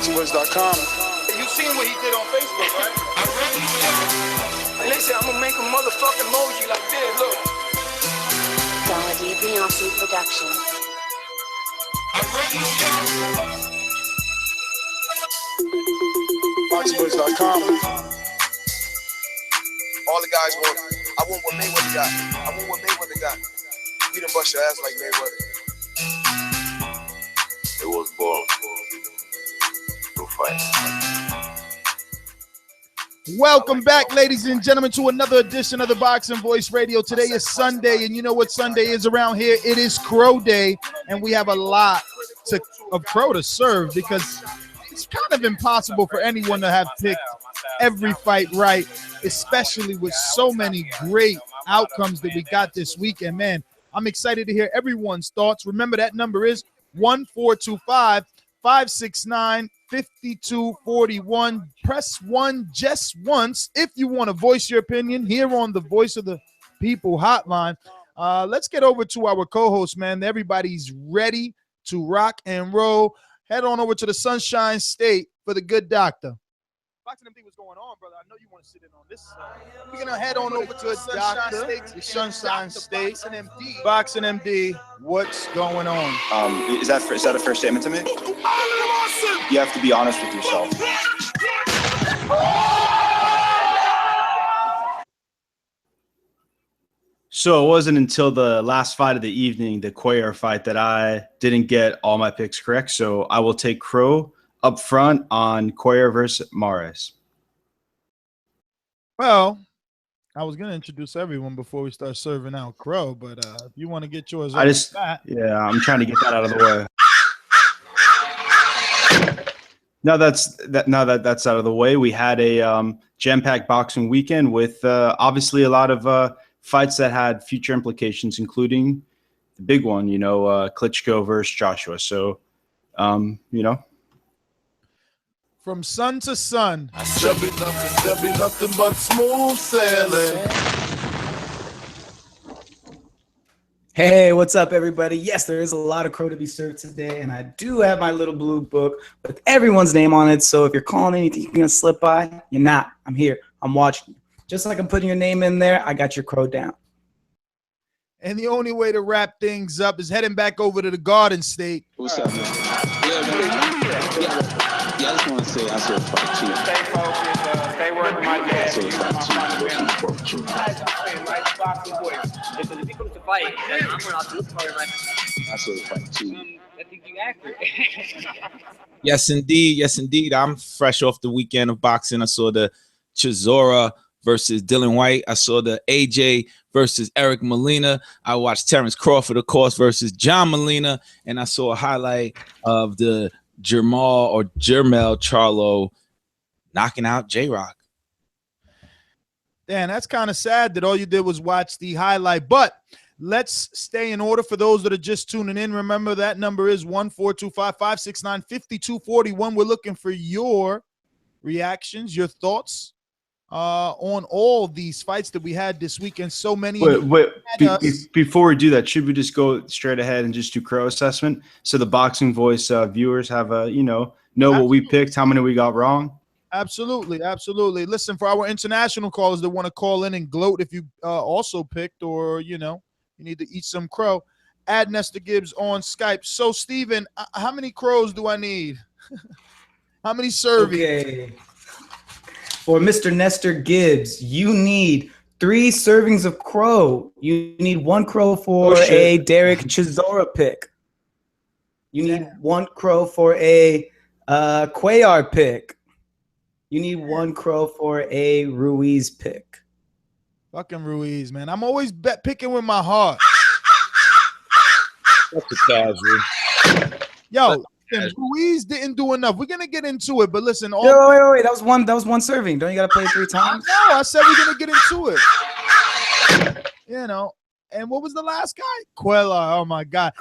ThaBoxingvoice.com. You seen what he did on Facebook, right? And they said, I'm gonna make a motherfucking emoji like this, look. Quality Beyonce Productions. ThaBoxingvoice.com. All the guys want, I want what Mayweather got. I want what Mayweather got. We done bust your ass like Mayweather. It was ball. Go fight. Welcome back, ladies and gentlemen, to another edition of the Boxing Voice Radio. Today is Sunday, and you know what Sunday is around here? It is Crow Day, and we have a lot of crow to serve because it's kind of impossible for anyone to have picked every fight right, especially with so many great outcomes that we got this weekend. Man, I'm excited to hear everyone's thoughts. Remember, that number is 1-425-569-5241. Press 1 just once if you want to voice your opinion here on the Voice of the People hotline. Let's get over to our co-host, man. Everybody's ready to rock and roll. Head on over to the Sunshine State for the good doctor. Boxing MD, what's going on, brother? I know you want to sit in on this. We're going to head on over to the Sunshine State. Boxing MD, what's going on? Is that a fair statement to make? You have to be honest with yourself. So it wasn't until the last fight of the evening, the Cuellar fight, that I didn't get all my picks correct. So I will take Crow up front on Cuellar versus Mares. Well, I was going to introduce everyone before we start serving out Crow, but if you want to get yours, I'm trying to get that out of the way. Now that's out of the way, we had a jam-packed boxing weekend with obviously a lot of fights that had future implications, including the big one, Klitschko versus Joshua. So, from sun to sun. There'll be nothing but smooth sailing. Hey, what's up, everybody? Yes, there is a lot of crow to be served today, and I do have my little blue book with everyone's name on it. So if you're calling anything, you're going to slip by. You're not. I'm here. I'm watching you. Just like I'm putting your name in there, I got your crow down. And the only way to wrap things up is heading back over to the Garden State. What's up, man? Yeah, I just want to say I saw fight two. Stay focused, stay working my dad. I saw fight two. I saw fight two. Yes, indeed. Yes, indeed. I'm fresh off the weekend of boxing. I saw the Chisora versus Dylan White. I saw the AJ versus Eric Molina. I watched Terence Crawford, of course, versus John Molina. And I saw a highlight of the Jermall Charlo knocking out J-Rock. Damn, that's kind of sad that all you did was watch the highlight. But let's stay in order for those that are just tuning in. Remember, that number is 1-425-569-5241. We're looking for your reactions, your thoughts on all these fights that we had this weekend. So many. Before we do that, should we just go straight ahead and just do Crow assessment? So the Boxing Voice viewers have know what we picked, how many we got wrong. Absolutely, absolutely. Listen, for our international callers that want to call in and gloat if you also picked, or you need to eat some crow, add Nestor Gibbs on Skype. So, Steven, how many crows do I need? How many servings? Okay. For Mr. Nestor Gibbs, you need 3 servings of crow. You need 1 crow for a Derek Chisora pick. You need 1 crow for a Cuellar pick. You need 1 crow for a Ruiz pick. Fucking Ruiz, man. I'm always picking with my heart. That's a casual. Yo, Ruiz didn't do enough. We're gonna get into it, but listen. Wait. That was one serving. Don't you gotta play it 3 times? No, I said we're gonna get into it. And what was the last guy? Cuellar. Oh my God.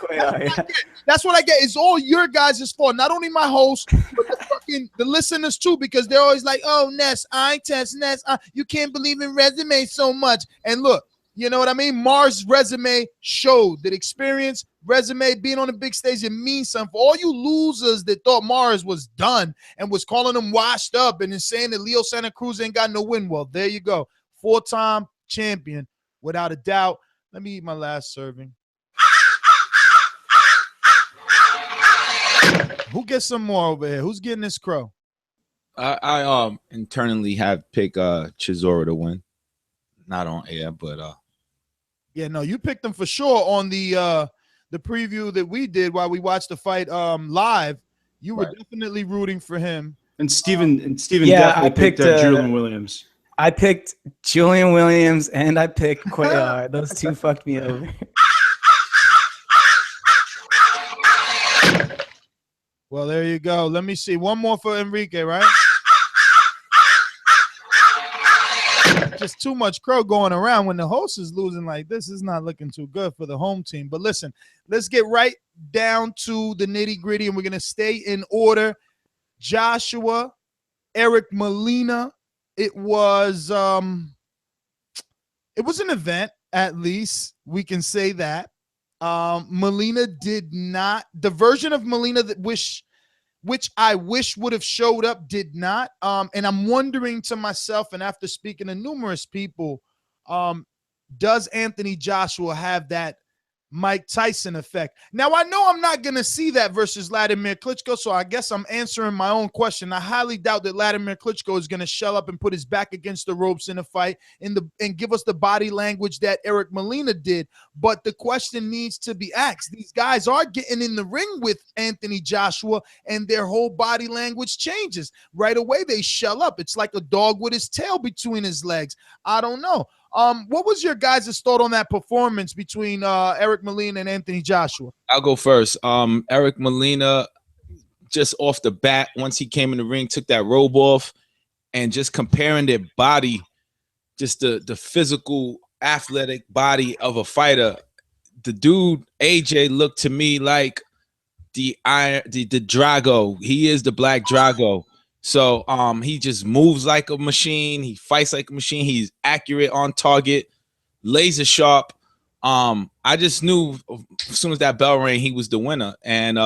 That's what I get. It's all your guys' fault. Not only my host, but the listeners too, because they're always like, "Oh, Ness, I test Ness. You can't believe in resumes so much." And look, You know what I mean? Mars' resume showed that experience, resume, being on the big stage, it means something. For all you losers that thought Mars was done and was calling him washed up and then saying that Leo Santa Cruz ain't got no win, well, there you go. 4-time champion, without a doubt. Let me eat my last serving. Who gets some more over here? Who's getting this crow? I internally have picked Chisora to win. Not on air, but yeah, no, you picked him for sure on the preview that we did while we watched the fight live. You were definitely rooting for him. And Steven Yeah, definitely I picked Julian Williams. I picked Julian Williams and I picked Cuellar. Those two fucked me over. Well, there you go. Let me see. One more for Enrique, right? Just too much crow going around. When the host is losing like this, it's not looking too good for the home team. But listen, let's get right down to the nitty-gritty, and we're going to stay in order. Joshua, Eric Molina. It was an event, at least we can say that. Molina did not. The version of Molina that which I wish would have showed up did not. And I'm wondering to myself, and after speaking to numerous people, does Anthony Joshua have that Mike Tyson effect? Now, I know I'm not going to see that versus Vladimir Klitschko, so I guess I'm answering my own question. I highly doubt that Vladimir Klitschko is going to shell up and put his back against the ropes in a fight and give us the body language that Eric Molina did. But the question needs to be asked. These guys are getting in the ring with Anthony Joshua, and their whole body language changes. Right away, they shell up. It's like a dog with his tail between his legs. I don't know. What was your guys' thought on that performance between Eric Molina and Anthony Joshua? I'll go first. Eric Molina, just off the bat, once he came in the ring, took that robe off, and just comparing their body, just the physical, athletic body of a fighter. The dude, AJ, looked to me like the Drago. He is the Black Drago. So he just moves like a machine. He fights like a machine. He's accurate on target, laser sharp. I just knew as soon as that bell rang, he was the winner. And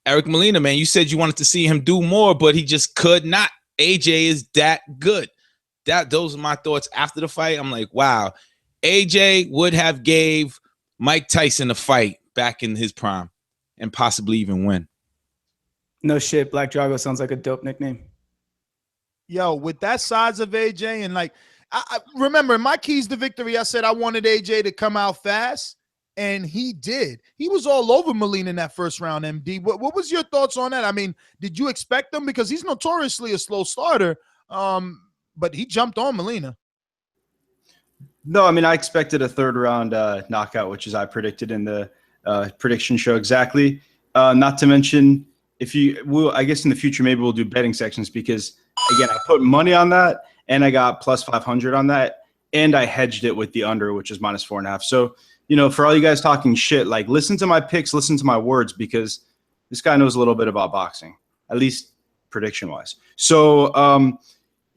Eric Molina, man, you said you wanted to see him do more, but he just could not. AJ is that good. Those are my thoughts after the fight. I'm like, wow, AJ would have gave Mike Tyson a fight back in his prime and possibly even win. No shit, Black Drago sounds like a dope nickname. Yo, with that size of AJ, and like, I remember in my keys to victory, I said I wanted AJ to come out fast, and he did. He was all over Molina in that first round, MD. What was your thoughts on that? I mean, did you expect him? Because he's notoriously a slow starter, but he jumped on Molina. No, I mean, I expected a third round knockout, which is I predicted in the prediction show exactly. Not to mention, I guess in the future, maybe we'll do betting sections because, again, I put money on that and I got plus 500 on that. And I hedged it with the under, which is minus 4.5. So, for all you guys talking shit, like, listen to my picks, listen to my words, because this guy knows a little bit about boxing, at least prediction wise. So,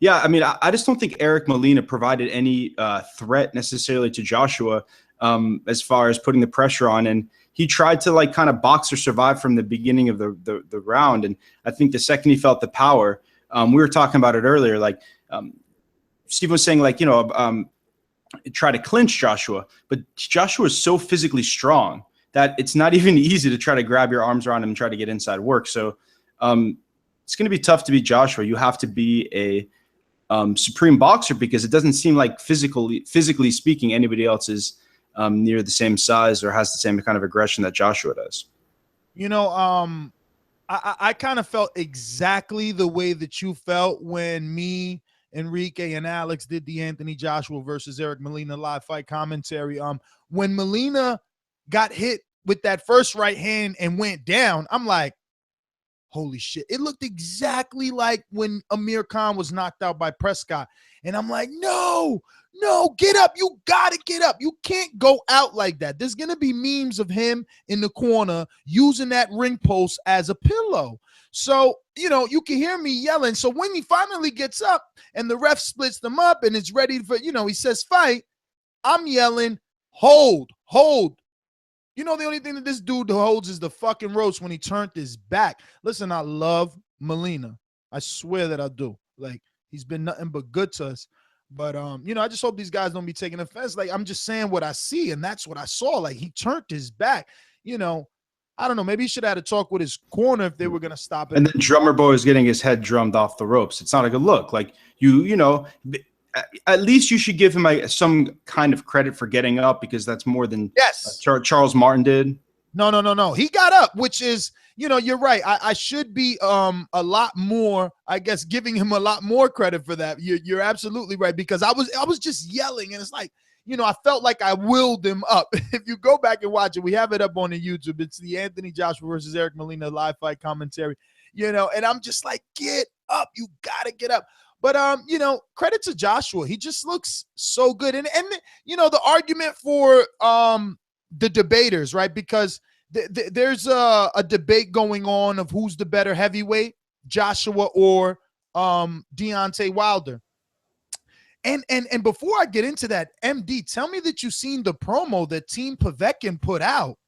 yeah, I mean, I just don't think Eric Molina provided any threat necessarily to Joshua as far as putting the pressure on. And he tried to like kind of box or survive from the beginning of the round. And I think the second he felt the power, we were talking about it earlier, like Steve was saying, like, try to clinch Joshua, but Joshua is so physically strong that it's not even easy to try to grab your arms around him and try to get inside work. So it's going to be tough to beat Joshua. You have to be a supreme boxer because it doesn't seem like physically speaking, anybody else is near the same size or has the same kind of aggression that Joshua does. I kind of felt exactly the way that you felt when me, Enrique, and Alex did the Anthony Joshua versus Eric Molina live fight commentary. When Molina got hit with that first right hand and went down, I'm like, holy shit. It looked exactly like when Amir Khan was knocked out by Prescott. And I'm like, no, get up. You got to get up. You can't go out like that. There's going to be memes of him in the corner using that ring post as a pillow. So, you can hear me yelling. So when he finally gets up and the ref splits them up and it's ready for, he says fight, I'm yelling, hold. You know, the only thing that this dude holds is the fucking ropes when he turned his back. Listen, I love Molina. I swear that I do. Like, he's been nothing but good to us. But, you know, I just hope these guys don't be taking offense. Like, I'm just saying what I see, and that's what I saw. Like, he turned his back. You know, I don't know. Maybe he should have had a talk with his corner if they were going to stop it. And then Drummer Boy is getting his head drummed off the ropes. It's not a good look. Like, you know, at least you should give him some kind of credit for getting up, because that's more than Charles Martin did. No. He got up, which is, you know, you're right. I should be a lot more, I guess, giving him a lot more credit for that. You're absolutely right, because I was just yelling, and it's like, you know, I felt like I willed him up. If you go back and watch it, we have it up on the YouTube. It's the Anthony Joshua versus Eric Molina live fight commentary, you know, and I'm just like, get up. You got to get up. But, you know, credit to Joshua. He just looks so good. And you know, the argument for the debaters, right? Because there's a debate going on of who's the better heavyweight, Joshua or Deontay Wilder. And before I get into that, MD, tell me that you've seen the promo that Team Povetkin put out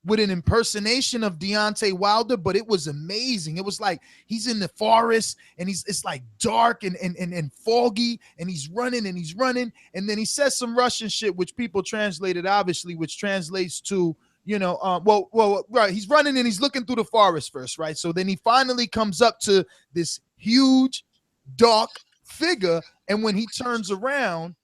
with an impersonation of Deontay Wilder, but it was amazing. It was like he's in the forest and it's like dark and foggy, and he's running, and then he says some Russian shit, which people translated, obviously, which translates to, you know, right, he's running and he's looking through the forest first, right? So then he finally comes up to this huge, dark figure, and when he turns around,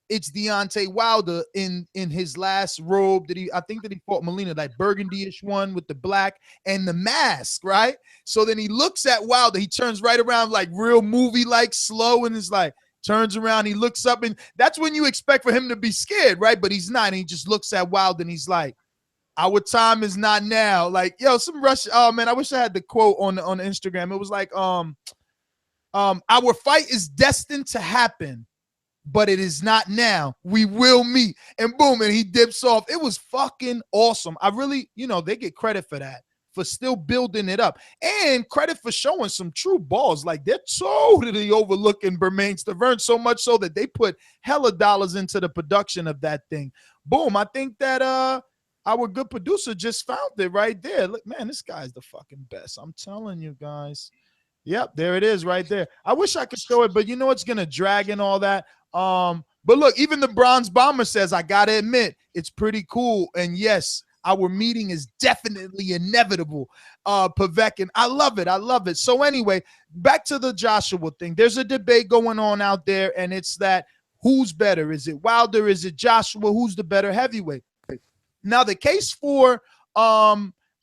it's Deontay Wilder in his last robe that I think he fought Molina, like burgundy-ish one with the black and the mask, right? So then he looks at Wilder, he turns right around like real movie-like slow, and is like, turns around, he looks up, and that's when you expect for him to be scared, right? But he's not, and he just looks at Wilder and he's like, our time is not now. Like, yo, some Russian, oh man, I wish I had the quote on Instagram. It was like, our fight is destined to happen, but it is not now. We will meet. And boom, and he dips off. It was fucking awesome. I really, you know, they get credit for that, for still building it up, and credit for showing some true balls. Like, they're totally overlooking Bermain Stavern, so much so that they put hella dollars into the production of that thing. Boom. I think that our good producer just found it right there. Look, man, this guy's the fucking best. I'm telling you guys. Yep, there it is right there. I wish I could show it, but you know it's gonna drag and all that. But look, even the Bronze Bomber says, I gotta admit, it's pretty cool. And yes, our meeting is definitely inevitable. Povetkin, I love it. I love it. So anyway, back to the Joshua thing. There's a debate going on out there, and it's that who's better? Is it Wilder? Is it Joshua? Who's the better heavyweight? Now, the case for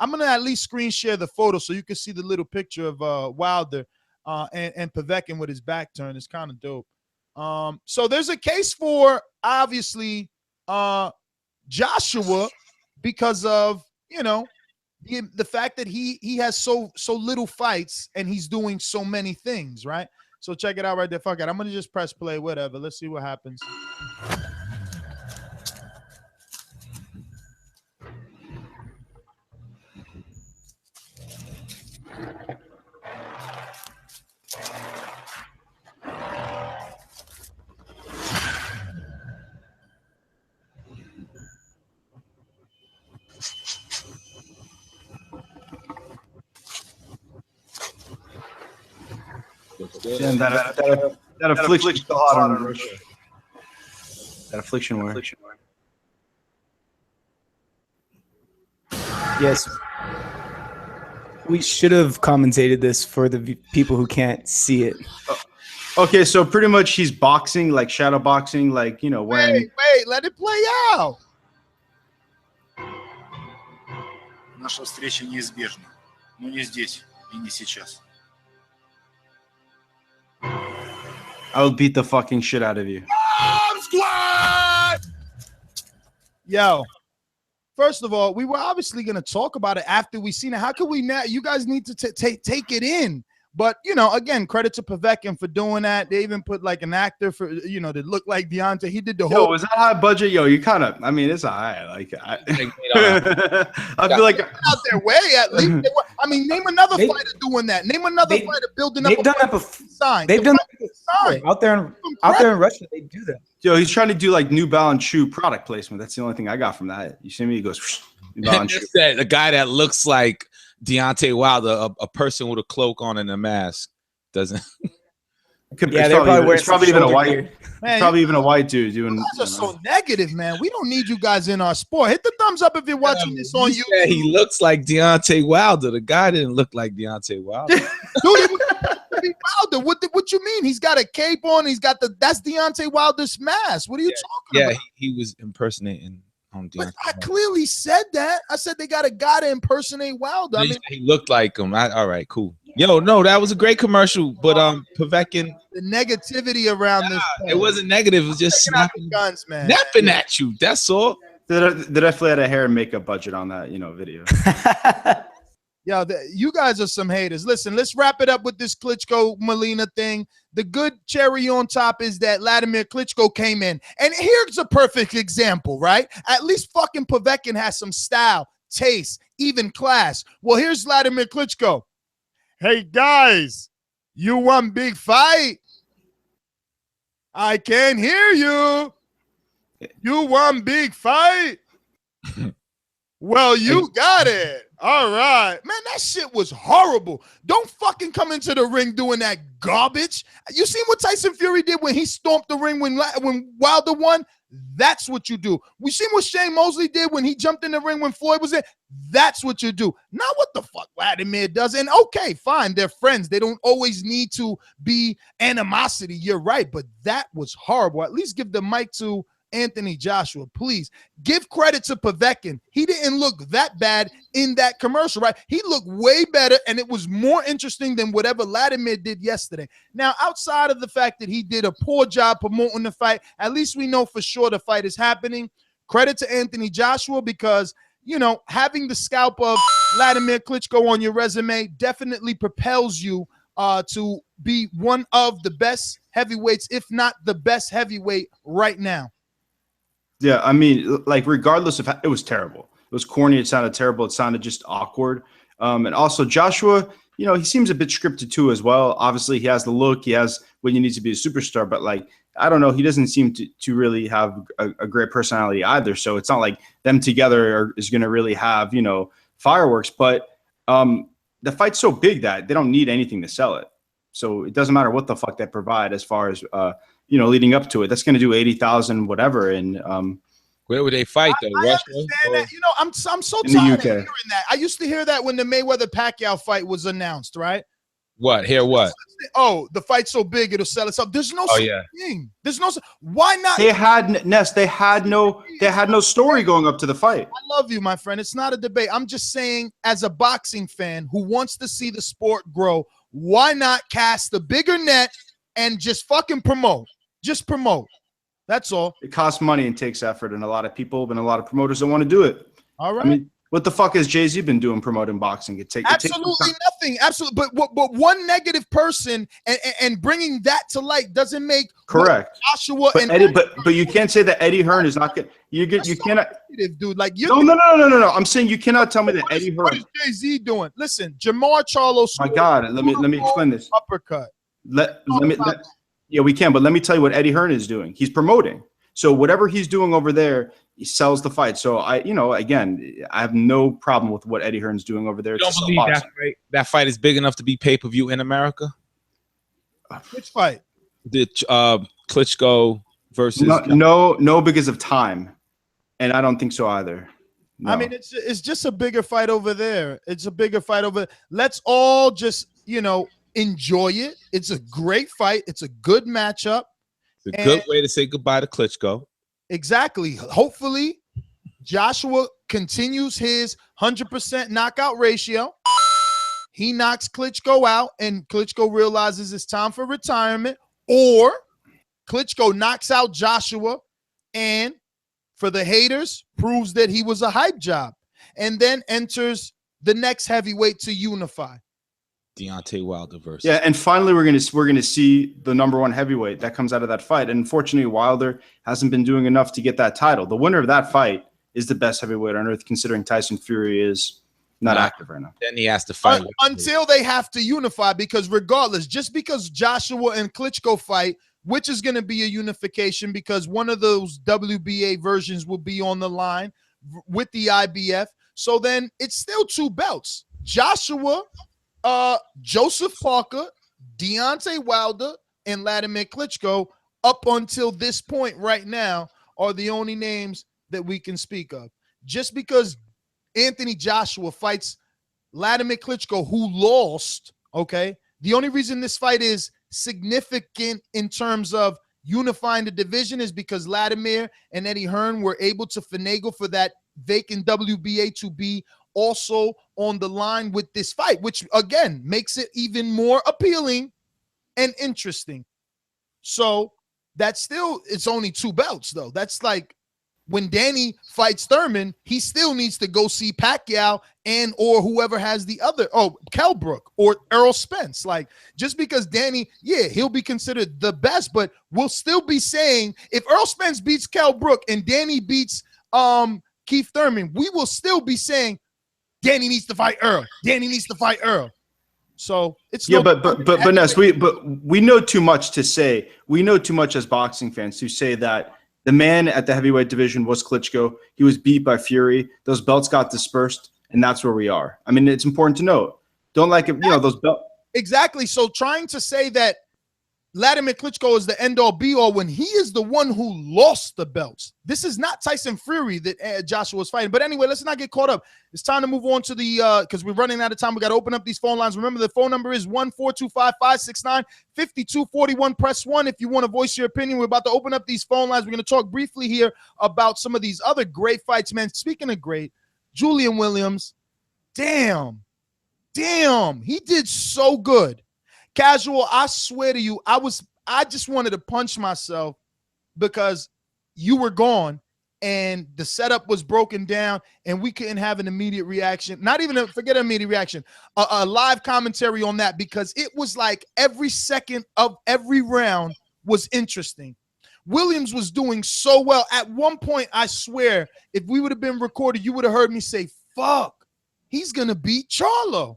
I'm gonna at least screen share the photo so you can see the little picture of Wilder and Povetkin with his back turned. It's kind of dope. So there's a case for, obviously, Joshua, because of, you know, the fact that he has so little fights and he's doing so many things, right? So check it out right there. Fuck it, I'm gonna just press play, whatever. Let's see what happens. And that affliction is still hot on Russia. That affliction wear. Yes. We should have commentated this for the people who can't see it. Okay, so pretty much he's boxing, like shadow boxing, like, you know, wearing. Wait, let it play out. Наша встреча неизбежна, но не здесь и не сейчас. I will beat the fucking shit out of you. Yo, first of all, we were obviously going to talk about it after we seen it. How could we not? You guys need to take it in. But, you know, again, credit to Povetkin for doing that. They even put like an actor for, you know, that looked like Deontay. He did the whole. Yo, was that high budget? Yo, you kind of, I mean, it's all right. Like, I feel like out their way at least. I mean, name another fighter doing that. Name another fighter building up. They've done that before. They've done that before. Out there in Russia, they do that. Yo, he's trying to do like New Balance shoe product placement. That's the only thing I got from that. You see me? He goes, New Balance shoe. A guy that looks like Deontay Wilder, a person with a cloak on and a mask, doesn't. It's probably even a white. Man, probably even a white dude doing. You guys are so negative, man. We don't need you guys in our sport. Hit the thumbs up if you're watching this on YouTube. Yeah, he looks like Deontay Wilder. The guy didn't look like Deontay Wilder. Dude, Wilder. What you mean? He's got a cape on. He's got that's Deontay Wilder's mask. What are you talking about? Yeah, he was impersonating on Deontay. But I clearly said that. I said they got a guy to impersonate Wilder. I mean, he looked like him. All right, cool. Yo, no, that was a great commercial. But Povetkin, the negativity around this. It wasn't negative. It was just snapping guns, man. Snapping at you. That's all. They definitely had a hair and makeup budget on that, video. Yo, you guys are some haters. Listen, let's wrap it up with this Klitschko Molina thing. The good cherry on top is that Vladimir Klitschko came in. And here's a perfect example, right? At least fucking Povetkin has some style, taste, even class. Well, here's Vladimir Klitschko. Hey, guys, you want big fight? I can't hear you. You want big fight? Well, you got it. All right. Man, that shit was horrible. Don't fucking come into the ring doing that garbage. You seen what Tyson Fury did when he stomped the ring when Wilder won? That's what you do. We seen what Shane Mosley did when he jumped in the ring when Floyd was in. That's what you do. Not what the fuck Vladimir does. And okay, fine, they're friends. They don't always need to be animosity. You're right, but that was horrible. At least give the mic to Anthony Joshua, please. Give credit to Povetkin. He didn't look that bad in that commercial, right? He looked way better, and it was more interesting than whatever Vladimir did yesterday. Now, outside of the fact that he did a poor job promoting the fight, at least we know for sure the fight is happening. Credit to Anthony Joshua because, having the scalp of Vladimir Klitschko on your resume definitely propels you to be one of the best heavyweights, if not the best heavyweight right now. Yeah, I mean, like, regardless of it was terrible. It was corny. It sounded terrible. It sounded just awkward. And also Joshua, he seems a bit scripted too as well. Obviously, he has the look. He has what you need to be a superstar. But, like, I don't know. He doesn't seem to really have a great personality either. So it's not like them together is going to really have, fireworks. But the fight's so big that they don't need anything to sell it. So it doesn't matter what the fuck they provide as far as leading up to it. That's going to do 80,000 whatever. And where would they fight though? I understand that. I'm so tired of hearing that. I used to hear that when the Mayweather Pacquiao fight was announced, right? What? Hear what? Oh, the fight's so big it'll sell itself. There's no thing. There's no. Why not? They had no story going up to the fight. I love you, my friend. It's not a debate. I'm just saying, as a boxing fan who wants to see the sport grow, why not cast the bigger net and just fucking promote? Just promote. That's all. It costs money and takes effort, and a lot of people and a lot of promoters don't want to do it. All right. I mean, what the fuck has Jay-Z been doing promoting boxing? Absolutely nothing. Absolutely. But one negative person and bringing that to light doesn't make correct. Joshua but and but you can't say that Eddie Hearn is not good. You cannot. Dude, like no. I'm saying you cannot tell me that Eddie Hearn. What is Jay-Z doing? Listen, Jermall Charlo. My God, let me explain this. Uppercut. Yeah, we can, but let me tell you what Eddie Hearn is doing. He's promoting. So whatever he's doing over there, he sells the fight. So again, I have no problem with what Eddie Hearn's doing over there. You don't believe that fight is big enough to be pay-per-view in America? Which fight? The Klitschko versus no, because of time, and I don't think so either. No. I mean, it's just a bigger fight over there. It's a bigger fight over. Let's all just enjoy it. It's a great fight. It's a good matchup. It's a good way to say goodbye to Klitschko. Exactly. Hopefully, Joshua continues his 100% knockout ratio. He knocks Klitschko out, and Klitschko realizes it's time for retirement, or Klitschko knocks out Joshua and, for the haters, proves that he was a hype job, and then enters the next heavyweight to unify. Deontay Wilder versus. Yeah, and finally we're gonna see the #1 heavyweight that comes out of that fight. And unfortunately, Wilder hasn't been doing enough to get that title. The winner of that fight is the best heavyweight on earth, considering Tyson Fury is not active right now. Then he has to fight until they have to unify, because regardless, just because Joshua and Klitschko fight, which is going to be a unification because one of those WBA versions will be on the line with the IBF. So then it's still 2 belts. Joshua, Joseph Parker, Deontay Wilder, and Vladimir Klitschko up until this point right now are the only names that we can speak of. Just because Anthony Joshua fights Vladimir Klitschko, who lost, okay, the only reason this fight is significant in terms of unifying the division is because Vladimir and Eddie Hearn were able to finagle for that vacant WBA to be also on the line with this fight, which again makes it even more appealing and interesting. So that's still, it's only 2 belts though. That's like when Danny fights Thurman, he still needs to go see Pacquiao and or whoever has the other, Kell Brook or Errol Spence. Like, just because Danny, yeah, he'll be considered the best, but we'll still be saying if Errol Spence beats Kell Brook and Danny beats Keith Thurman, we will still be saying Danny needs to fight Earl. Danny needs to fight Earl. So it's but Ness, we know too much to say. We know too much as boxing fans to say that the man at the heavyweight division was Klitschko. He was beat by Fury. Those belts got dispersed, and that's where we are. I mean, it's important to note. Don't like it, you know, those belts. Exactly. So trying to say that Vladimir Klitschko is the end-all be-all when he is the one who lost the belts. This is not Tyson Fury that Joshua was fighting. But anyway, let's not get caught up. It's time to move on to the because we're running out of time. We got to open up these phone lines. Remember, the phone number is 1-425-569-5241. Press 1 if you want to voice your opinion. We're about to open up these phone lines. We're going to talk briefly here about some of these other great fights, man. Speaking of great, Julian Williams, damn, he did so good. Casual, I swear to you, I just wanted to punch myself because you were gone and the setup was broken down and we couldn't have an immediate reaction. Not even forget an immediate reaction, a live commentary on that, because it was like every second of every round was interesting. Williams was doing so well. At one point, I swear, if we would have been recorded, you would have heard me say, fuck, he's going to beat Charlo.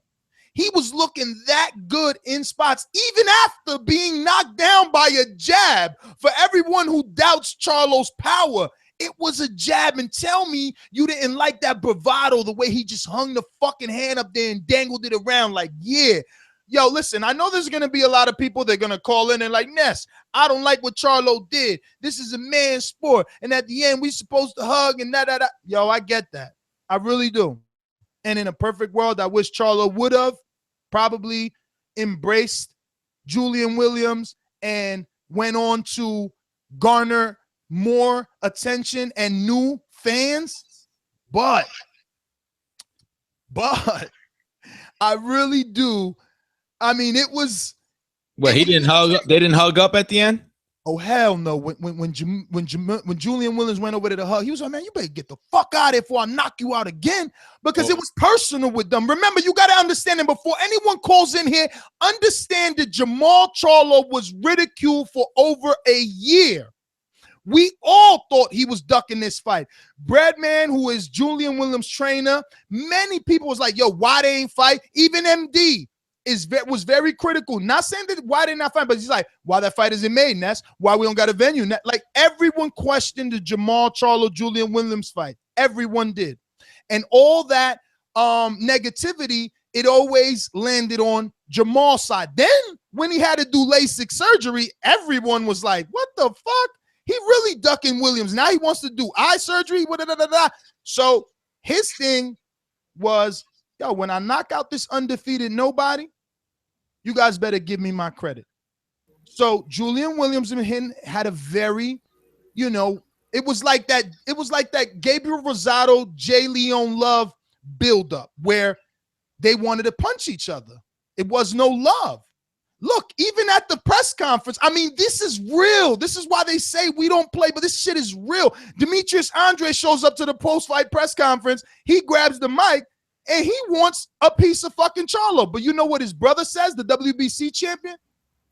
He was looking that good in spots, even after being knocked down by a jab. For everyone who doubts Charlo's power, it was a jab. And tell me you didn't like that bravado, the way he just hung the fucking hand up there and dangled it around like, yeah. Yo, listen, I know there's going to be a lot of people that are going to call in and like, Ness, I don't like what Charlo did. This is a man's sport. And at the end, we supposed to hug and da-da-da. Yo, I get that. I really do. And in a perfect world, I wish Charlo would have probably embraced Julian Williams and went on to garner more attention and new fans. But I really do. I mean, it was. Well, he didn't hug up. They didn't hug up at the end. Oh hell no! When Julian Williams went over to the hug, he was like, "Man, you better get the fuck out of here before I knock you out again," because it was personal with them. Remember, you got to understand, and before anyone calls in here, understand that Jermall Charlo was ridiculed for over a year. We all thought he was ducking this fight. Breadman, who is Julian Williams' trainer, many people was like, "Yo, why they ain't fight?" Even MD was very critical. Not saying that why they not fight, but he's like, why that fight isn't made, and that's why we don't got a venue. Like, everyone questioned the Jermall Charlo Julian Williams fight. Everyone did. And all that negativity, it always landed on Jermall's side. Then when he had to do LASIK surgery, everyone was like, what the fuck? He really ducking Williams. Now he wants to do eye surgery. So his thing was, yo, when I knock out this undefeated nobody, you guys better give me my credit. So Julian Williams and him had a very, it was like that Gabriel Rosado, J. Leon Love buildup where they wanted to punch each other. It was no love. Look, even at the press conference, I mean, this is real. This is why they say we don't play, but this shit is real. Demetrius Andre shows up to the post-fight press conference. He grabs the mic, and he wants a piece of fucking Charlo. But you know what his brother says, the WBC champion?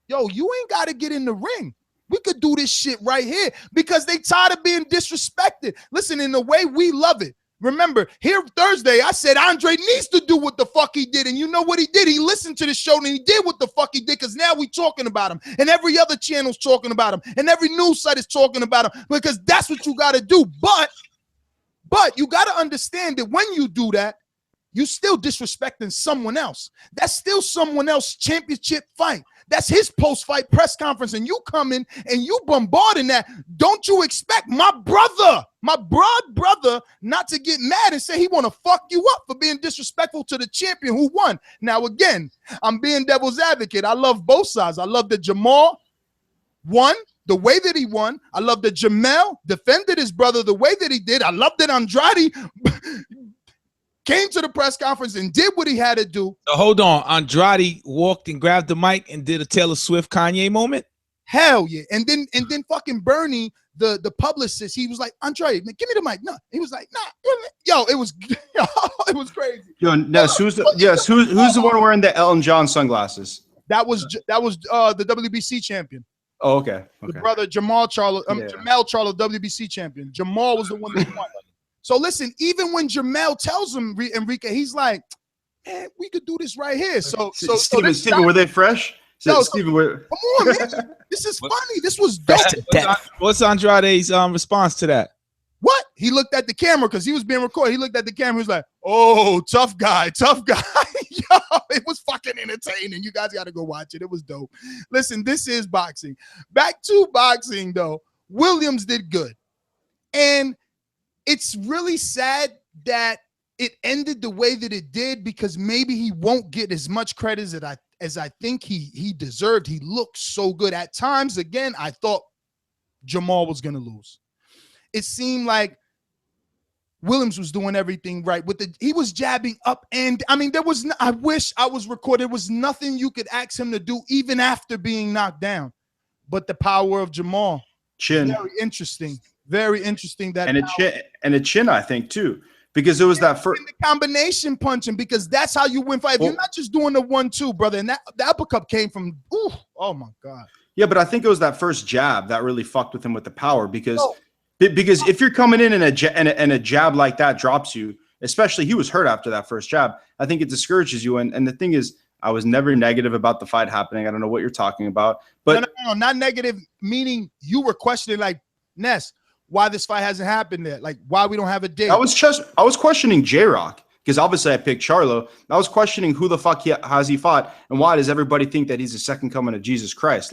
Yo, you ain't got to get in the ring. We could do this shit right here because they tired of being disrespected. Listen, in the way we love it. Remember, here Thursday, I said Andre needs to do what the fuck he did. And you know what he did? He listened to the show and he did what the fuck he did, because now we talking about him. And every other channel's talking about him. And every news site is talking about him, because that's what you got to do. But you got to understand that when you do that, you still disrespecting someone else. That's still someone else's championship fight. That's his post-fight press conference, and you come in and you bombarding that. Don't you expect my brother, my broad brother, not to get mad and say he want to fuck you up for being disrespectful to the champion who won? Now, again, I'm being devil's advocate. I love both sides. I love that Jermall won the way that he won. I love that Jermall defended his brother the way that he did. I love that Andrade came to the press conference and did what he had to do. So hold on. Andrade walked and grabbed the mic and did a Taylor Swift Kanye moment? Hell yeah. And then fucking Bernie, the publicist, he was like, Andrade, man, give me the mic. No. He was like, nah. Yo, it was crazy. Yo, Ness, who's the one wearing the Elton John sunglasses? That was the WBC champion. Oh, okay. The brother Jermall Charlo, Jermall Charlo, WBC champion. Jermall was the one that won. So listen, even when Jermall tells him, Enrique, he's like, man, we could do this right here. So Steven, were they fresh? Steven, come on, man. This is funny. This was dope. What's Andrade's response to that? What? He looked at the camera because he was being recorded. He looked at the camera. He was like, oh, tough guy. Yo, it was fucking entertaining. You guys got to go watch it. It was dope. Listen, this is boxing. Back to boxing, though. Williams did good. And it's really sad that it ended the way that it did, because maybe he won't get as much credit as I think he deserved. He looked so good. At times, again, I thought Jermall was going to lose. It seemed like Williams was doing everything right. He was jabbing up, and I mean, I wish I was recorded. There was nothing you could ask him to do, even after being knocked down. But the power of Jermall, chin, very interesting. Very interesting. That and a chin, I think, too, because it was that first combination punching, because that's how you win fight. You're not just doing the 1-2, brother. And the uppercut came from, oh my God. Yeah, but I think it was that first jab that really fucked with him with the power, because if you're coming in and a jab like that drops you, especially he was hurt after that first jab, I think it discourages you. And the thing is, I was never negative about the fight happening. I don't know what you're talking about, but no, not negative, meaning you were questioning, like, Ness, why this fight hasn't happened yet, like why we don't have a date. I was questioning J-Rock, because obviously I picked Charlo. I was questioning who the fuck has he fought, and why does everybody think that he's the second coming of Jesus Christ?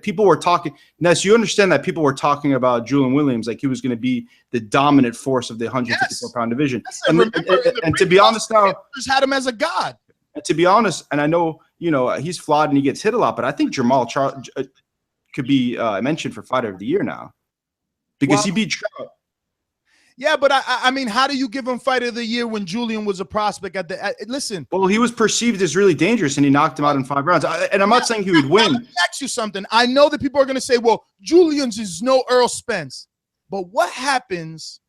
People were talking. Ness, you understand that people were talking about Julian Williams like he was going to be the dominant force of the 154-pound division. Yes, and to be honest, now just had him as a god. And to be honest, and I know he's flawed and he gets hit a lot, but I think Jermall Charlo could be mentioned for Fighter of the Year now. Because he beat Trout. Yeah, but I mean, how do you give him Fighter of the Year when Julian was a prospect listen? Well, he was perceived as really dangerous, and he knocked him out in 5 rounds. And I'm not saying he would win. Let me ask you something. I know that people are going to say, well, Julian's is no Earl Spence. But what happens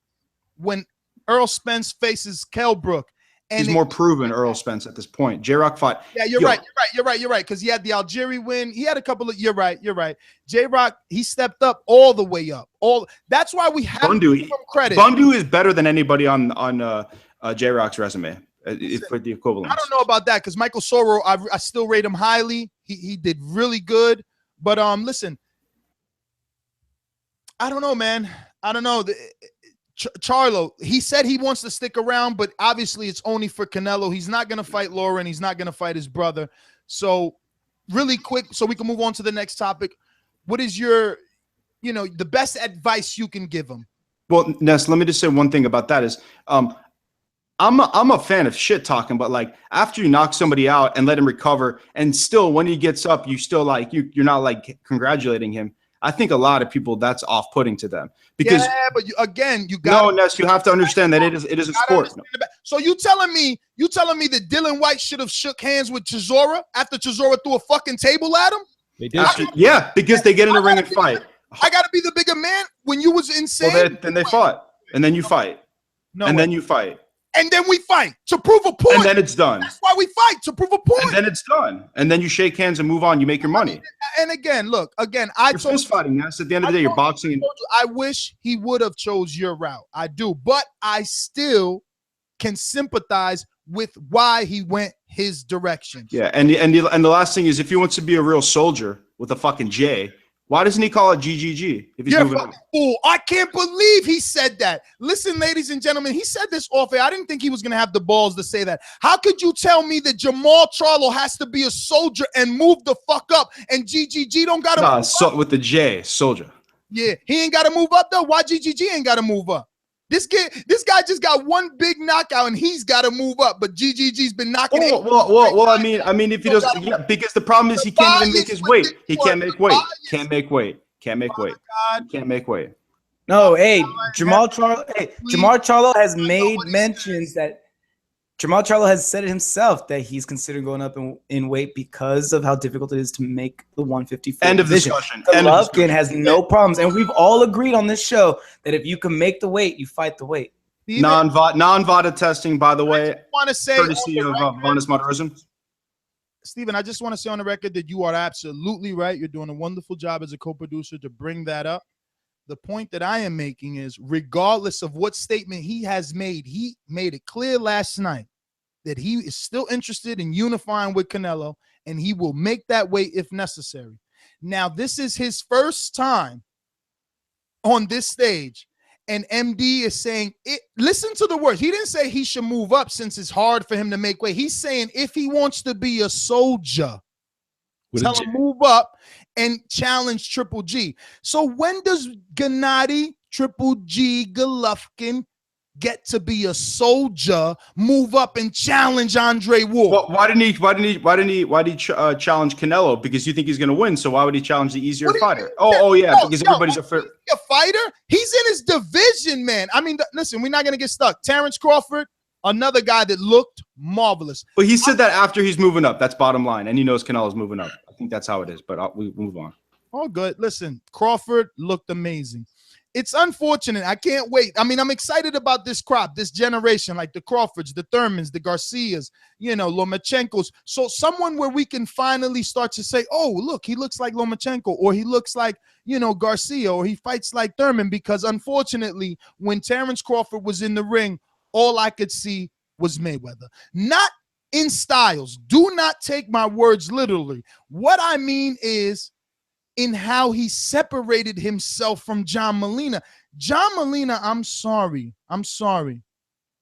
when Earl Spence faces Kell Brook? He's more proven, Earl Spence, at this point. J-Rock fought. Yeah, you're right. Because he had the Algeria win. He had a couple of. You're right. J-Rock, he stepped up all the way up. That's why we have to give him credit. Bundu is better than anybody on J-Rock's resume for the equivalent. I don't know about that, because Michael Soro, I still rate him highly. He did really good. But listen, I don't know, man. I don't know. Charlo, he said he wants to stick around, but obviously it's only for Canelo. He's not going to fight Lauren. He's not going to fight his brother. So really quick, so we can move on to the next topic. What is your, the best advice you can give him? Well, Ness, let me just say one thing about that is I'm a fan of shit talking, but like after you knock somebody out and let him recover, and still when he gets up, you still you're not like congratulating him. I think a lot of people, that's off-putting to them, because but you got no, Ness, you have to understand that it is a sport. So you telling me that Dylan White should have shook hands with Chisora after Chisora threw a fucking table at him? They did. Yeah, because they get in the ring and fight. I got to be the bigger man when you was insane. Well, then they fought, and then you fight, then you fight. And then we fight to prove a point. And then it's done. That's why we fight, to prove a point. And then it's done. And then you shake hands and move on. You make your money. And again, look, I you're told fist fighting. Yes, at the end of the day, you're boxing. I wish he would have chose your route. I do, but I still can sympathize with why he went his direction. Yeah, and the last thing is, if he wants to be a real soldier with a fucking J, why doesn't he call it GGG? If he's moving on? Fool. I can't believe he said that. Listen, ladies and gentlemen, he said this off air. I didn't think he was going to have the balls to say that. How could you tell me that Jermall Charlo has to be a soldier and move the fuck up, and GGG don't got to move up? With the J, soldier. Yeah, he ain't got to move up, though. Why GGG ain't got to move up? This guy just got one big knockout and he's got to move up, but GGG's been knocking. Well, I mean, if he doesn't, yeah, because the problem is he can't even make his weight. He can't make weight. Can't make weight. Can't make weight. Can't make weight. No, hey, Jermall Charlo. Hey, Jermall Charlo has made mentions that Jermall Charlo has said it himself that he's considering going up in weight because of how difficult it is to make the 154. End of discussion. Golovkin has no problems, and we've all agreed on this show that if you can make the weight, you fight the weight. Non-VADA testing, by the way. I want to say, courtesy of Vanus Moderism. Stephen, I just want to say on the record that you are absolutely right. You're doing a wonderful job as a co-producer to bring that up. The point that I am making is, regardless of what statement he has made, he made it clear last night that he is still interested in unifying with Canelo, and he will make that weight if necessary. Now, this is his first time on this stage, and MD is saying it. Listen to the words. He didn't say he should move up since it's hard for him to make weight. He's saying if he wants to be a soldier, tell him move up and challenge Triple G. So when does Gennady Triple G Golovkin get to be a soldier, move up and challenge Andre Ward? Well, why didn't he challenge Canelo? Because you think he's going to win. So why would he challenge the easier fighter? Because everybody's a fighter. He's in his division, man. I mean, listen, we're not going to get stuck. Terence Crawford, another guy that looked marvelous. But he said that after he's moving up. That's bottom line. And he knows Canelo's moving up. I think that's how it is. But we move on. All good. Listen, Crawford looked amazing. It's unfortunate. I can't wait. I mean, I'm excited about this crop, this generation, like the Crawfords, the Thurmans, the Garcias, Lomachenkos. So someone where we can finally start to say, oh, look, he looks like Lomachenko, or he looks like, Garcia, or he fights like Thurman. Because unfortunately, when Terence Crawford was in the ring, all I could see was Mayweather. Not in styles. Do not take my words literally. What I mean is in how he separated himself from John Molina. John Molina, I'm sorry.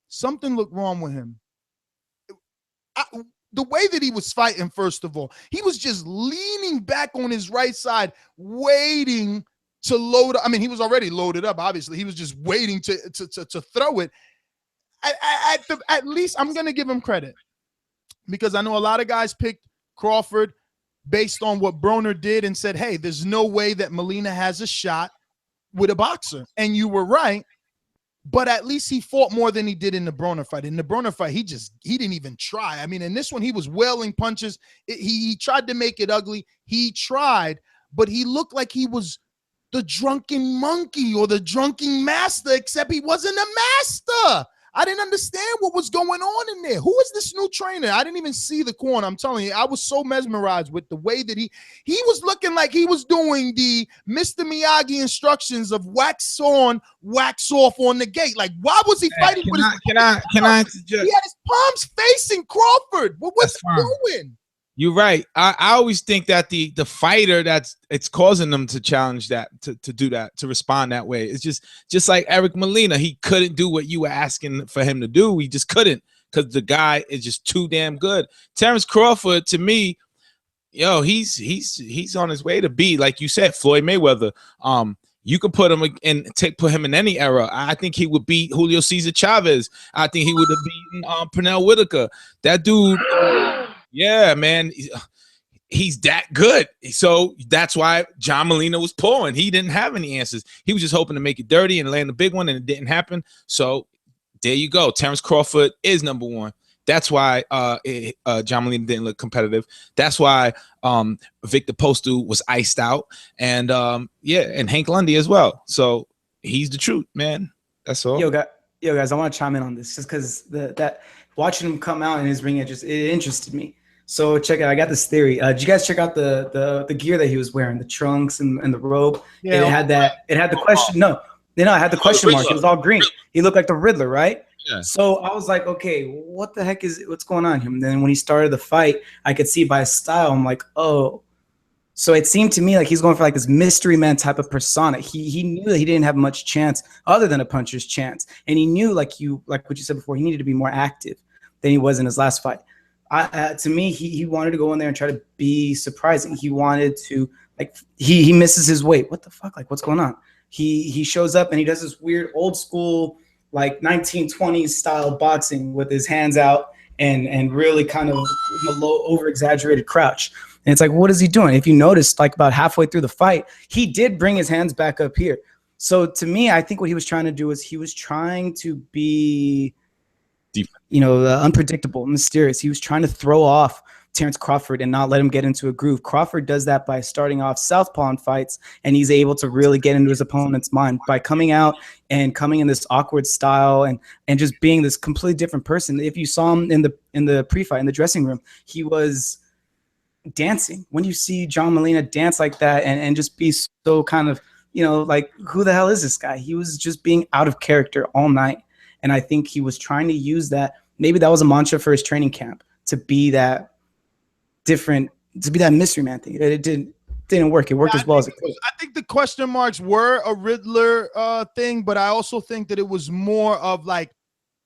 Something looked wrong with him. The way that he was fighting, first of all, he was just leaning back on his right side, waiting to load up. I mean, he was already loaded up, obviously. He was just waiting to throw it. At least I'm going to give him credit, because I know a lot of guys picked Crawford based on what Broner did and said, hey, there's no way that Molina has a shot with a boxer. And you were right, but at least he fought more than he did in the Broner fight. In the Broner fight, he didn't even try. I mean, in this one, he was wailing punches. He tried to make it ugly. He tried, but he looked like he was the drunken monkey or the drunken master, except he wasn't a master. I didn't understand what was going on in there. Who is this new trainer? I didn't even see the corner. I'm telling you, I was so mesmerized with the way that he was looking like he was doing the Mr. Miyagi instructions of wax on, wax off on the gate. Like, why was he fighting with his palms? He had his palms facing Crawford. What was he doing? You're right. I always think that the fighter it's causing them to challenge that, to do that, to respond that way. It's just like Eric Molina. He couldn't do what you were asking for him to do. He just couldn't, because the guy is just too damn good. Terence Crawford, to me, he's on his way to be, like you said, Floyd Mayweather. You could put him put him in any era. I think he would beat Julio Cesar Chavez. I think he would have beaten Pernell Whitaker. That dude. Yeah, man, he's that good. So that's why John Molina was pulling. He didn't have any answers. He was just hoping to make it dirty and land a big one, and it didn't happen. So there you go. Terence Crawford is number one. That's why John Molina didn't look competitive. That's why Victor Postal was iced out, and and Hank Lundy as well. So he's the truth, man. That's all. Yo, guys, I want to chime in on this just because that watching him come out in his ring, it interested me. So check it out. I got this theory. Did you guys check out the gear that he was wearing, the trunks and the robe? Yeah. It had the question. No, it had the question mark. It was all green. He looked like the Riddler, right? Yeah. So I was like, okay, what's going on here? And then when he started the fight, I could see by his style. I'm like, oh. So it seemed to me like he's going for like this mystery man type of persona. He knew that he didn't have much chance other than a puncher's chance. And he knew, like what you said before, he needed to be more active than he was in his last fight. To me, he wanted to go in there and try to be surprising. He wanted to, like, he misses his weight. What the fuck? Like, what's going on? He shows up and he does this weird old school, like 1920s style boxing with his hands out and really kind of a low over exaggerated crouch. And it's like, what is he doing? If you noticed, like about halfway through the fight, he did bring his hands back up here. So to me, I think what he was trying to do is he was trying to be, unpredictable, mysterious. He was trying to throw off Terence Crawford and not let him get into a groove. Crawford does that by starting off southpaw in fights, and he's able to really get into his opponent's mind by coming out and coming in this awkward style and just being this completely different person. If you saw him in the pre-fight in the dressing room, he was dancing. When you see John Molina dance like that and just be so kind of, like, who the hell is this guy? He was just being out of character all night. And I think he was trying to use that. Maybe that was a mantra for his training camp, to be that different, to be that mystery man thing. It didn't work. It worked as well as it could. I think the question marks were a Riddler thing, but I also think that it was more of like,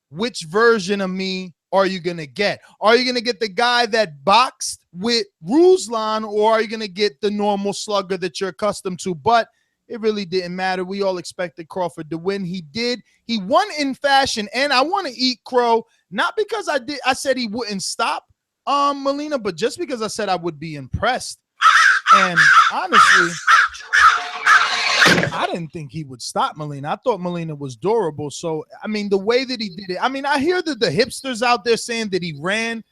which version of me are you going to get? Are you going to get the guy that boxed with Ruslan, or are you going to get the normal slugger that you're accustomed to? But it really didn't matter. We all expected Crawford to win. He did. He won in fashion, and I want to eat crow, not because I said he wouldn't stop Molina, but just because I said I would be impressed. And honestly, I didn't think he would stop Molina. I thought Molina was durable. So, I mean, the way that he did it, I mean, I hear that the hipsters out there saying that he ran,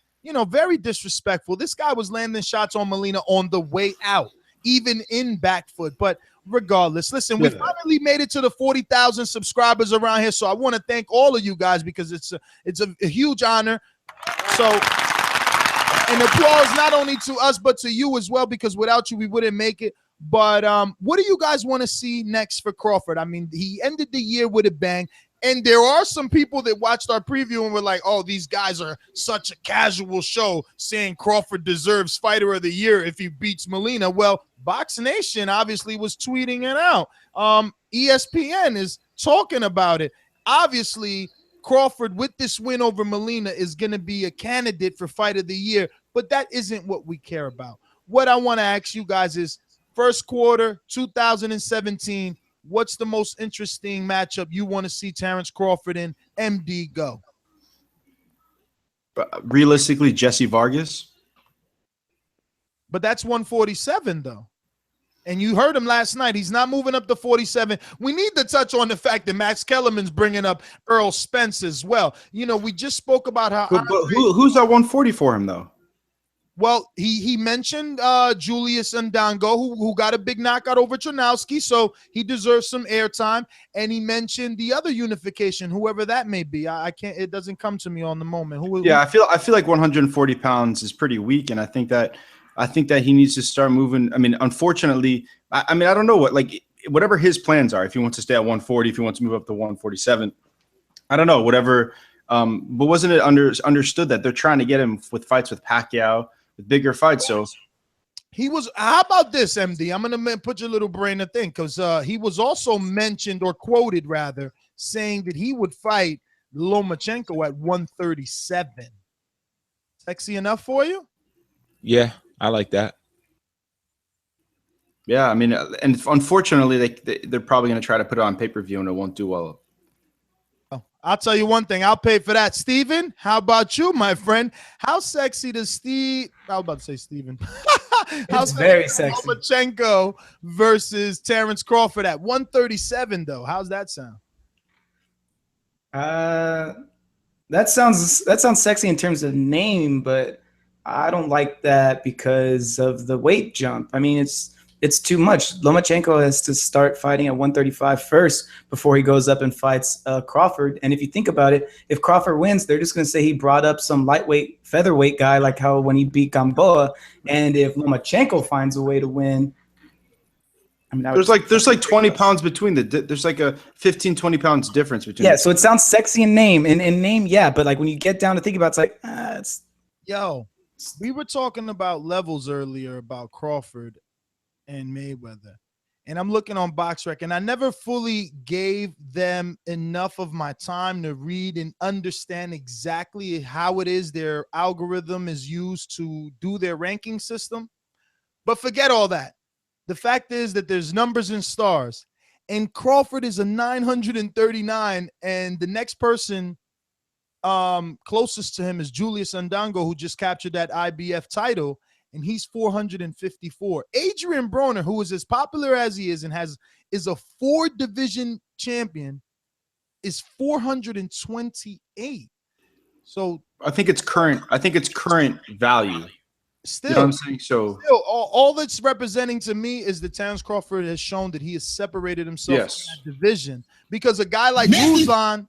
very disrespectful. This guy was landing shots on Molina on the way out, even in back foot. But regardless, listen, we finally made it to the 40,000 subscribers around here. So I want to thank all of you guys, because it's a huge honor. So, and applause not only to us, but to you as well, because without you, we wouldn't make it. But what do you guys want to see next for Crawford? I mean, he ended the year with a bang. And there are some people that watched our preview and were like, oh, these guys are such a casual show, saying Crawford deserves Fighter of the Year if he beats Molina. Well, Box Nation obviously was tweeting it out. ESPN is talking about it. Obviously, Crawford, with this win over Molina, is going to be a candidate for Fight of the Year, but that isn't what we care about. What I want to ask you guys is, first quarter 2017, what's the most interesting matchup you want to see Terence Crawford and MD go? Realistically, Jesse Vargas. But that's 147, though. And you heard him last night. He's not moving up to 47. We need to touch on the fact that Max Kellerman's bringing up Earl Spence as well. We just spoke about how. But who's at 140 for him, though? Well, he mentioned Julius Ndongo, who got a big knockout over Tchernowski, so he deserves some airtime. And he mentioned the other unification, whoever that may be. I can't. It doesn't come to me on the moment. I feel like 140 pounds is pretty weak, and I think that he needs to start moving. I mean, unfortunately, I don't know whatever his plans are. If he wants to stay at 140, if he wants to move up to 147, I don't know. Whatever. But wasn't it understood that they're trying to get him with fights with Pacquiao? Bigger fight, so he was. How about this, MD? I'm gonna put your little brain to think, because he was also mentioned, or quoted rather, saying that he would fight Lomachenko at 137. Sexy enough for you? Yeah, I like that. Yeah, I mean, and unfortunately, they're probably gonna try to put it on pay-per-view, and it won't do well. I'll tell you one thing. I'll pay for that. Steven, how about you, my friend? How sexy does Steve? I was about to say Steven. It's very sexy. Lomachenko versus Terence Crawford at 137, though. How's that sound? That sounds sexy in terms of name, but I don't like that because of the weight jump. I mean, It's too much. Lomachenko has to start fighting at 135 first before he goes up and fights Crawford. And if you think about it, if Crawford wins, they're just going to say he brought up some lightweight, featherweight guy, like how when he beat Gamboa. And if Lomachenko finds a way to win, I mean, there's like 20 pounds between there's like a 15, 20 pounds difference between. Yeah, so it sounds sexy in name, in name, yeah, but like when you get down to think about it, it's like, it's. Yo, we were talking about levels earlier about Crawford and Mayweather, and I'm looking on BoxRec, and I never fully gave them enough of my time to read and understand exactly how it is their algorithm is used to do their ranking system. But forget all that. The fact is that there's numbers and stars, and Crawford is a 939, and the next person closest to him is Julius Ndongo, who just captured that IBF title, and he's 454. Adrian Broner, who is as popular as he is and is a 4-division champion, is 428. So I think it's current value. Still, you know what I'm saying? So still, all that's representing to me is that Terence Crawford has shown that he has separated himself from that division, because a guy like Ruslan,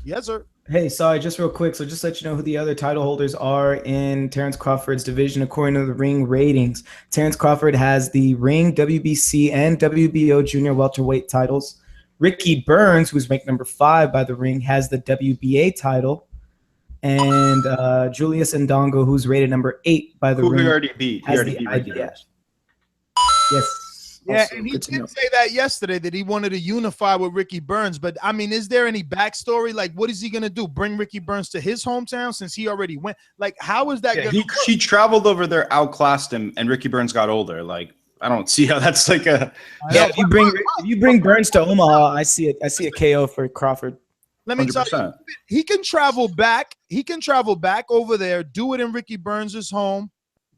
yes, sir. Hey, sorry, just real quick. So just let you know who the other title holders are in Terence Crawford's division according to the Ring ratings. Terence Crawford has the Ring, WBC, and WBO junior welterweight titles. Ricky Burns, who's ranked number 5 by the Ring, has the WBA title. And Julius Ndongo, who's rated number 8 by the Ring, he already beat. Yes. Yeah, and he did say that yesterday, that he wanted to unify with Ricky Burns. But, I mean, is there any backstory? Like, what is he going to do? Bring Ricky Burns to his hometown since he already went? Like, how is that going to work? He traveled over there, outclassed him, and Ricky Burns got older. Like, I don't see how that's like a... Yeah, if you bring Burns to Omaha, I see a KO for Crawford. Let me tell you, he can travel back. He can travel back over there, do it in Ricky Burns' home,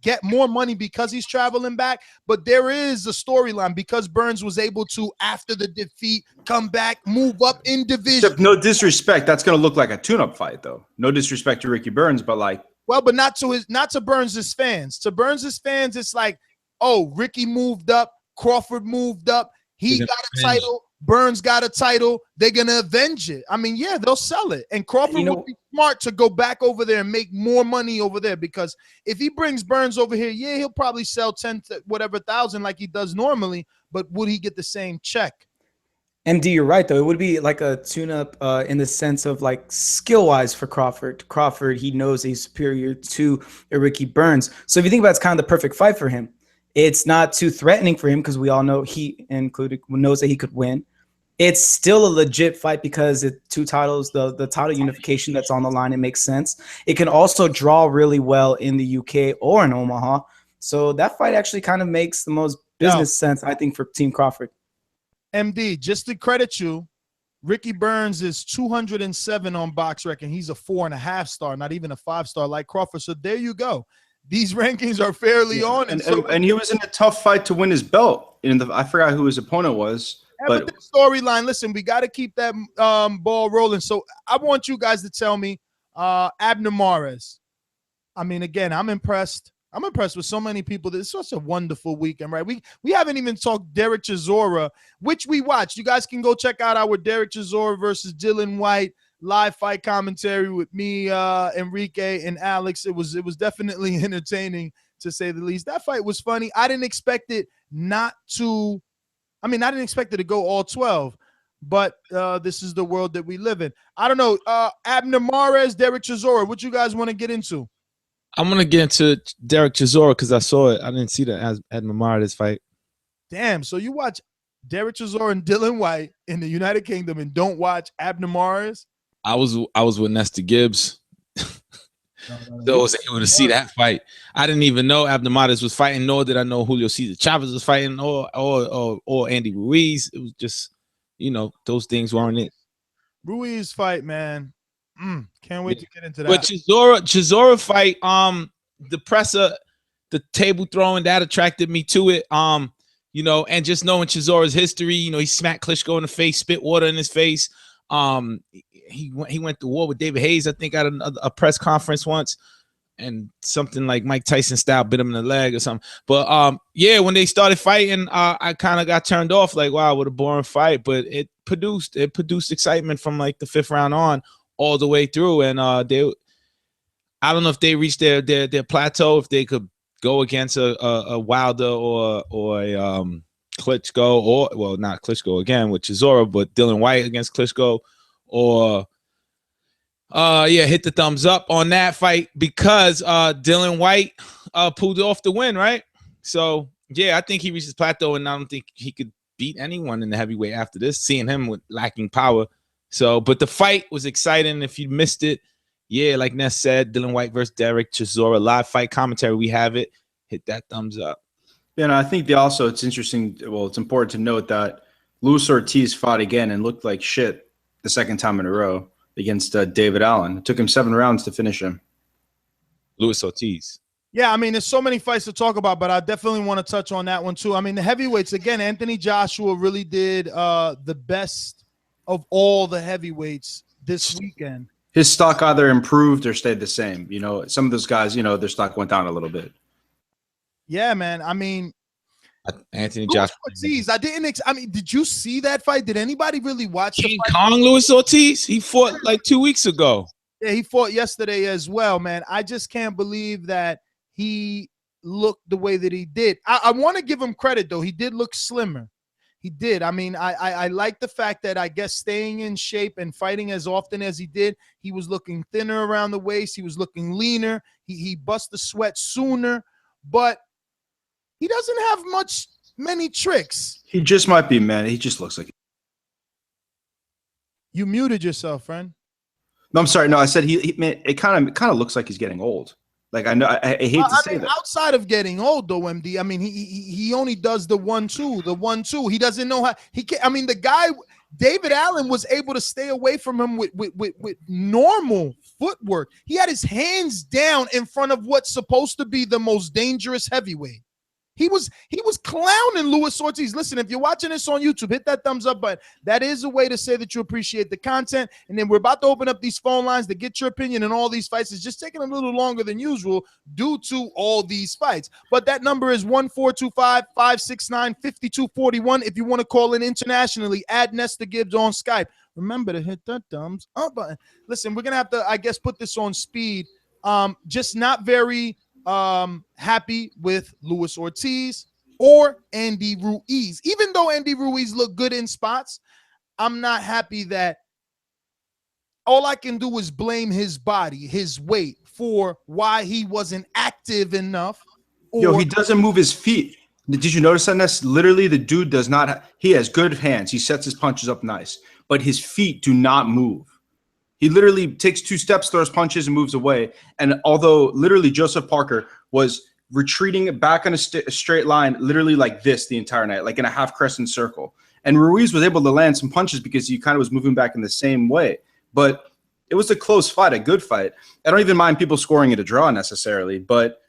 get more money because he's traveling back. But there is a storyline because Burns was able to, after the defeat, come back, move up in division. Except no disrespect, that's going to look like a tune-up fight, though. No disrespect to Ricky Burns, but like, well, but not to Burns' fans. To Burns' fans, it's like, oh, Ricky moved up, Crawford moved up, he got a title. Burns got a title. They're going to avenge it. I mean, yeah, they'll sell it. And Crawford would be smart to go back over there and make more money over there, because if he brings Burns over here, yeah, he'll probably sell 10 to whatever thousand like he does normally, but would he get the same check? MD, you're right, though. It would be like a tune-up in the sense of like skill-wise for Crawford. Crawford, he knows he's superior to Ricky Burns. So if you think about it, it's kind of the perfect fight for him. It's not too threatening for him because we all know he included knows that he could win. It's still a legit fight because it's 2 titles, the title unification that's on the line. It makes sense. It can also draw really well in the UK or in Omaha. So that fight actually kind of makes the most business sense, I think, for Team Crawford. MD, just to credit you, Ricky Burns is 207 on BoxRec, and he's a 4.5 star, not even a 5-star like Crawford. So there you go. These rankings are fairly on. And he was in a tough fight to win his belt. I forgot who his opponent was. Yeah, but the storyline, listen, we got to keep that ball rolling. So I want you guys to tell me, Abner Mares. I mean, again, I'm impressed. I'm impressed with so many people. This is such a wonderful weekend, right? We haven't even talked Derek Chisora, which we watched. You guys can go check out our Derek Chisora versus Dylan White live fight commentary with me, Enrique, and Alex. It was definitely entertaining, to say the least. That fight was funny. I didn't expect it I didn't expect it to go all 12, but this is the world that we live in. I don't know. Abner Mares, Derek Chisora, what you guys want to get into? I'm going to get into Derek Chisora because I saw it. I didn't see the Abner Mares fight. Damn, so you watch Derek Chisora and Dylan White in the United Kingdom and don't watch Abner Mares? I was with Nestor Gibbs. So I was able to see that fight. I didn't even know Abner Mares was fighting, nor did I know Julio Cesar Chavez was fighting, or Andy Ruiz. It was just, those things weren't it. Ruiz fight, man. Can't wait to get into that. But Chisora fight, the presser, the table throwing, that attracted me to it. And just knowing Chisora's history, he smacked Klitschko in the face, spit water in his face. He went to war with David Hayes, I think, at a press conference once. and something like Mike Tyson style bit him in the leg or something. But yeah, when they started fighting, I kind of got turned off. Like, wow, what a boring fight. But it produced excitement from like the 5th round on all the way through. And I don't know if they reached their plateau, if they could go against a Wilder or a Klitschko, or well, not Klitschko again with Chisora, but Dylan White against Klitschko, or hit the thumbs up on that fight because Dylan White pulled off the win, right? So yeah, I think he reached his plateau, and I don't think he could beat anyone in the heavyweight after this, seeing him with lacking power. So, but the fight was exciting. If you missed it, yeah, like Ness said, Dylan White versus Derek Chisora, live fight commentary. We have it. Hit that thumbs up. Yeah, and I think it's interesting. Well, it's important to note that Luis Ortiz fought again and looked like shit the second time in a row against David Allen. It took him 7 rounds to finish him. Luis Ortiz. Yeah, I mean, there's so many fights to talk about, but I definitely want to touch on that one too. I mean, the heavyweights, again, Anthony Joshua really did the best of all the heavyweights this weekend. His stock either improved or stayed the same. You know, some of those guys, you know, their stock went down a little bit. Yeah, man. I mean, Anthony Joshua. Ortiz, I mean, did you see that fight? Did anybody really watch King Kong Luis Ortiz? He fought like 2 weeks ago. Yeah, he fought yesterday as well, man. I just can't believe that he looked the way that he did. I want to give him credit, though. He did look slimmer. He did. I mean, I like the fact that I guess staying in shape and fighting as often as he did, he was looking thinner around the waist. He was looking leaner. He bust the sweat sooner, but he doesn't have many tricks. He just might be, man. He just looks like. You muted yourself, friend. No, I'm sorry. No, I said man, it kind of looks like he's getting old. Like I know, I hate to say that. Outside of getting old, though, MD, I mean, he only does the 1-2. He doesn't know how he can. I mean, the guy David Allen was able to stay away from him with normal footwork. He had his hands down in front of what's supposed to be the most dangerous heavyweight. He was clowning Luis Ortiz. Listen, if you're watching this on YouTube, hit that thumbs up button. That is a way to say that you appreciate the content. And then we're about to open up these phone lines to get your opinion on all these fights. It's just taking a little longer than usual due to all these fights. But that number is 1-425-569-5241. If you want to call in internationally, add Nestor Gibbs on Skype. Remember to hit that thumbs up button. Listen, we're going to have to, I guess, put this on speed. Just not very happy with Luis Ortiz or Andy Ruiz. Even though Andy Ruiz looked good in spots, I'm not happy that all I can do is blame his body, his weight, for why he wasn't active enough. Yo, he doesn't move his feet. Did you notice that? That's literally the dude does not. He has good hands. He sets his punches up nice, but his feet do not move. He literally takes 2 steps, throws punches, and moves away. And although literally Joseph Parker was retreating back on a straight line, literally like this the entire night, like in a half crescent circle. And Ruiz was able to land some punches because he kind of was moving back in the same way. But it was a close fight, a good fight. I don't even mind people scoring it a draw necessarily, but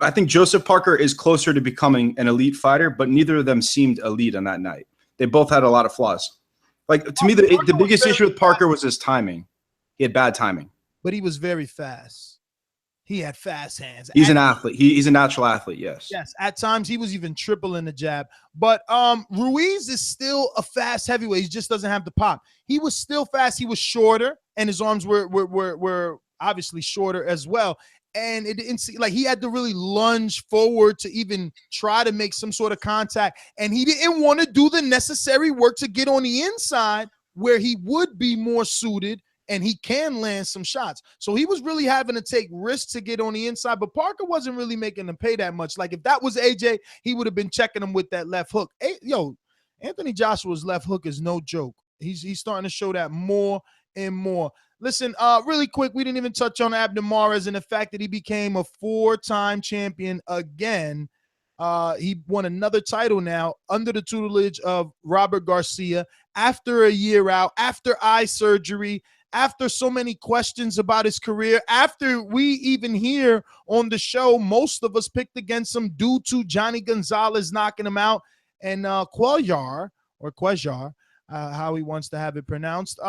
I think Joseph Parker is closer to becoming an elite fighter, but neither of them seemed elite on that night. They both had a lot of flaws. Like, to me, the biggest issue with Parker was his timing. He had bad timing. But he was very fast. He had fast hands. He's an athlete. He's a natural athlete, yes. Yes, at times he was even tripling the jab. But Ruiz is still a fast heavyweight. He just doesn't have the pop. He was still fast. He was shorter, and his arms were obviously shorter as well. And it didn't see, like, he had to really lunge forward to even try to make some sort of contact. And he didn't want to do the necessary work to get on the inside where he would be more suited and he can land some shots. So he was really having to take risks to get on the inside, but Parker wasn't really making him pay that much. Like, if that was AJ, he would have been checking him with that left hook. Hey, yo, Anthony Joshua's left hook is no joke. He's starting to show that more and more. Listen, really quick, we didn't even touch on Abner Mares and the fact that he became a 4-time champion again. He won another title now under the tutelage of Robert Garcia after a year out, after eye surgery, after so many questions about his career, after we even hear on the show, most of us picked against him due to Johnny Gonzalez knocking him out. And Cuellar, how he wants to have it pronounced,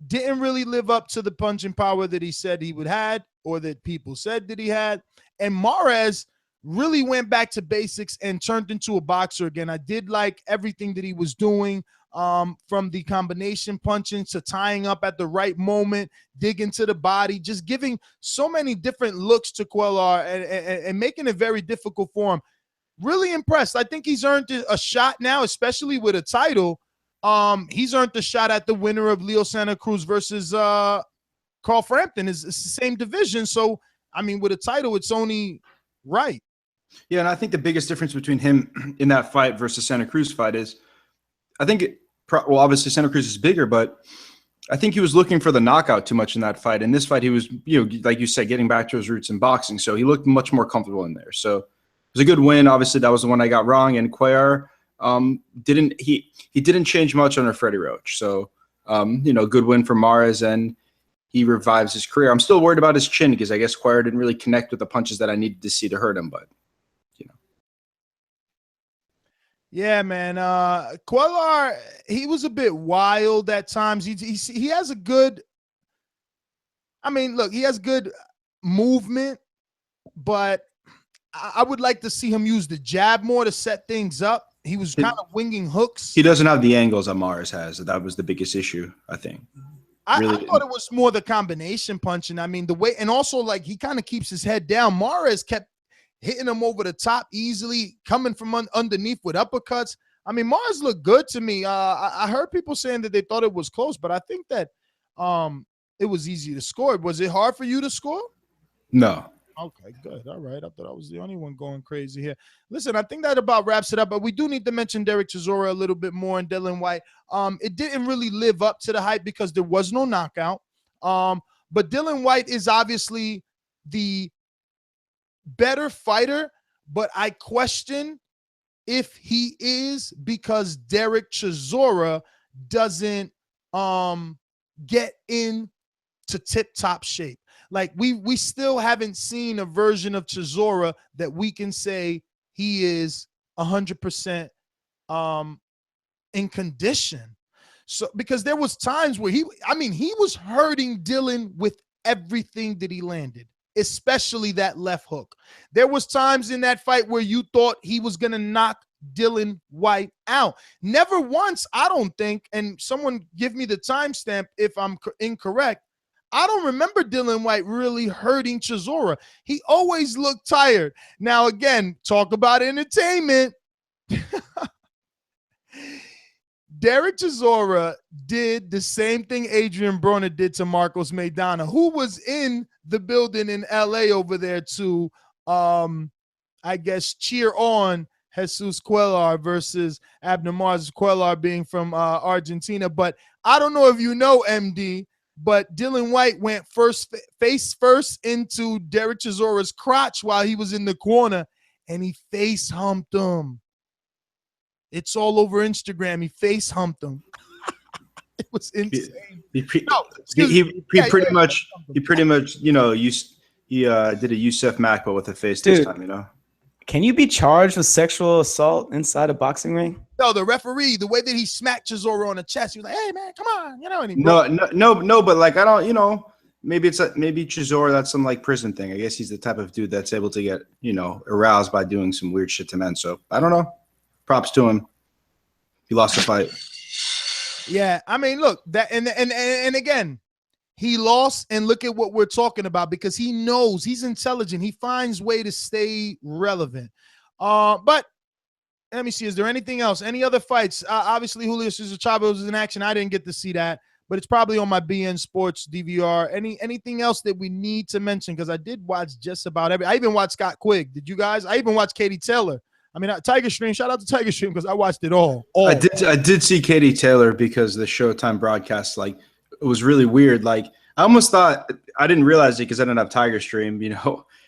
didn't really live up to the punching power that he said he would have. or that people said that he had. And Mares really went back to basics and turned into a boxer again. I did like everything that he was doing, from the combination punching to tying up at the right moment, digging to the body, just giving so many different looks to Cuellar and making it very difficult for him. Really impressed. I think he's earned a shot now, especially with a title. He's earned the shot at the winner of Leo Santa Cruz versus Carl Frampton. It's the same division. So, I mean, with a title, it's only right. Yeah, and I think the biggest difference between him in that fight versus Santa Cruz fight is, I think, well, obviously Santa Cruz is bigger, but I think he was looking for the knockout too much in that fight. In this fight, he was, like you said, getting back to his roots in boxing. So he looked much more comfortable in there. So it was a good win. Obviously, that was the one I got wrong. And Cuellar didn't change much under Freddie Roach. So, good win for Mares, and he revives his career. I'm still worried about his chin because I guess Cuellar didn't really connect with the punches that I needed to see to hurt him, but. Yeah, man. Cuellar, he was a bit wild at times. He has a good, I mean, look, he has good movement, but I would like to see him use the jab more to set things up. He was kind of winging hooks. He doesn't have the angles that Mares has. That was the biggest issue, I think. I thought it was more the combination punching. I mean, the way, and also like he kind of keeps his head down. Mares kept hitting him over the top easily, coming from underneath with uppercuts. I mean, Mares looked good to me. I heard people saying that they thought it was close, but I think that it was easy to score. Was it hard for you to score? No. Okay, good. All right. I thought I was the only one going crazy here. Listen, I think that about wraps it up, but we do need to mention Derek Chisora a little bit more and Dillian Whyte. It didn't really live up to the hype because there was no knockout. But Dillian Whyte is obviously the better fighter, but I question if he is because Derek Chisora doesn't get into tip-top shape. Like we still haven't seen a version of Chisora that we can say he is 100% in condition. So because there was times where he was hurting Dylan with everything that he landed, especially that left hook. There was times in that fight where you thought he was going to knock Dillian Whyte out. Never once, I don't think, and someone give me the timestamp if I'm incorrect, I don't remember Dillian Whyte really hurting Chisora. He always looked tired. Now, again, talk about entertainment. Derek Chisora did the same thing Adrian Broner did to Marcos Maidana, who was in the building in LA over there to, I guess, cheer on Jesus Cuellar versus Abner Mars, Cuellar being from Argentina. But I don't know if you know, MD, but Dillian Whyte went face first into Derek Chisora's crotch while he was in the corner, and he face humped him. It's all over Instagram. He face humped him. It was insane. He pretty much, he did a Yusuf Makba with a face this time, Can you be charged with sexual assault inside a boxing ring? No, the referee, the way that he smacked Chisora on the chest, he was like, "Hey man, come on," And he no, but like I don't, maybe Chisora, that's some like prison thing. I guess he's the type of dude that's able to get aroused by doing some weird shit to men. So I don't know. Props to him. He lost the fight. Yeah, I mean, look, that and again, he lost, and look at what we're talking about because he knows, he's intelligent. He finds way to stay relevant. But let me see, is there anything else? Any other fights? Obviously, Julio Cesar Chavez was in action. I didn't get to see that, but it's probably on my BN Sports DVR. Anything else that we need to mention? Because I did watch just about I even watched Scott Quigg. Did you guys? I even watched Katie Taylor. I mean, Tiger Stream. Shout out to Tiger Stream because I watched it all. I did see Katie Taylor because the Showtime broadcast, like, it was really weird. Like, I almost thought, I didn't realize it because I didn't have Tiger Stream,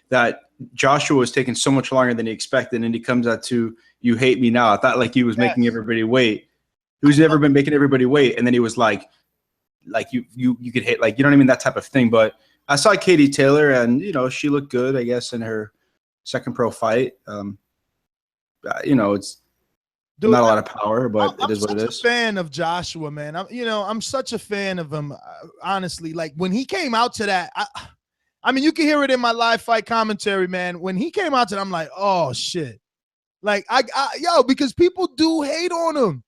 that Joshua was taking so much longer than he expected, and he comes out to "You Hate Me Now." I thought like he was making everybody wait. He's never been making everybody wait, and then he was like you could hate, like, you know what I mean, that type of thing. But I saw Katie Taylor, and she looked good, I guess, in her second pro fight. It's not a lot of power, but it is what it is. I'm such a fan of Joshua, man. I'm such a fan of him. Honestly, like when he came out to that, I mean, you can hear it in my live fight commentary, man. When he came out to it, I'm like, oh shit. Like because people do hate on him.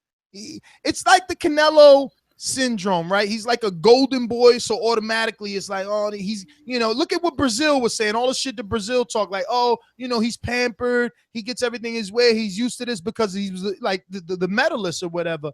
It's like the Canelo syndrome, right? He's like a golden boy, so automatically it's like, oh, he's, look at what Brazil was saying, all the shit that Brazil talk, like, oh, he's pampered, he gets everything his way, he's used to this because he was like the medalist or whatever.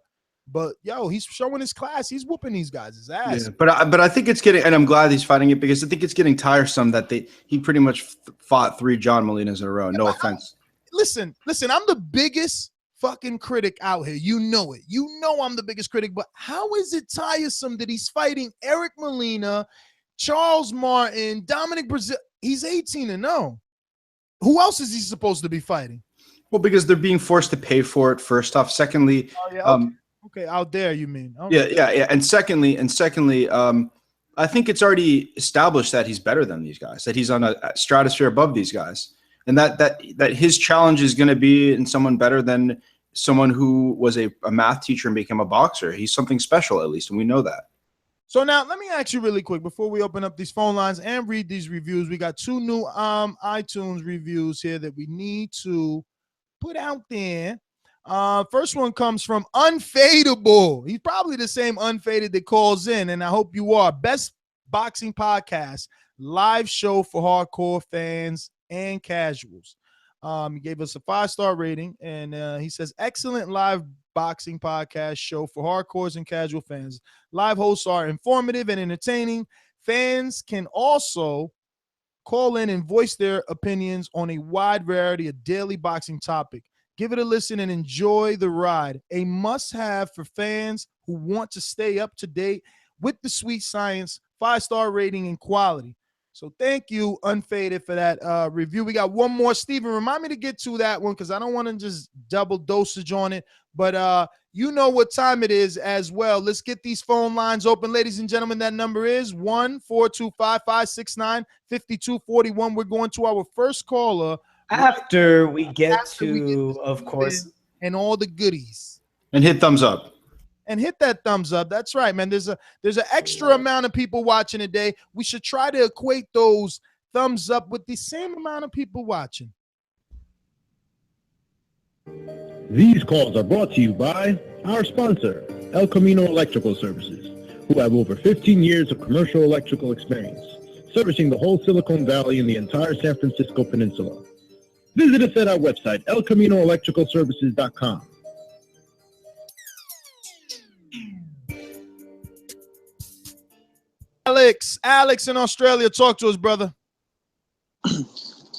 But he's showing his class, he's whooping these guys' ass. Yeah, but I think it's getting, and I'm glad he's fighting it, because I think it's getting tiresome that he pretty much fought 3 John Molinas in a row. No offense. Listen, I'm the biggest fucking critic out here. You know it. You know I'm the biggest critic, but how is it tiresome that he's fighting Eric Molina, Charles Martin, Dominic Brazil? He's 18-0. Who else is he supposed to be fighting? Well, because they're being forced to pay for it, first off. Secondly, okay, out there, you mean? Okay. Yeah. And secondly, I think it's already established that he's better than these guys, that he's on a stratosphere above these guys. And that his challenge is going to be in someone better than someone who was a math teacher and became a boxer. He's something special, at least, and we know that. So now let me ask you really quick before we open up these phone lines and read these reviews. We got 2 new iTunes reviews here that we need to put out there. First one comes from Unfadable. He's probably the same Unfaded that calls in, and I hope you are. Best boxing podcast, live show for hardcore fans and casuals. He gave us a 5-star rating, and he says, excellent live boxing podcast show for hardcores and casual fans. Live hosts are informative and entertaining. Fans can also call in and voice their opinions on a wide variety of daily boxing topic. Give it a listen and enjoy the ride. A must-have for fans who want to stay up to date with the sweet science, 5-star rating, and quality. So thank you, Unfaded, for that review. We got one more. Steven, remind me to get to that one because I don't want to just double dosage on it. But you know what time it is as well. Let's get these phone lines open. Ladies and gentlemen, that number is 1-425-569-5241. We're going to our first caller. After we get to, of course. And all the goodies. And hit thumbs up. And hit that thumbs up. That's right, man. There's an extra amount of people watching today. We should try to equate those thumbs up with the same amount of people watching. These calls are brought to you by our sponsor, El Camino Electrical Services, who have over 15 years of commercial electrical experience, servicing the whole Silicon Valley and the entire San Francisco Peninsula. Visit us at our website, elcaminoelectricalservices.com. Alex in Australia, talk to us, brother.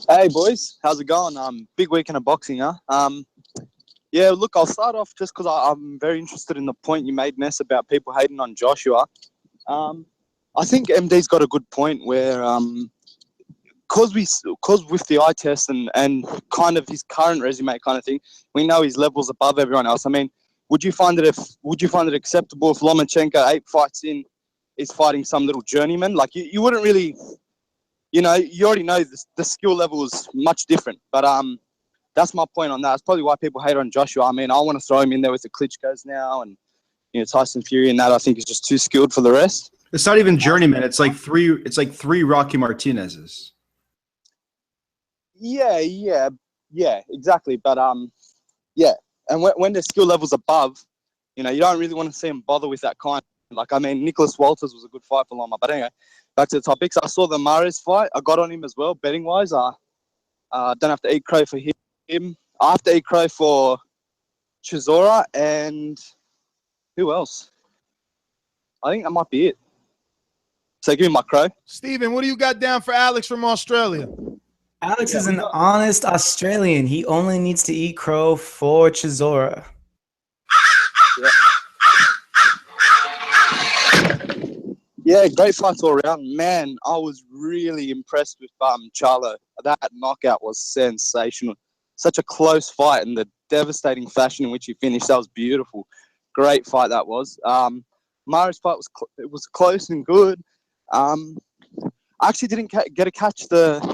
Hey, boys. How's it going? Big weekend of boxing, huh? Yeah, look, I'll start off just because I'm very interested in the point you made, Ness, about people hating on Joshua. I think MD's got a good point where because with the eye test and kind of his current resume kind of thing, we know his level's above everyone else. I mean, would you find it acceptable if Lomachenko 8 fights in is fighting some little journeyman? Like you wouldn't really, you already know the skill level is much different. But that's my point on that. It's probably why people hate on Joshua. I mean, I want to throw him in there with the Klitschko's now, and Tyson Fury and that. I think is just too skilled for the rest. It's not even journeyman. It's like three Rocky Martinez's. Yeah, exactly. But yeah, and when the skill level's above, you don't really want to see him bother with that kind. Like, I mean, Nicholas Walters was a good fight for Loma. But anyway, back to the topics. I saw the Mares fight. I got on him as well, betting-wise. I don't have to eat crow for him. I have to eat crow for Chisora and who else? I think that might be it. So give me my crow. Steven, what do you got down for Alex from Australia? Alex is an honest Australian. He only needs to eat crow for Chisora. Yeah, great fights all around. Man, I was really impressed with Charlo. That knockout was sensational. Such a close fight and the devastating fashion in which he finished. That was beautiful. Great fight that was. Mares' fight was close and good. I actually didn't get to catch the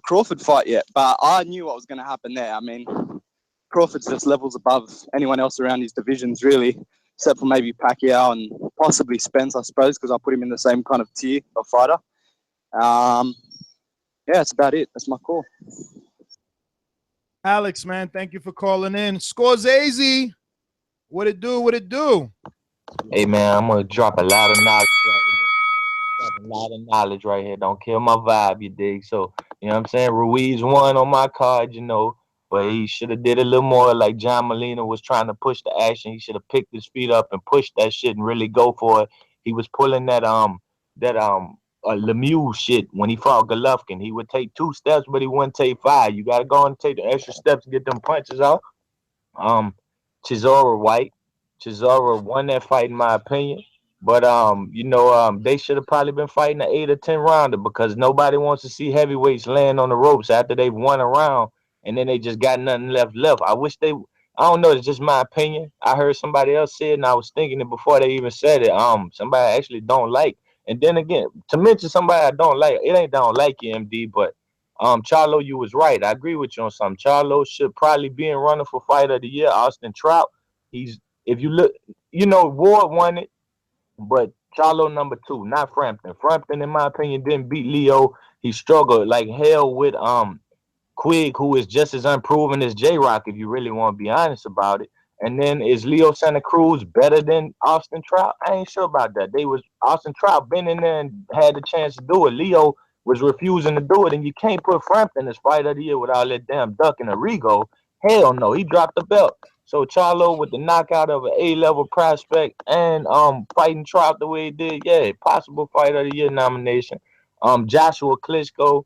Crawford fight yet, but I knew what was going to happen there. I mean, Crawford's just levels above anyone else around his divisions, really, except for maybe Pacquiao and possibly Spence, I suppose, because I put him in the same kind of tier of fighter. Yeah, that's about it. That's my call. Alex, man, thank you for calling in. Scorsese, what it do? What it do? Hey man, I'm gonna drop a lot of knowledge right here. Don't kill my vibe, you dig? So, you know what I'm saying? Ruiz won on my card, you know, but he should have did a little more like John Molina was trying to push the action. He should have picked his feet up and pushed that shit and really go for it. He was pulling that Lemieux shit when he fought Golovkin. He would take 2 steps, but he wouldn't take 5. You gotta go and take the extra steps to get them punches out. Chisora White. Chisora won that fight in my opinion. But they should have probably been fighting an 8 or 10 rounder because nobody wants to see heavyweights laying on the ropes after they've won a round and then they just got nothing left. I don't know, it's just my opinion. I heard somebody else say it and I was thinking it before they even said it. Somebody I actually don't like. And then again, to mention somebody I don't like, it ain't don't like you, MD, but Charlo, you was right. I agree with you on something. Charlo should probably be in running for fight of the year. Austin Trout, if you look, Ward won it, but Charlo number 2, not Frampton. Frampton, in my opinion, didn't beat Leo. He struggled like hell with Quigg, who is just as unproven as J-Rock, if you really want to be honest about it. And then is Leo Santa Cruz better than Austin Trout? I ain't sure about that. Austin Trout been in there and had the chance to do it. Leo was refusing to do it, and you can't put Frampton as fight of the year without that damn duck and a Rigo. Hell no, he dropped the belt. So Charlo with the knockout of an A-level prospect and fighting Trout the way he did, yeah, possible fight of the year nomination. Joshua Klitschko,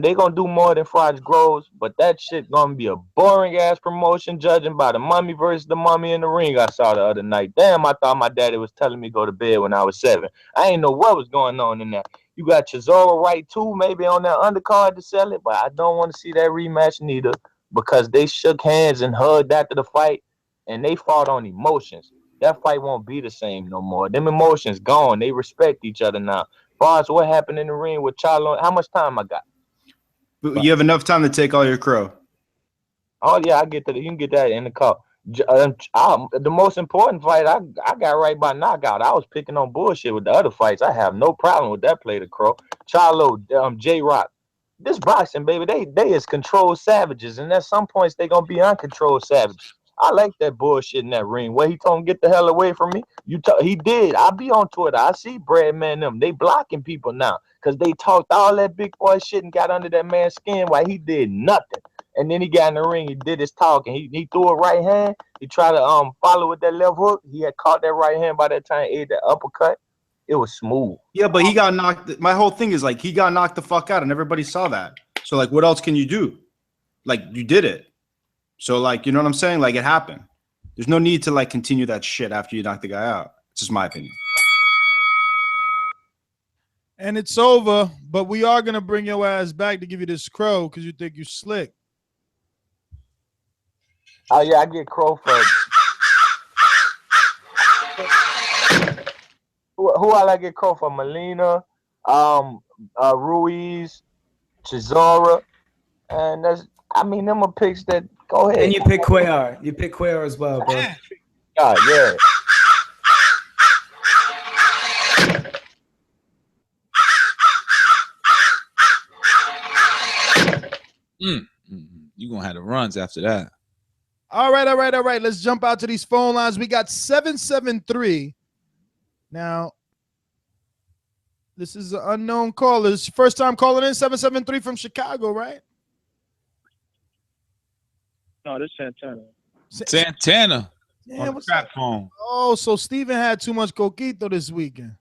they gonna do more than Froch Groves, but that shit gonna be a boring ass promotion, judging by the Mummy versus the Mummy in the ring I saw the other night. Damn, I thought my daddy was telling me go to bed when I was 7. I ain't know what was going on in there. You got Chisora right too, maybe on that undercard to sell it, but I don't want to see that rematch neither because they shook hands and hugged after the fight, and they fought on emotions. That fight won't be the same no more. Them emotions gone. They respect each other now. As far as what happened in the ring with Charlo, how much time I got? You have enough time to take all your crow. Oh yeah, I get that. You can get that in the call. The most important fight I got right by knockout. I was picking on bullshit with the other fights. I have no problem with that play to crow. Charlo, J-Rock. This boxing, baby, they is controlled savages, and at some points they gonna be uncontrolled savages. I like that bullshit in that ring. Where he told him get the hell away from me. He did. I be on Twitter. I see Breadman them. They blocking people now because they talked all that big boy shit and got under that man's skin while he did nothing. And then he got in the ring. He did his talking. He threw a right hand. He tried to follow with that left hook. He had caught that right hand by that time. Ate that uppercut. It was smooth. Yeah, but he got knocked. My whole thing is like he got knocked the fuck out, and everybody saw that. So like, what else can you do? Like you did it. So like, you know what I'm saying? Like it happened. There's no need to like continue that shit after you knock the guy out. It's just my opinion. And it's over, but we are gonna bring your ass back to give you this crow because you think you slick. Oh yeah, I get Crawford. Who I like get Crawford? Molina, Ruiz, Chisora, and them are picks that go ahead. And you pick Cuellar. You pick Cuellar as well, bro. Yeah. You gonna have the runs after that. All right. Let's jump out to these phone lines. We got 773. Now, this is an unknown caller. This is your first time calling in, 773 from Chicago, right? No, this is Santana. Santana. Yeah, what's crap phone. Oh, so Steven had too much coquito this weekend.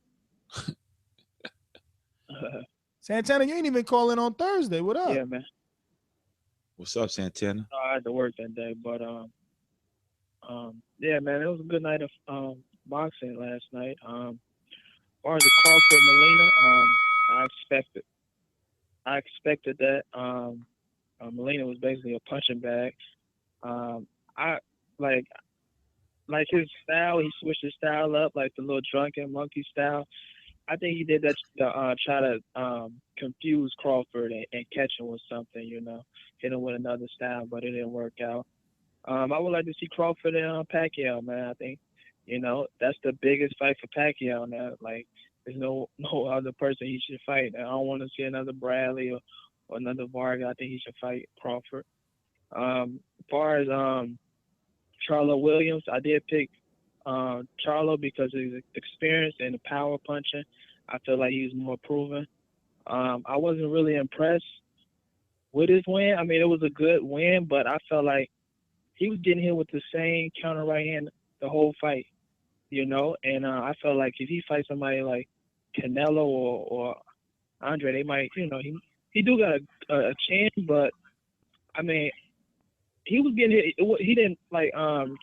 Santana, you ain't even calling on Thursday. What up? Yeah, man. What's up, Santana? I had to work that day, but yeah, man, it was a good night of boxing last night. As far as the Crawford Molina, I expected that. Molina was basically a punching bag. I like his style. He switched his style up, like the little drunken monkey style. I think he did that to try to confuse Crawford and catch him with something, hit him with another style, but it didn't work out. I would like to see Crawford and Pacquiao, man. I think, that's the biggest fight for Pacquiao now. Like, there's no other person he should fight. I don't want to see another Bradley or another Vargas. I think he should fight Crawford. As far as Charlo Williams, I did pick Charlo because of his experience and the power punching. I feel like he was more proven. I wasn't really impressed with his win. I mean, it was a good win, but I felt like he was getting hit with the same counter right hand the whole fight, you know. And I felt like if he fights somebody like Canelo or Andre, they might, you know, he do got a chance, but I mean, he was getting hit. He didn't like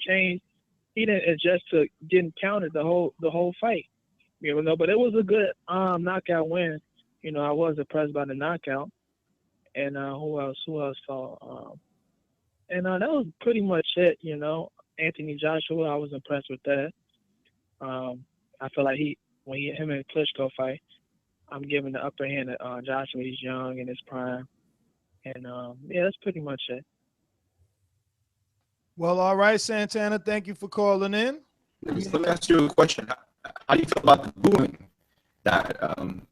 change. He didn't adjust to getting countered the whole fight, you know. But it was a good knockout win. You know, I was impressed by the knockout. And who else fought? And that was pretty much it, you know. Anthony Joshua, I was impressed with that. I feel like him and Klitschko fight, I'm giving the upper hand to Joshua. He's young in his prime. And, yeah, that's pretty much it. Well, all right, Santana, thank you for calling in. Let me ask you a question. How do you feel about the booing that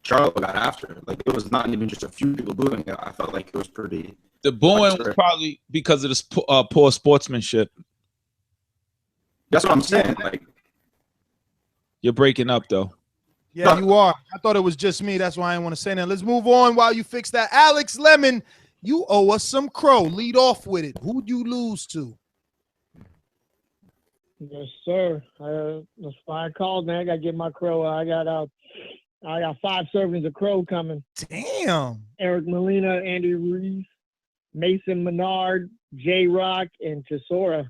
Charlo got after? Like, it was not even just a few people booing it. I felt like it was pretty. The booing was probably because of this poor sportsmanship. That's what I'm saying. Like, you're breaking up, though. Yeah, you are. I thought it was just me. That's why I didn't want to say that. Let's move on while you fix that. Alex Lemon, you owe us some crow. Lead off with it. Who'd you lose to? Yes, sir. That's why I called, man. I got to get my crow. I got 5 servings of crow coming. Damn. Eric Molina, Andy Ruiz, Mason Menard, J-Rock, and Chisora.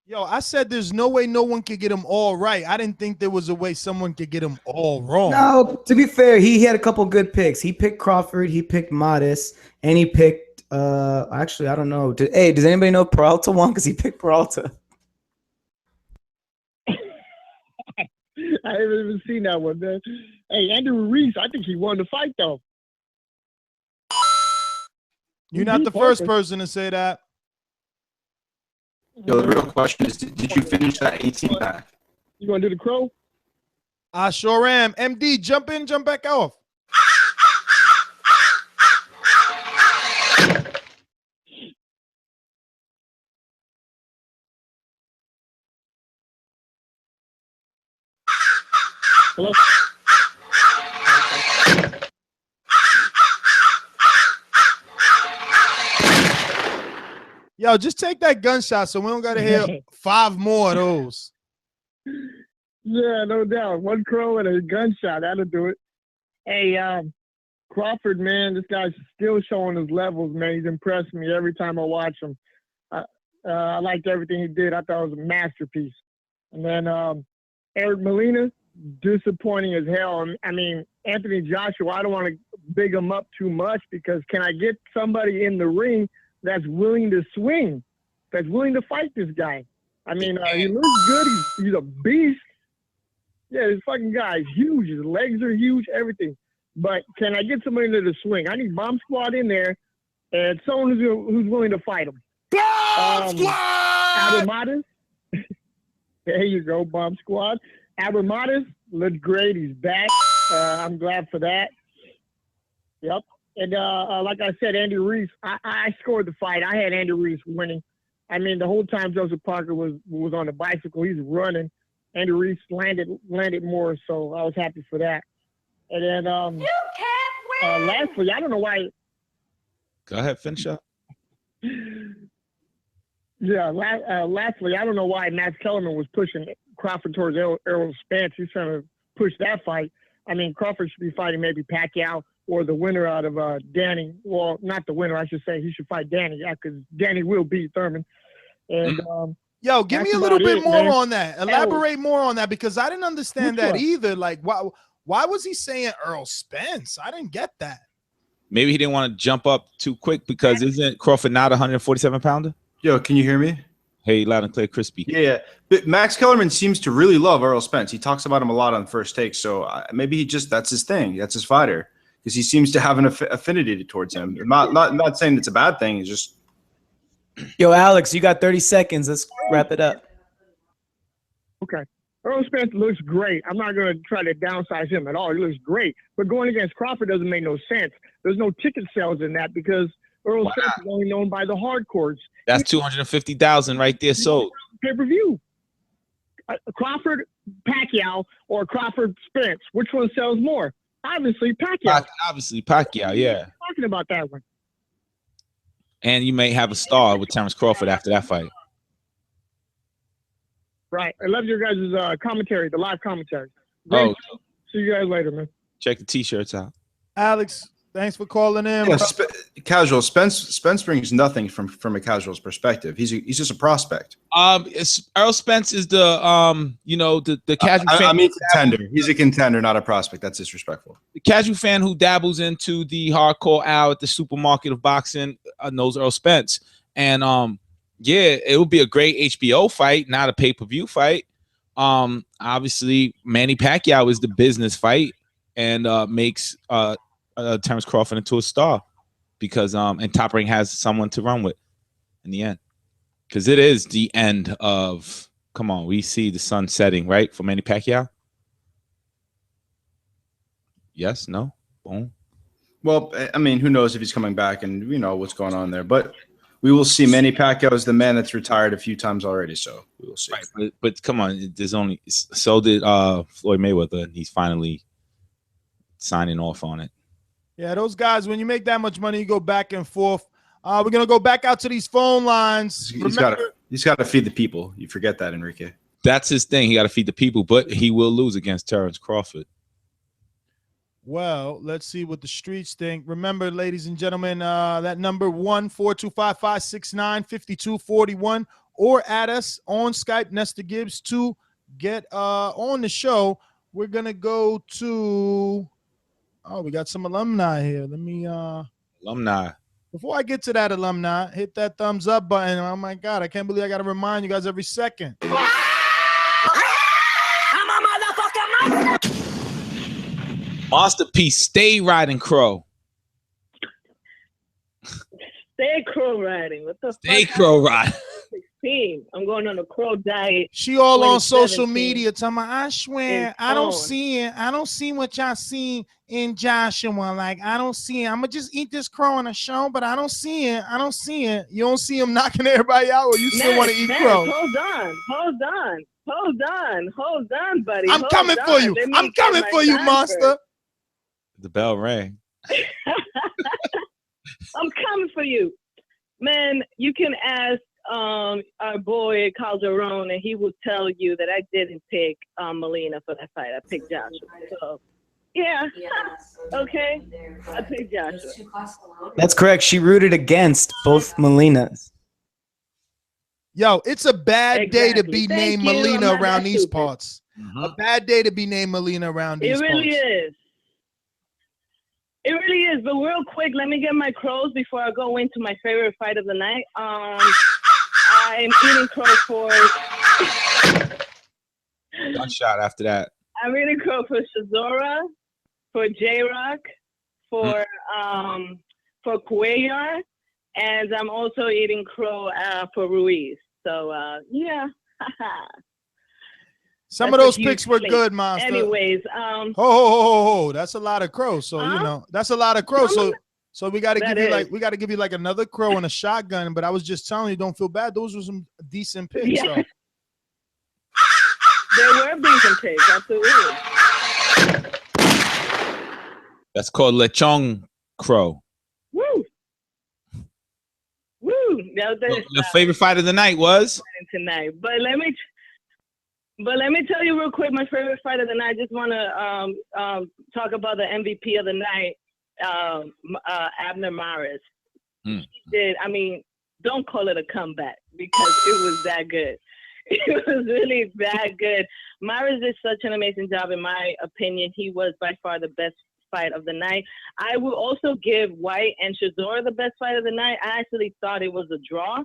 Yo, I said there's no way no one could get them all right. I didn't think there was a way someone could get them all wrong. No, to be fair, he had a couple good picks. He picked Crawford, he picked Modest, and he picked actually, I don't know. Does anybody know Peralta won? Because he picked Peralta. I haven't even seen that one, man. Hey, Andrew Ruiz, I think he won the fight, though. You're not the first person to say that. Yo, the real question is, did you finish that 18 pack? You going to do the crow? I sure am. MD, jump in, jump back off. Hello? Yo, just take that gunshot so we don't got to hear 5 more of those. Yeah, no doubt. 1 crow and a gunshot. That'll do it. Hey, Crawford, man, this guy's still showing his levels, man. He's impressed me every time I watch him. I liked everything he did. I thought it was a masterpiece. And then Eric Molina, disappointing as hell. I mean, Anthony Joshua, I don't want to big him up too much because can I get somebody in the ring that's willing to swing, that's willing to fight this guy? I mean, he looks good. He's a beast. Yeah, this fucking guy is huge. His legs are huge, everything. But can I get somebody to the swing? I need Bomb Squad in there and someone who's willing to fight him. Bomb Squad! Abramatis. There you go, Bomb Squad. Abramatis looked great. He's back. I'm glad for that. Yep. And like I said, Andy Ruiz, I scored the fight. I had Andy Ruiz winning. I mean, the whole time Joseph Parker was on the bicycle, he's running. Andy Ruiz landed more, so I was happy for that. And then you can't win. Lastly, I don't know why. Go ahead, finish up. Yeah, lastly, I don't know why Max Kellerman was pushing Crawford towards Errol Spence. He's trying to push that fight. I mean, Crawford should be fighting maybe Pacquiao or the winner out of Danny. Well, not the winner, I should say. He should fight Danny, yeah, because Danny will beat Thurman. And yo, give me a little bit more on that. Elaborate more on that because I didn't understand that either. Like, why was he saying Errol Spence? I didn't get that. Maybe he didn't want to jump up too quick because isn't Crawford not a 147-pounder? Yo, can you hear me? Hey, loud and clear, crispy. Yeah. But Max Kellerman seems to really love Errol Spence. He talks about him a lot on First Take. So maybe that's his thing. That's his fighter. Because he seems to have an affinity towards him. Not saying it's a bad thing. It's just. Yo, Alex, you got 30 seconds. Let's wrap it up. Okay. Earl Spence looks great. I'm not going to try to downsize him at all. He looks great. But going against Crawford doesn't make no sense. There's no ticket sales in that because Earl Spence is only known by the hardcores. That's 250,000 right there sold. Pay-per-view. Crawford, Pacquiao, or Crawford, Spence. Which one sells more? Obviously, Pacquiao. Obviously, Pacquiao, yeah. Talking about that one. And you may have a star with Terence Crawford after that fight. Right. I love your guys' commentary, the live commentary. Oh. See you guys later, man. Check the T-shirts out. Alex, thanks for calling in. Yeah, casual. Spence brings nothing from a casual's perspective. He's just a prospect. Earl Spence is the the casual fan. I mean contender. He's a contender, not a prospect. That's disrespectful. The casual fan who dabbles into the hardcore owl at the supermarket of boxing knows Earl Spence. And yeah, it would be a great HBO fight, not a pay-per-view fight. Obviously, Manny Pacquiao is the business fight and makes Terence Crawford into a star because and Top Rank has someone to run with in the end. Because it is the end of, come on, we see the sun setting, right, for Manny Pacquiao? Yes, no, boom. Well, I mean, who knows if he's coming back and what's going on there. But we will see. Manny Pacquiao is the man that's retired a few times already, so we will see. Right, but come on, there's only so did Floyd Mayweather, and he's finally signing off on it. Yeah, those guys, when you make that much money, you go back and forth. We're gonna go back out to these phone lines. He's got to feed the people. You forget that, Enrique. That's his thing. He got to feed the people, but he will lose against Terence Crawford. Well, let's see what the streets think. Remember, ladies and gentlemen, that number 1-425-569-5241, or add us on Skype, Nestor Gibbs, to get on the show. We're gonna go to. Oh, we got some alumni here. Let me alumni. Before I get to that alumni, hit that thumbs up button. Oh my God, I can't believe I gotta remind you guys every second. I'm a motherfucking monster. Masterpiece, stay riding crow. Stay crow riding. What the Stay fuck? crow riding. 16. I'm going on a crow diet. She all on social media talking about, I swear, I don't phone. see it. I don't see what y'all see in Joshua. Like, I don't see it. I'm going to just eat this crow on a show, but I don't see it. I don't see it. You don't see him knocking everybody out, or you still want to eat crow? Hold on, buddy. I'm coming for you. I'm coming for you, monster. The bell rang. I'm coming for you. Man, you can ask our boy Calderon, and he will tell you that I didn't pick Molina for that fight. I picked Joshua. So, yeah. Okay. I picked Joshua. That's correct. She rooted against both Molinas. Yo, it's a bad day to be Thank named you. Molina I'm not around that these stupid. parts. A bad day to be named Molina around these It really parts. is. It really is. But real quick, let me get my crows before I go into my favorite fight of the night. I'm eating crow for. Gunshot after that. I'm eating crow for Shazora, for J-Rock, for Cuellar, and I'm also eating crow for Ruiz. So yeah. Some of those picks were good, monster. Anyways, ho, that's a lot of crows. So that's a lot of crows. So we got to give you like another crow and a shotgun. But I was just telling you, don't feel bad. Those were some decent picks. Yeah. So. There were decent picks, absolutely. That's called lechon crow. Woo. Your favorite fight of the night was tonight. But let me tell you real quick, my favorite fight of the night. I just want to talk about the MVP of the night, Abner Maris. Don't call it a comeback because it was that good. It was really that good. Maris did such an amazing job, in my opinion. He was by far the best fight of the night. I will also give White and Shazora the best fight of the night. I actually thought it was a draw.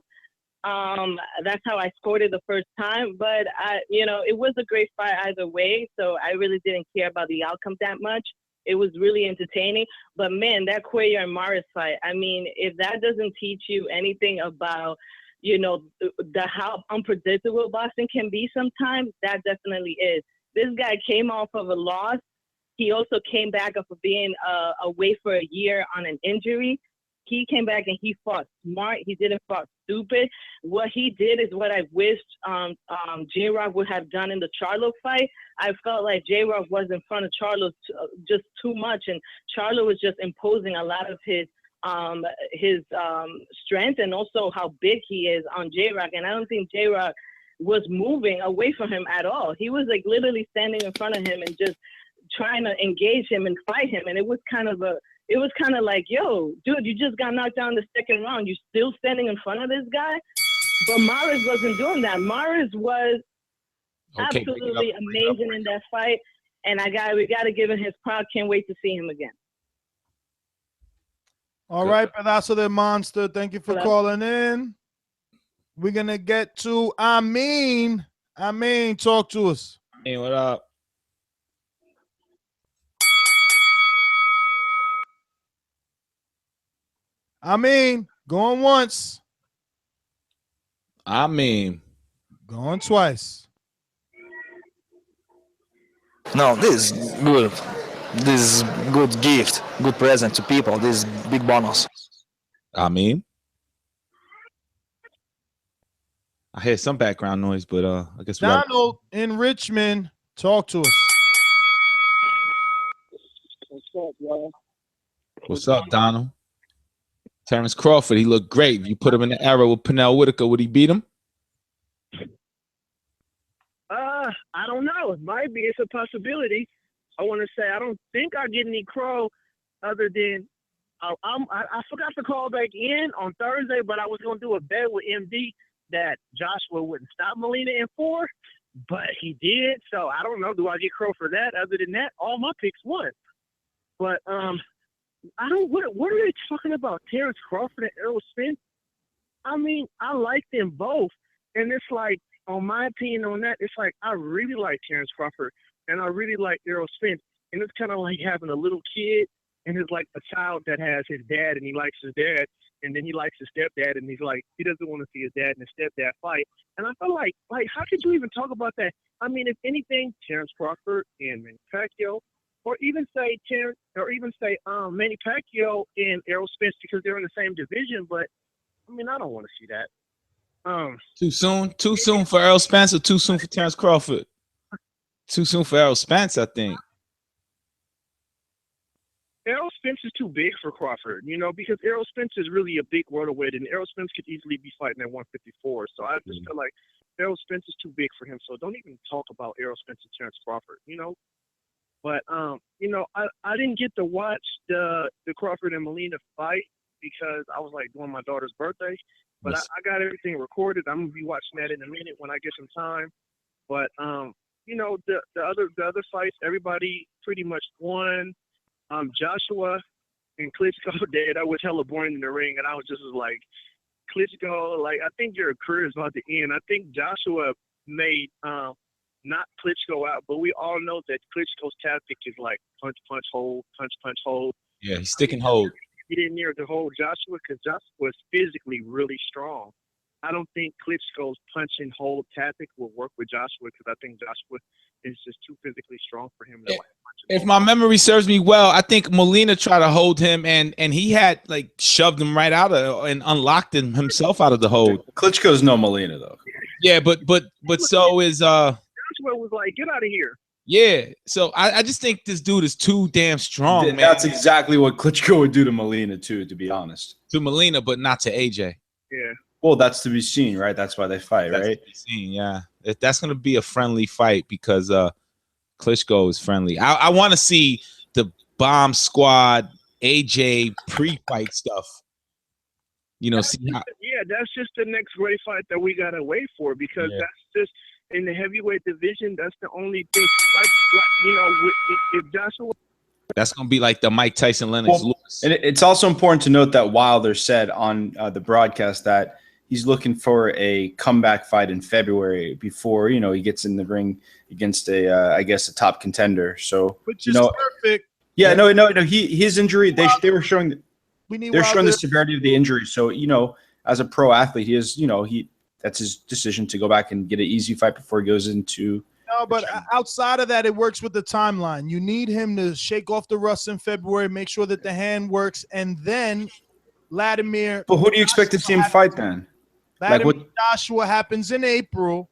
That's how I scored it the first time, but it was a great fight either way. So I really didn't care about the outcome that much. It was really entertaining, but man, that Cuellar and Maris fight, if that doesn't teach you anything about, you know, the how unpredictable boxing can be sometimes, that definitely is. This guy came off of a loss. He also came back off of being away for a year on an injury. He came back and he fought smart. He didn't fight stupid. What he did is what I wished J-Rock would have done in the Charlo fight. I felt like J-Rock was in front of Charlo just too much, and Charlo was just imposing a lot of his strength and also how big he is on J-Rock. And I don't think J-Rock was moving away from him at all. He was like literally standing in front of him and just trying to engage him and fight him. And it was kind of like, yo, dude, you just got knocked down the second round. You're still standing in front of this guy? But Maris wasn't doing that. Maris was absolutely amazing in that fight. And we got to give him his proud. Can't wait to see him again. All right, Pedazo de Monster. Thank you for calling in. We're going to get to Amin. Amin, talk to us. Hey, what up? Going once. Going twice. No, this is good. This is good gift, good present to people. This is big bonus. I hear some background noise, but I guess we Donald in Richmond, talk to us. What's up, y'all? What's up, Donald? Terence Crawford, he looked great. If you put him in the era with Pernell Whitaker, would he beat him? I don't know. It might be. It's a possibility. I want to say I don't think I get any crow other than I forgot to call back in on Thursday, but I was going to do a bet with MD that Joshua wouldn't stop Molina in 4, but he did. So I don't know. Do I get crow for that? Other than that, all my picks won. But I don't. What are they talking about? Terence Crawford and Errol Spence? I mean, I like them both, and it's like, on my opinion on that, it's like I really like Terence Crawford and I really like Errol Spence, and it's kind of like having a little kid and it's like a child that has his dad and he likes his dad, and then he likes his stepdad and he's like he doesn't want to see his dad and his stepdad fight. And I feel like how could you even talk about that? I mean, if anything, Terence Crawford and Manny Pacquiao. Or even say Manny Pacquiao and Errol Spence because they're in the same division, but I mean I don't want to see that. Too soon? Too soon for Errol Spence or too soon for Terence Crawford? Too soon for Errol Spence, I think. Errol Spence is too big for Crawford, you know, because Errol Spence is really a big welterweight, and Errol Spence could easily be fighting at 154. So I just feel like Errol Spence is too big for him. So don't even talk about Errol Spence and Terence Crawford, you know. But you know, I didn't get to watch the Crawford and Molina fight because I was like doing my daughter's birthday. But I got everything recorded. I'm gonna be watching that in a minute when I get some time. But you know, the other fights, everybody pretty much won. Joshua and Klitschko did. I was hella boring in the ring, and I was just like, Klitschko, like I think your career is about to end. I think Joshua made not Klitschko out, but we all know that Klitschko's tactic is like punch, punch, hold, punch, punch, hold. Yeah, he's stick and hold. He didn't near to hold Joshua because Joshua is physically really strong. I don't think Klitschko's punch and hold tactic will work with Joshua because I think Joshua is just too physically strong for him. If my memory serves me well, I think Molina tried to hold him and he had like shoved him right out of and unlocked himself out of the hold. Klitschko's no Molina though. Yeah, but so is Joshua was like, get out of here. Yeah, so I just think this dude is too damn strong, man. That's exactly what Klitschko would do to Molina too, to be honest. To Molina, but not to AJ. Yeah. Well, that's to be seen, right? That's why they fight, right? To be seen, yeah. That's going to be a friendly fight because Klitschko is friendly. I want to see the Bomb Squad AJ pre-fight stuff. You know, see how. Yeah, that's just the next great fight that we gotta wait for because that's just in the heavyweight division. That's the only thing. Like you know, if Joshua. That's going to be like the Mike Tyson Lennox Lewis. And it's also important to note that Wilder said on the broadcast that he's looking for a comeback fight in February before, you know, he gets in the ring against I guess a top contender. So, which is perfect. Yeah, no. His injury, they were showing the severity of the injury. So, you know, as a pro athlete, he is, that's his decision to go back and get an easy fight before he goes into. No, but outside of that, it works with the timeline. You need him to shake off the rust in February, make sure that the hand works, and then Vladimir. But who do you expect to see him fight then? Vladimir Joshua happens in April.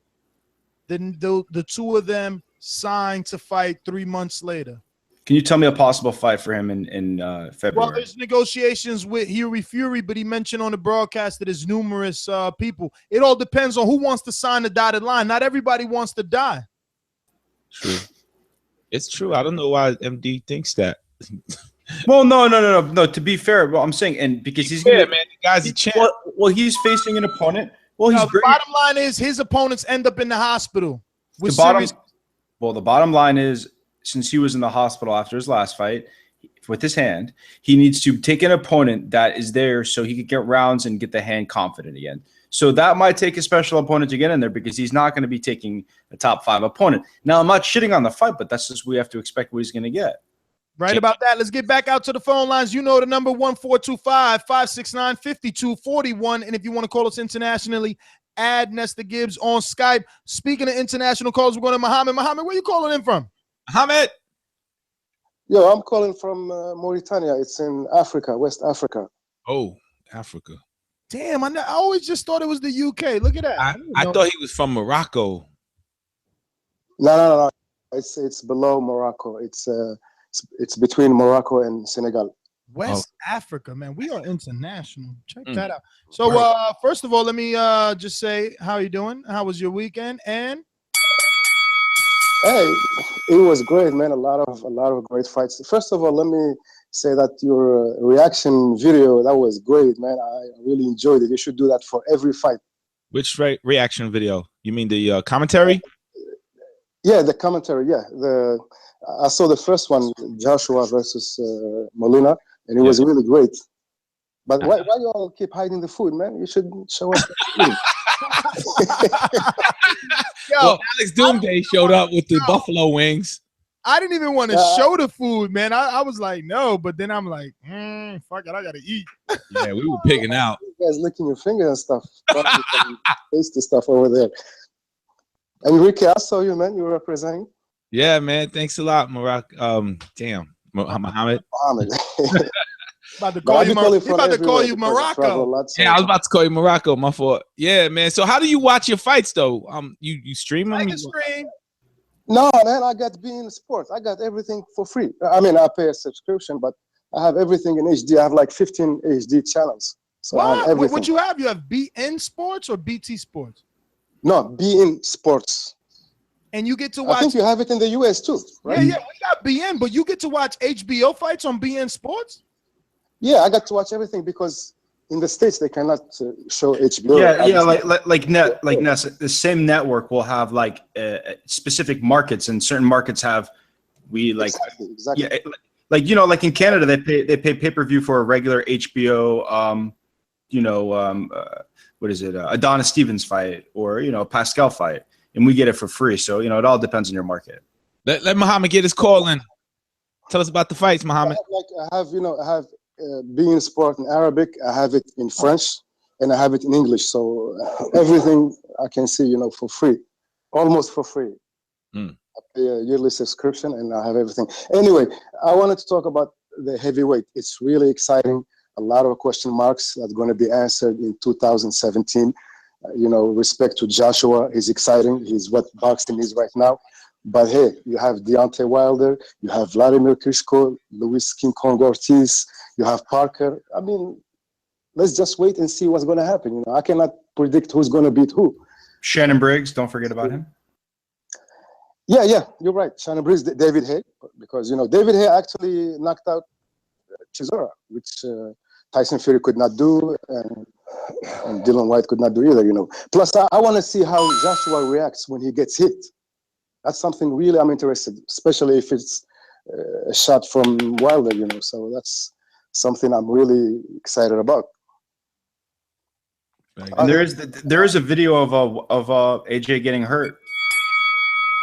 Then the two of them sign to fight 3 months later. Can you tell me a possible fight for him in February? Well, there's negotiations with Fury, but he mentioned on the broadcast that there's numerous people. It all depends on who wants to sign the dotted line. Not everybody wants to die. True. It's true. I don't know why MD thinks that. Well, no. To be fair, well, I'm saying, and because he's man, the guy's a champ. Well, he's facing an opponent. Well, he's the bottom line is his opponents end up in the hospital. The bottom line is, since he was in the hospital after his last fight with his hand, he needs to take an opponent that is there so he could get rounds and get the hand confident again. So that might take a special opponent to get in there because he's not going to be taking a top 5 opponent. Now, I'm not shitting on the fight, but that's just we have to expect what he's going to get. Right about that. Let's get back out to the phone lines. You know the number 1-425-569-5241. And if you want to call us internationally, add Nestor Gibbs on Skype. Speaking of international calls, we're going to Muhammad. Muhammad, where you calling in from? Muhammad. Yo, I'm calling from Mauritania. It's in Africa, West Africa. Oh, Africa. Damn, I always just thought it was the UK. Look at that. I thought he was from Morocco. No. It's below Morocco. It's between Morocco and Senegal. West Africa, man. We are international. Check that out. So, first of all, let me just say, how you doing? How was your weekend? And hey, it was great, man. A lot of great fights. First of all, let me say that your reaction video, that was great, man. I really enjoyed it. You should do that for every fight. Which reaction video? You mean the commentary? Yeah, the commentary. Yeah, I saw the first one, Joshua versus Molina, and it was really great. But why you all keep hiding the food, man? You should show us the food. Yo, Alex Doomday showed up with the buffalo wings. I didn't even want to show the food, man. I was like, no, but then I'm like, fuck it, I gotta eat. Yeah, we were pigging out. You guys licking your fingers and stuff. Tasty stuff over there. Enrique, I saw you, man. You were representing. Yeah, man. Thanks a lot, Morocco. Damn, Muhammad. About to call you Morocco. Yeah, I was about to call you Morocco. My fault. Yeah, man. So how do you watch your fights though? You stream them? I can stream. No, man. I got beIN Sports. I got everything for free. I mean, I pay a subscription, but I have everything in HD. I have like 15 HD channels. So I have everything. What you have? You have beIN Sports or BT Sports? No, beIN Sports. And you get to watch. I think you have it in the US too, right? Yeah, we got beIN, but you get to watch HBO fights on beIN Sports. Yeah, I got to watch everything because in the States they cannot show HBO. Yeah, the same network will have like specific markets, and certain markets have exactly. Yeah, like like in Canada they pay pay-per-view for a regular HBO what is it, Adonis Stevens fight or Pascal fight, and we get it for free. So it all depends on your market. Let Muhammad get his call in. Tell us about the fights, Muhammad. I have beIN Sport in Arabic. I have it in French, and I have it in English. So everything I can see, for free, almost for free. I pay a yearly subscription, and I have everything. Anyway, I wanted to talk about the heavyweight. It's really exciting. A lot of question marks that are going to be answered in 2017. Respect to Joshua. He's exciting. He's what boxing is right now. But hey, you have Deontay Wilder, you have Vladimir Klitschko, Luis King Kong Ortiz, you have Parker. I mean, let's just wait and see what's going to happen. I cannot predict who's going to beat who. Shannon Briggs, don't forget about him. Yeah, you're right. Shannon Briggs, David Haye, because David Haye actually knocked out Chisora, which Tyson Fury could not do, and Dylan White could not do either. Plus, I want to see how Joshua reacts when he gets hit. That's something really I'm interested, especially if it's a shot from Wilder, So that's something I'm really excited about. And there is a video of AJ getting hurt.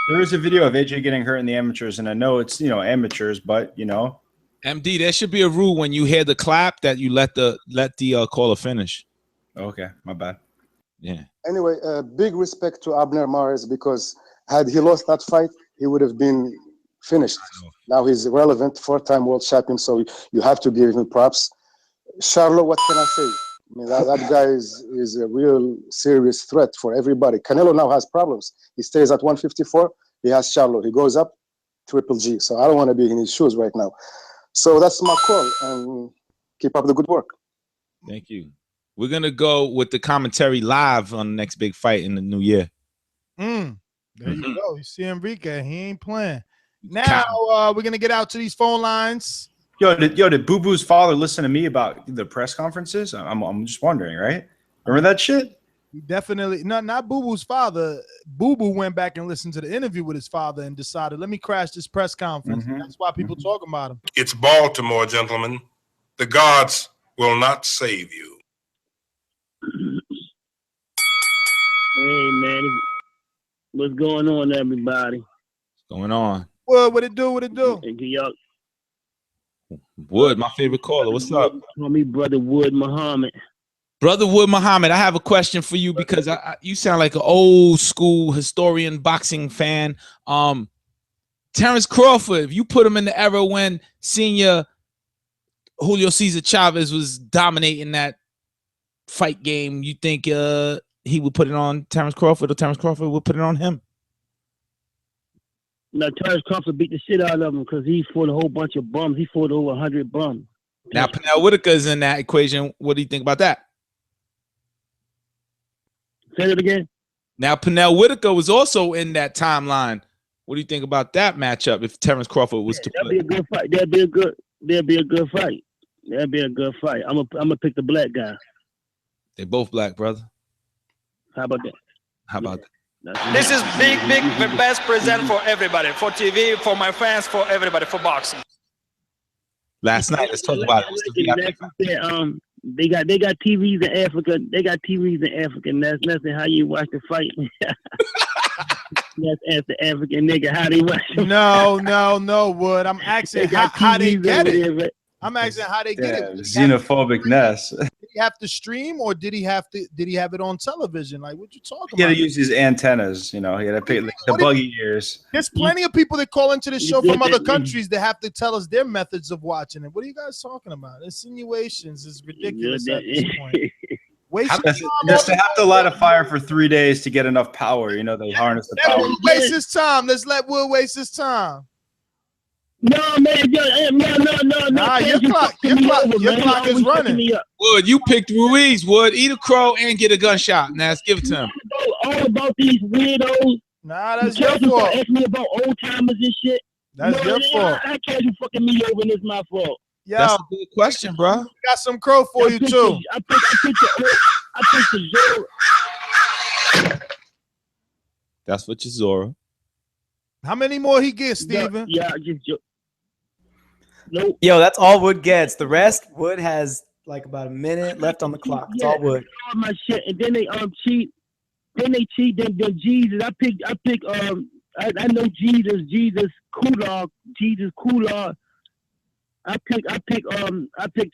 There is a video of AJ getting hurt in the amateurs, and I know it's amateurs, but MD, there should be a rule when you hear the clap that you let the caller finish. Okay, my bad. Yeah. Anyway, big respect to Abner Mares, because had he lost that fight, he would have been finished. Now he's relevant, 4-time world champion, so you have to give him props. Charlo, what can I say? I mean, that guy is a real serious threat for everybody. Canelo now has problems. He stays at 154. He has Charlo. He goes up, Triple G. So I don't want to be in his shoes right now. So that's my call, and keep up the good work. Thank you. We're going to go with the commentary live on the next big fight in the new year. There you go. You see Enrique. He ain't playing. Now we're going to get out to these phone lines. Did Boo Boo's father listen to me about the press conferences? I'm just wondering, right? Remember that shit? Definitely. Not Boo Boo's father. Boo Boo went back and listened to the interview with his father and decided, let me crash this press conference. That's why people talking about him. It's Baltimore, gentlemen. The gods will not save you. Hey, man. What's going on, everybody? What's going on? What it do? What it do? Wood, my favorite caller. What's up? Call me Brother Wood Muhammad. Brother Wood Muhammad, I have a question for you because you sound like an old school historian, boxing fan. Terence Crawford, if you put him in the era when senior Julio Cesar Chavez was dominating that fight game, you think he would put it on Terence Crawford, or Terence Crawford would put it on him? Now, Terence Crawford beat the shit out of him because he fought a whole bunch of bums. He fought over 100 bums. Now, Pernell Whitaker's in that equation. What do you think about that? Say it again. Now, Pernell Whitaker was also in that timeline. What do you think about that matchup if Terence Crawford was to play? That'd be a good fight. That'd be a good fight. That'd be a good fight. I'm gonna pick the black guy. They both black, brother. How about that? How about that? This is big, the best present for everybody, for TV, for my fans, for everybody, for boxing. Last night, let's talk about it. They got TVs in Africa. They got TVs in Africa, and that's nothing. How you watch the fight? That's as the African nigga how they watch. No, Wood. I'm asking how they get it. I'm asking how they get it. Xenophobicness. Did he have to stream, or did he have it on television? Like, what you talking He about? had to use his antennas, you know. He had to pay the buggy ears. There's plenty of people that call into the show from other countries that have to tell us their methods of watching it. What are you guys talking about? Insinuations is ridiculous at this point. Just to have to light a fire for 3 days to get enough power, you know, they harness the power. Wood waste his time. Let's let Wood waste his time. No, man, no. Your clock is running. Wood, you picked Ruiz. Wood, eat a crow and get a gunshot. Now, let's give it to him. All about these weirdos. Nah, that's your fault. Ask me about old timers and shit. That's your fault. I can't you fucking me over, and it's my fault. Yo, that's a good question, bro. Got some crow for you too. I picked the Zoro. That's for Chisora. How many more he gets, Steven? Yeah, nope. Yo, that's all Wood gets. The rest, Wood has like about a minute left on the clock. It's all Wood. All my shit, and then they cheat. Then Jesus. I pick. I know Jesus Kular. I picked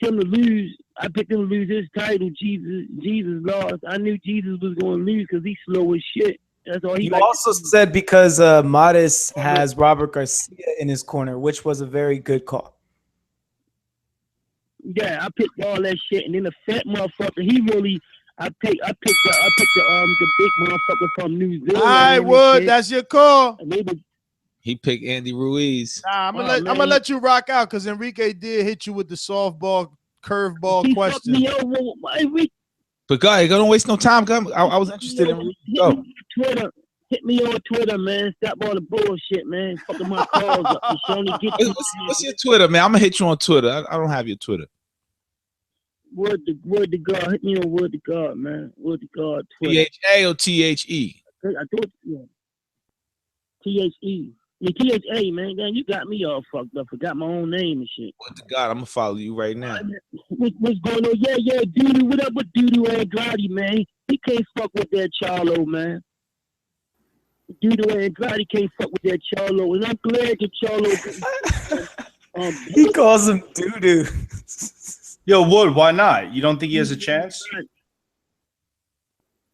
him to lose. I picked him to lose his title. Jesus lost. I knew Jesus was going to lose because he's slow as shit. That's all he. You also said because Modest has Robert Garcia in his corner, which was a very good call. Yeah, I picked all that shit, and then the fat motherfucker, he really. I picked the big motherfucker from New Zealand. All right, Wood, that's your call. He picked Andy Ruiz. Nah, I'm gonna let you rock out because Enrique did hit you with the softball, curveball question. But go ahead, don't waste no time. I was interested in go. Hit me on Twitter, man. Stop all the bullshit, man. Fucking my calls up. What's your Twitter, man? I'm gonna hit you on Twitter. I don't have your Twitter. Word to God. Hit me on Word to God, man. Word to God. Twitter. THA or THE? I thought THE. Yeah, THA, man. Damn, you got me all fucked up. Forgot my own name and shit. Word to God, I'm gonna follow you right now. What's going on? Yeah, Doodoo. What up with Doodoo Andrade, man? He can't fuck with that Charlo, man. Doodoo Andrade can't fuck with that Charlo, and I'm glad that Charlo. He calls him Doodoo. Yo, Wood, why not? You don't think he has a chance?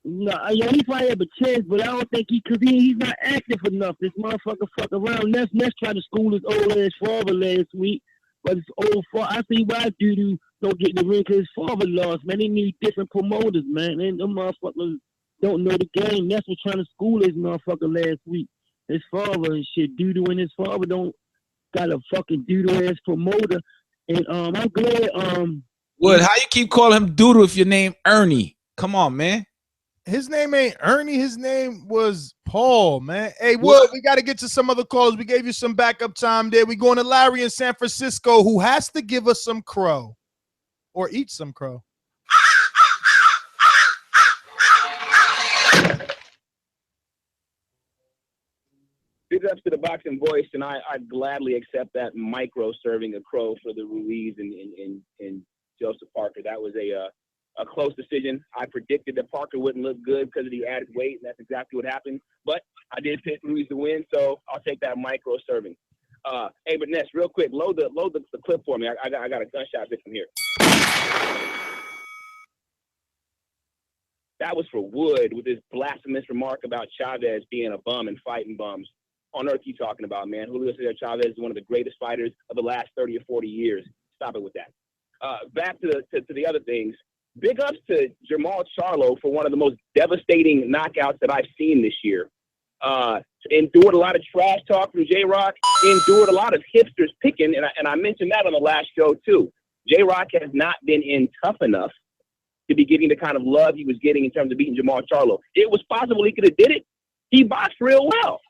No, yeah, he probably have a chance, but I don't think he's not active enough. This motherfucker fuck around. Ness tried to school his old ass father last week, but his old father. I see why Doodoo don't get in the ring because his father lost. Man, they need different promoters, man. And them motherfuckers don't know the game. Ness was trying to school his motherfucker last week. His father and shit. Doodoo and his father don't got a fucking doodoo ass promoter. And I'm glad. Wood, how you keep calling him Doodoo if your name Ernie? Come on, man. His name ain't Ernie. His name was Paul, man. Hey, Wood, we got to get to some other calls. We gave you some backup time there. We going to Larry in San Francisco, who has to give us some crow or eat some crow. Big ups to the Boxing Voice, and I'd gladly accept that micro serving of crow for the Ruiz and Joseph Parker. That was a close decision. I predicted that Parker wouldn't look good because of the added weight, and that's exactly what happened. But I did pick Ruiz to win, so I'll take that micro serving. Hey, but Ness, real quick, load the clip for me. I got a gunshot victim here. That was for Wood with his blasphemous remark about Chavez being a bum and fighting bums. On earth you talking about, man? Julio Cesar Chavez is one of the greatest fighters of the last 30 or 40 years. Stop it with that. Back to the other things. Big ups to Jermall Charlo for one of the most devastating knockouts that I've seen this year. Endured a lot of trash talk from J-Rock, endured a lot of hipsters picking, and I mentioned that on the last show too. J-Rock has not been in tough enough to be getting the kind of love he was getting in terms of beating Jermall Charlo. It was possible he could have did it. He boxed real well.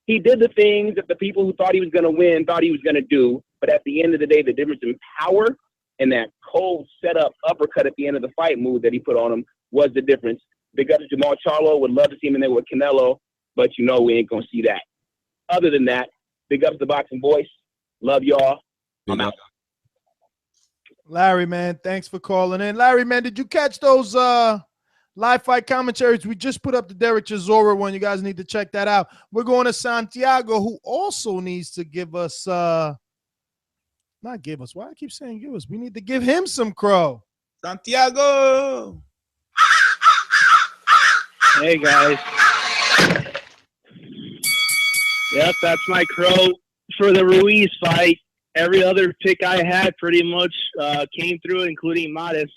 He did the things that the people who thought he was going to win thought he was going to do, but at the end of the day, the difference in power and that cold setup uppercut at the end of the fight move that he put on him was the difference. Big up to Jermall Charlo. Would love to see him in there with Canelo, but you know we ain't going to see that. Other than that, big up to the Boxing Voice. Love y'all. I'm out. Larry, man, thanks for calling in. Larry, man, did you catch those live fight commentaries? We just put up the Derek Chisora one. You guys need to check that out. We're going to Santiago, who also needs to give us not give us. Why I keep saying give us? We need to give him some crow. Santiago. Hey guys. Yep, that's my crow for the Ruiz fight. Every other pick I had pretty much came through, including Modest.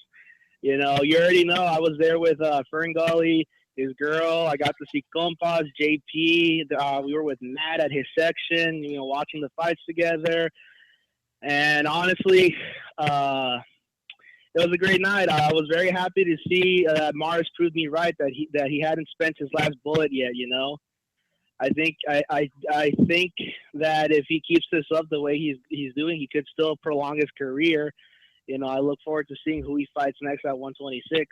You know, you already know I was there with Ferngully, his girl. I got to see Compas, JP. We were with Matt at his section, you know, watching the fights together. And honestly, it was a great night. I was very happy to see Morris proved me right that he hadn't spent his last bullet yet. You know, I think that if he keeps this up the way he's doing, he could still prolong his career. You know, I look forward to seeing who he fights next at 126.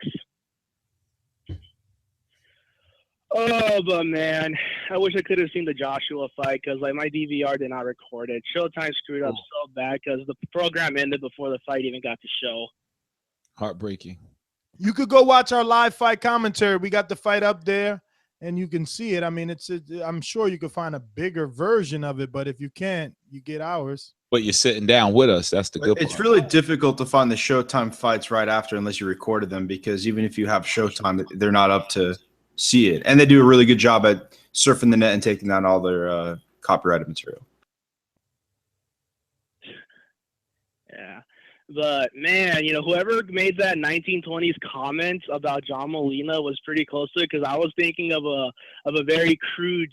Oh, but man, I wish I could have seen the Joshua fight because like my DVR did not record it. Showtime screwed up so bad because the program ended before the fight even got to show. Heartbreaking. You could go watch our live fight commentary. We got the fight up there, and you can see it. I mean, I'm sure you could find a bigger version of it, but if you can't, you get ours. But you're sitting down with us. That's the good part. It's really difficult to find the Showtime fights right after unless you recorded them because even if you have Showtime, they're not up to see it. And they do a really good job at surfing the net and taking down all their copyrighted material. Yeah. But, man, you know, whoever made that 1920s comment about John Molina was pretty close to it because I was thinking of a very crude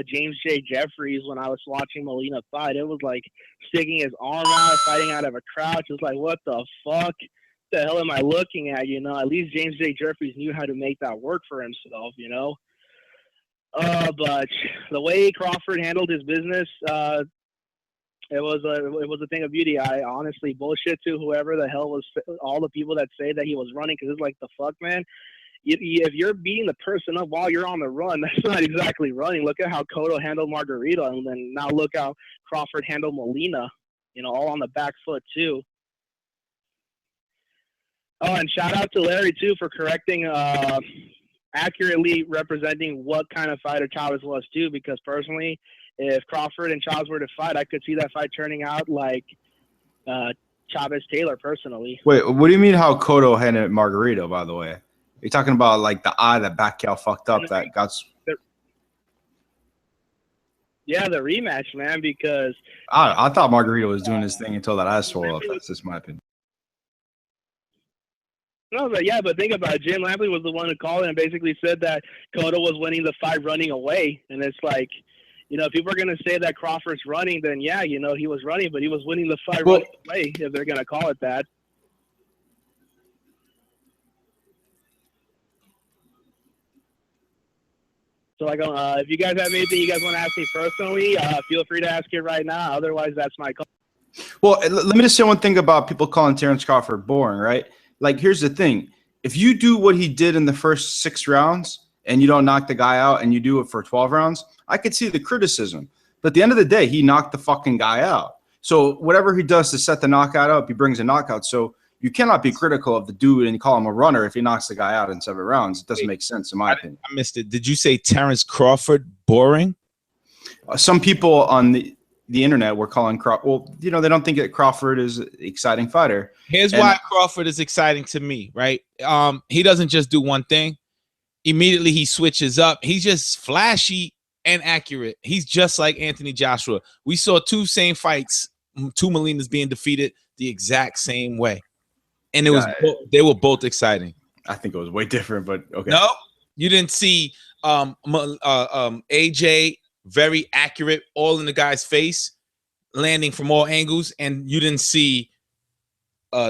James J. Jeffries when I was watching Molina fight. It was like sticking his arm out, fighting out of a crouch. It was like, what the fuck? The hell am I looking at? You know, at least James J. Jeffries knew how to make that work for himself, you know? But the way Crawford handled his business, it was a thing of beauty. I honestly bullshit to whoever the hell was all the people that say that he was running because it's like the fuck, man. If you're beating the person up while you're on the run, that's not exactly running. Look at how Cotto handled Margarito, and then now look how Crawford handled Molina. You know, all on the back foot too. Oh, and shout out to Larry too for correcting, accurately representing what kind of fighter Chavez was too. Because personally, if Crawford and Chavez were to fight, I could see that fight turning out like Chavez Taylor personally. Wait, what do you mean how Cotto handled Margarito, by the way? You're talking about like the eye that Pacquiao fucked up that got. Yeah, the rematch, man, because I thought Margarito was doing his thing until that eye swole up. That's just my opinion. no, but think about it. Jim Lampley was the one who called it and basically said that Cotto was winning the fight running away, and it's like, if people are gonna say that Crawford's running, then yeah, he was running, but he was winning the fight running away. If they're gonna call it that. So, if you guys have anything you guys want to ask me personally, feel free to ask it right now. Otherwise, that's my call. Well, let me just say one thing about people calling Terence Crawford boring, right? Like, here's the thing. If you do what he did in the first 6 rounds and you don't knock the guy out and you do it for 12 rounds, I could see the criticism. But at the end of the day, he knocked the fucking guy out. So whatever he does to set the knockout up, he brings a knockout. So you cannot be critical of the dude and call him a runner if he knocks the guy out in 7 rounds. It doesn't make sense, in my opinion. I missed it. Did you say Terence Crawford boring? Some people on the internet were calling Crawford. Well, they don't think that Crawford is an exciting fighter. Here's why Crawford is exciting to me, right? He doesn't just do one thing. Immediately he switches up. He's just flashy and accurate. He's just like Anthony Joshua. We saw 2 same fights, 2 Molinas being defeated the exact same way. And they were both exciting. I think it was way different, but okay. No, you didn't see AJ very accurate, all in the guy's face, landing from all angles, and you didn't see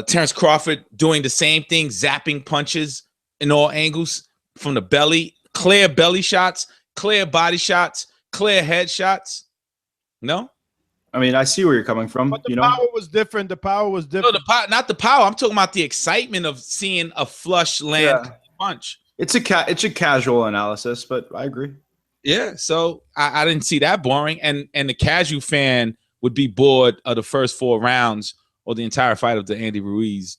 Terence Crawford doing the same thing, zapping punches in all angles from the belly, clear belly shots, clear body shots, clear head shots. No. I mean, I see where you're coming from. But the power was different. The power was different. No, not the power. I'm talking about the excitement of seeing a flush land punch. It's a casual analysis, but I agree. Yeah, so I didn't see that boring, and the casual fan would be bored of the first 4 rounds or the entire fight of the Andy Ruiz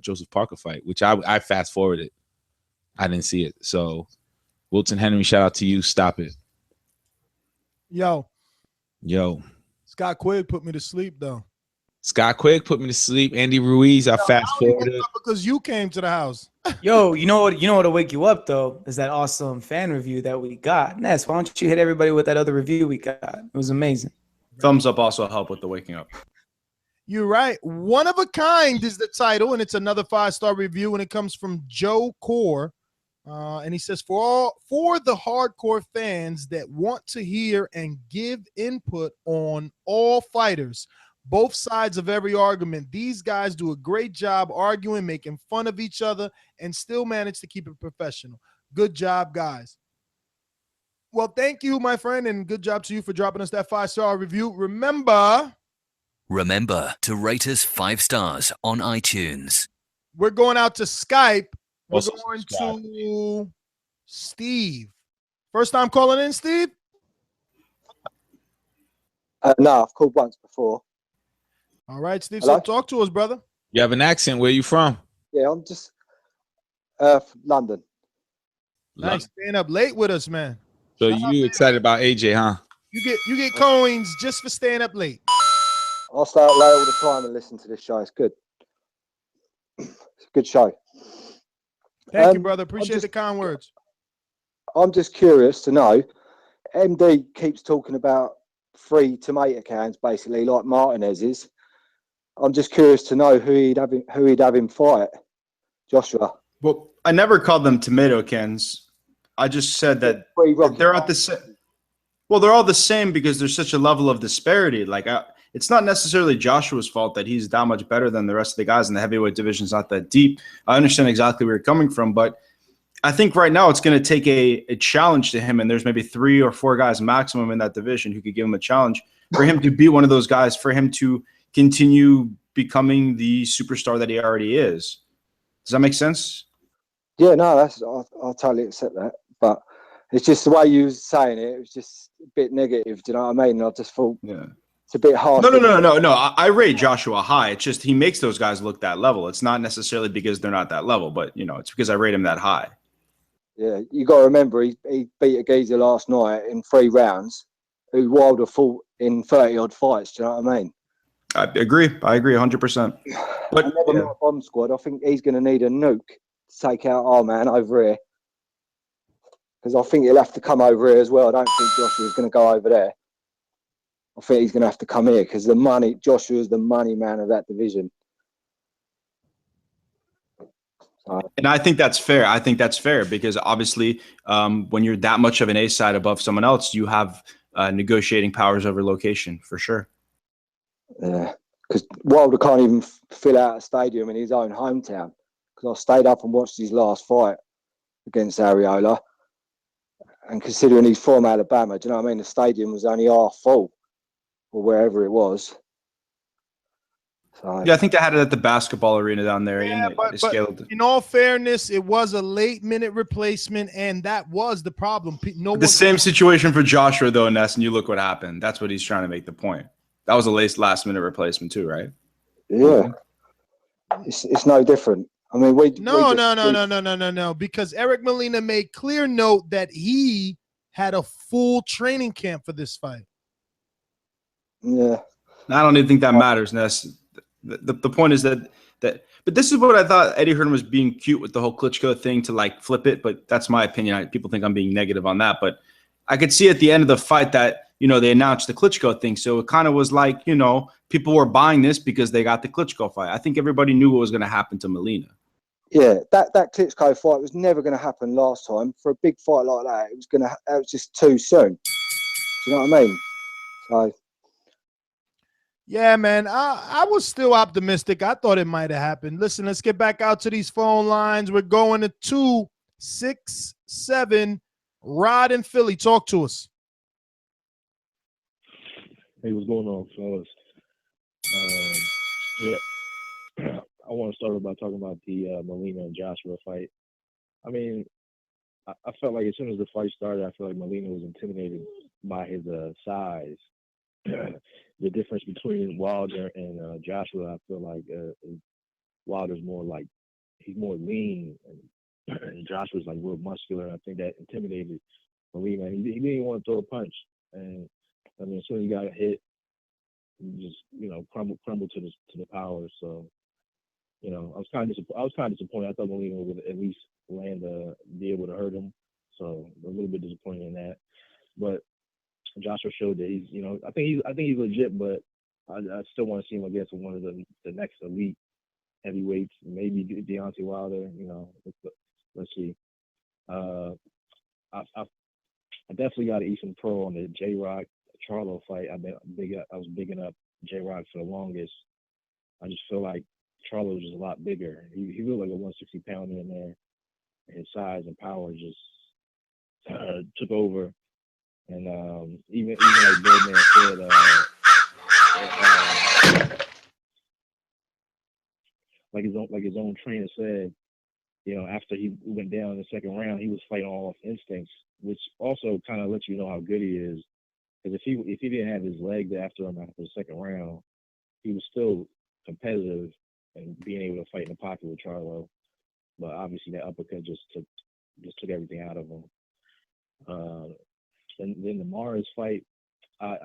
Joseph Parker fight, which I fast forwarded. I didn't see it. So Wilton Henry, shout out to you. Stop it. Yo. Scott Quigg put me to sleep, though. Scott Quigg put me to sleep. Andy Ruiz, I fast forwarded because you came to the house. Yo, you know what'll wake you up though is that awesome fan review that we got. Ness, why don't you hit everybody with that other review we got? It was amazing. Thumbs up also help with the waking up. You're right. One of a kind is the title, and it's another 5-star review, and it comes from Joe Core. And he says, for the hardcore fans that want to hear and give input on all fighters, both sides of every argument, these guys do a great job arguing, making fun of each other, and still manage to keep it professional. Good job, guys. Well, thank you, my friend, and good job to you for dropping us that 5-star review. Remember to rate us 5 stars on iTunes. We're going out to Skype. We're going to Steve. First time calling in, Steve? No, I've called once before. All right, Steve. Hello? So talk to us, brother. You have an accent. Where are you from? Yeah, I'm just London. Nice. Staying up late with us, man. So you excited about AJ, huh? You get coins just for staying up late. I'll stay up late all the time and listen to this show. It's good. It's a good show. Thank you, brother. Appreciate the kind words. I'm just curious to know. MD keeps talking about free tomato cans, basically, like Martinez's. I'm just curious to know who he'd have him fight. Joshua. Well, I never called them tomato cans. I just said that they're at the same. Well, they're all the same because there's such a level of disparity. Like, it's not necessarily Joshua's fault that he's that much better than the rest of the guys, and the heavyweight division is not that deep. I understand exactly where you're coming from, but I think right now it's going to take a challenge to him, and there's maybe 3 or 4 guys maximum in that division who could give him a challenge for him to be one of those guys, for him to continue becoming the superstar that he already is. Does that make sense? Yeah, no, I'll totally accept that. But it's just the way you were saying it. It was just a bit negative. Do you know what I mean? I just thought it's a bit harsh. No. I rate Joshua high. It's just he makes those guys look that level. It's not necessarily because they're not that level, but it's because I rate him that high. Yeah, you got to remember he beat a geezer last night in 3 rounds, who Wilder fought in 30-odd fights. Do you know what I mean? I agree 100%. But never mind Bomb Squad. I think he's going to need a nuke take out our man over here. Because I think he'll have to come over here as well. I don't think Joshua's going to go over there. I think he's going to have to come here because Joshua's the money man of that division. And I think that's fair. I think that's fair because obviously when you're that much of an A side above someone else, you have negotiating powers over location for sure. Yeah, because Wilder can't even fill out a stadium in his own hometown. Because I stayed up and watched his last fight against Ariola. And considering he's from Alabama, do you know what I mean? The stadium was only half full or wherever it was. So, yeah, I think they had it at the basketball arena down there. Yeah, and but scaled. in all fairness, it was a late-minute replacement, and that was the problem. The same situation for Joshua, though, Ness, and you look what happened. That's what he's trying to make the point. That was a last-minute replacement too, right? Yeah. It's no different. I mean, No, because Eric Molina made clear note that he had a full training camp for this fight. Yeah. I don't even think that matters, Ness. The point is that but this is what I thought Eddie Hearn was being cute with the whole Klitschko thing to like flip it, but that's my opinion. People think I'm being negative on that, but I could see at the end of the fight that, they announced the Klitschko thing. So it kind of was like, people were buying this because they got the Klitschko fight. I think everybody knew what was going to happen to Molina. Yeah, that Klitschko fight was never going to happen last time. For a big fight like that, it was just too soon. Do you know what I mean? So. Yeah, man, I was still optimistic. I thought it might have happened. Listen, let's get back out to these phone lines. We're going to 267. Rod in Philly, talk to us. Hey, what's going on, fellas? Yeah, I want to start by talking about the Molina and Joshua fight. I mean, I felt like as soon as the fight started, I felt like Molina was intimidated by his size. The difference between Wilder and Joshua, I feel like Wilder's more like he's more lean, and Joshua's like real muscular. I think that intimidated Molina. He didn't even want to throw a punch, and I mean, as soon as he got hit, he just crumbled to the power. So I was kind of disappointed. I thought Molina would at least be able to hurt him. So a little bit disappointed in that, but Joshua showed that he's, I think he's legit, but I still want to see him against one of the next elite heavyweights, maybe Deontay Wilder. Let's see. I definitely got to eat some pro on the J-Rock Charlo fight. I was bigging up J-Rock for the longest. I just feel like Charlo was just a lot bigger. He looked like a 160-pounder in there. His size and power just took over. And even like Birdman said, like his own trainer said, after he went down in the second round, he was fighting all off instincts, which also kind of lets you know how good he is. Because if he didn't have his legs after the second round, he was still competitive and being able to fight in the pocket with Charlo. But obviously that uppercut just took everything out of him. And then the Mars fight, I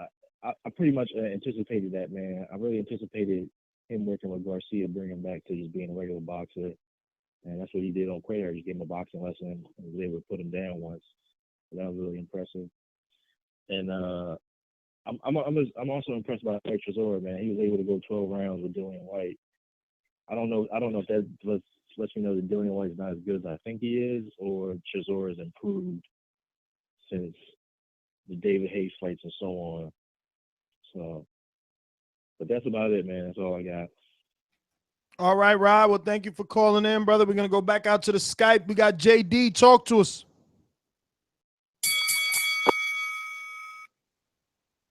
pretty much anticipated that, man. I really anticipated him working with Garcia, bring him back to just being a regular boxer. And that's what he did on Quater. He gave him a boxing lesson and was able to put him down once. So that was really impressive. And I'm also impressed by Eric Chisora, man. He was able to go 12 rounds with Julian White. I don't know if that lets me know that Julian White is not as good as I think he is, or Chisora has improved since the David Hayes fights and so on. So, but that's about it, man. That's all I got. All right, Rod. Well, thank you for calling in, brother. We're going to go back out to the Skype. We got JD. Talk to us.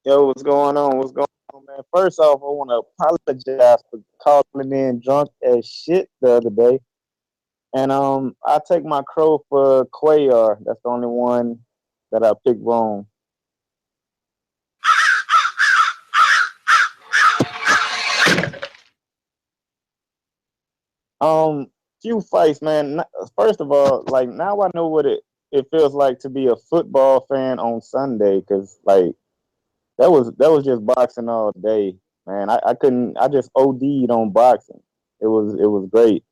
Yo, what's going on? What's going on, man? First off, I want to apologize for calling in drunk as shit the other day. And I take my crow for Cuellar. That's the only one that I picked wrong. Few fights, man. First of all, like, now I know what it feels like to be a football fan on Sunday, because like that was just boxing all day, man. I just OD'd on boxing. It was great.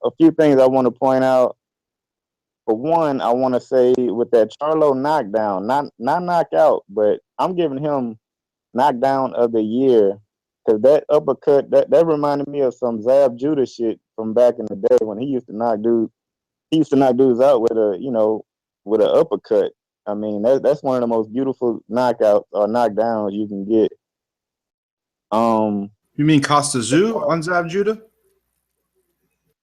a few things I want to point out. For one, I want to say with that Charlo knockdown, not knockout, but I'm giving him knockdown of the year, because that uppercut that reminded me of some Zab Judah shit from back in the day when he used to knock dudes out with with an uppercut. I mean, that's one of the most beautiful knockouts or knockdowns you can get. You mean Costa Zoo on Zab Judah?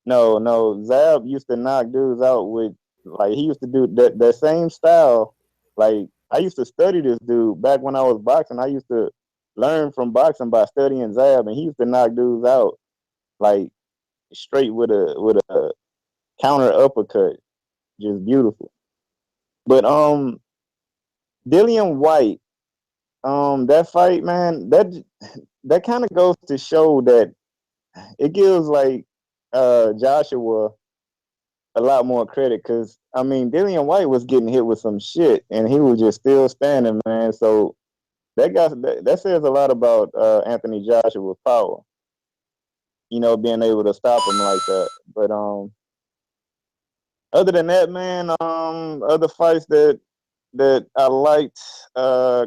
No, Zab used to knock dudes out with, like, he used to do that same style. Like, I used to study this dude back when I was boxing. I used to learn from boxing by studying Zab, and he used to knock dudes out like straight with a counter uppercut. Just beautiful. But Dillian White, that fight, man, that kind of goes to show that it gives like Joshua a lot more credit, because I mean Dillian White was getting hit with some shit and he was just still standing, man. So that says a lot about Anthony Joshua's power, being able to stop him like that. But other than that, man, other fights that I liked,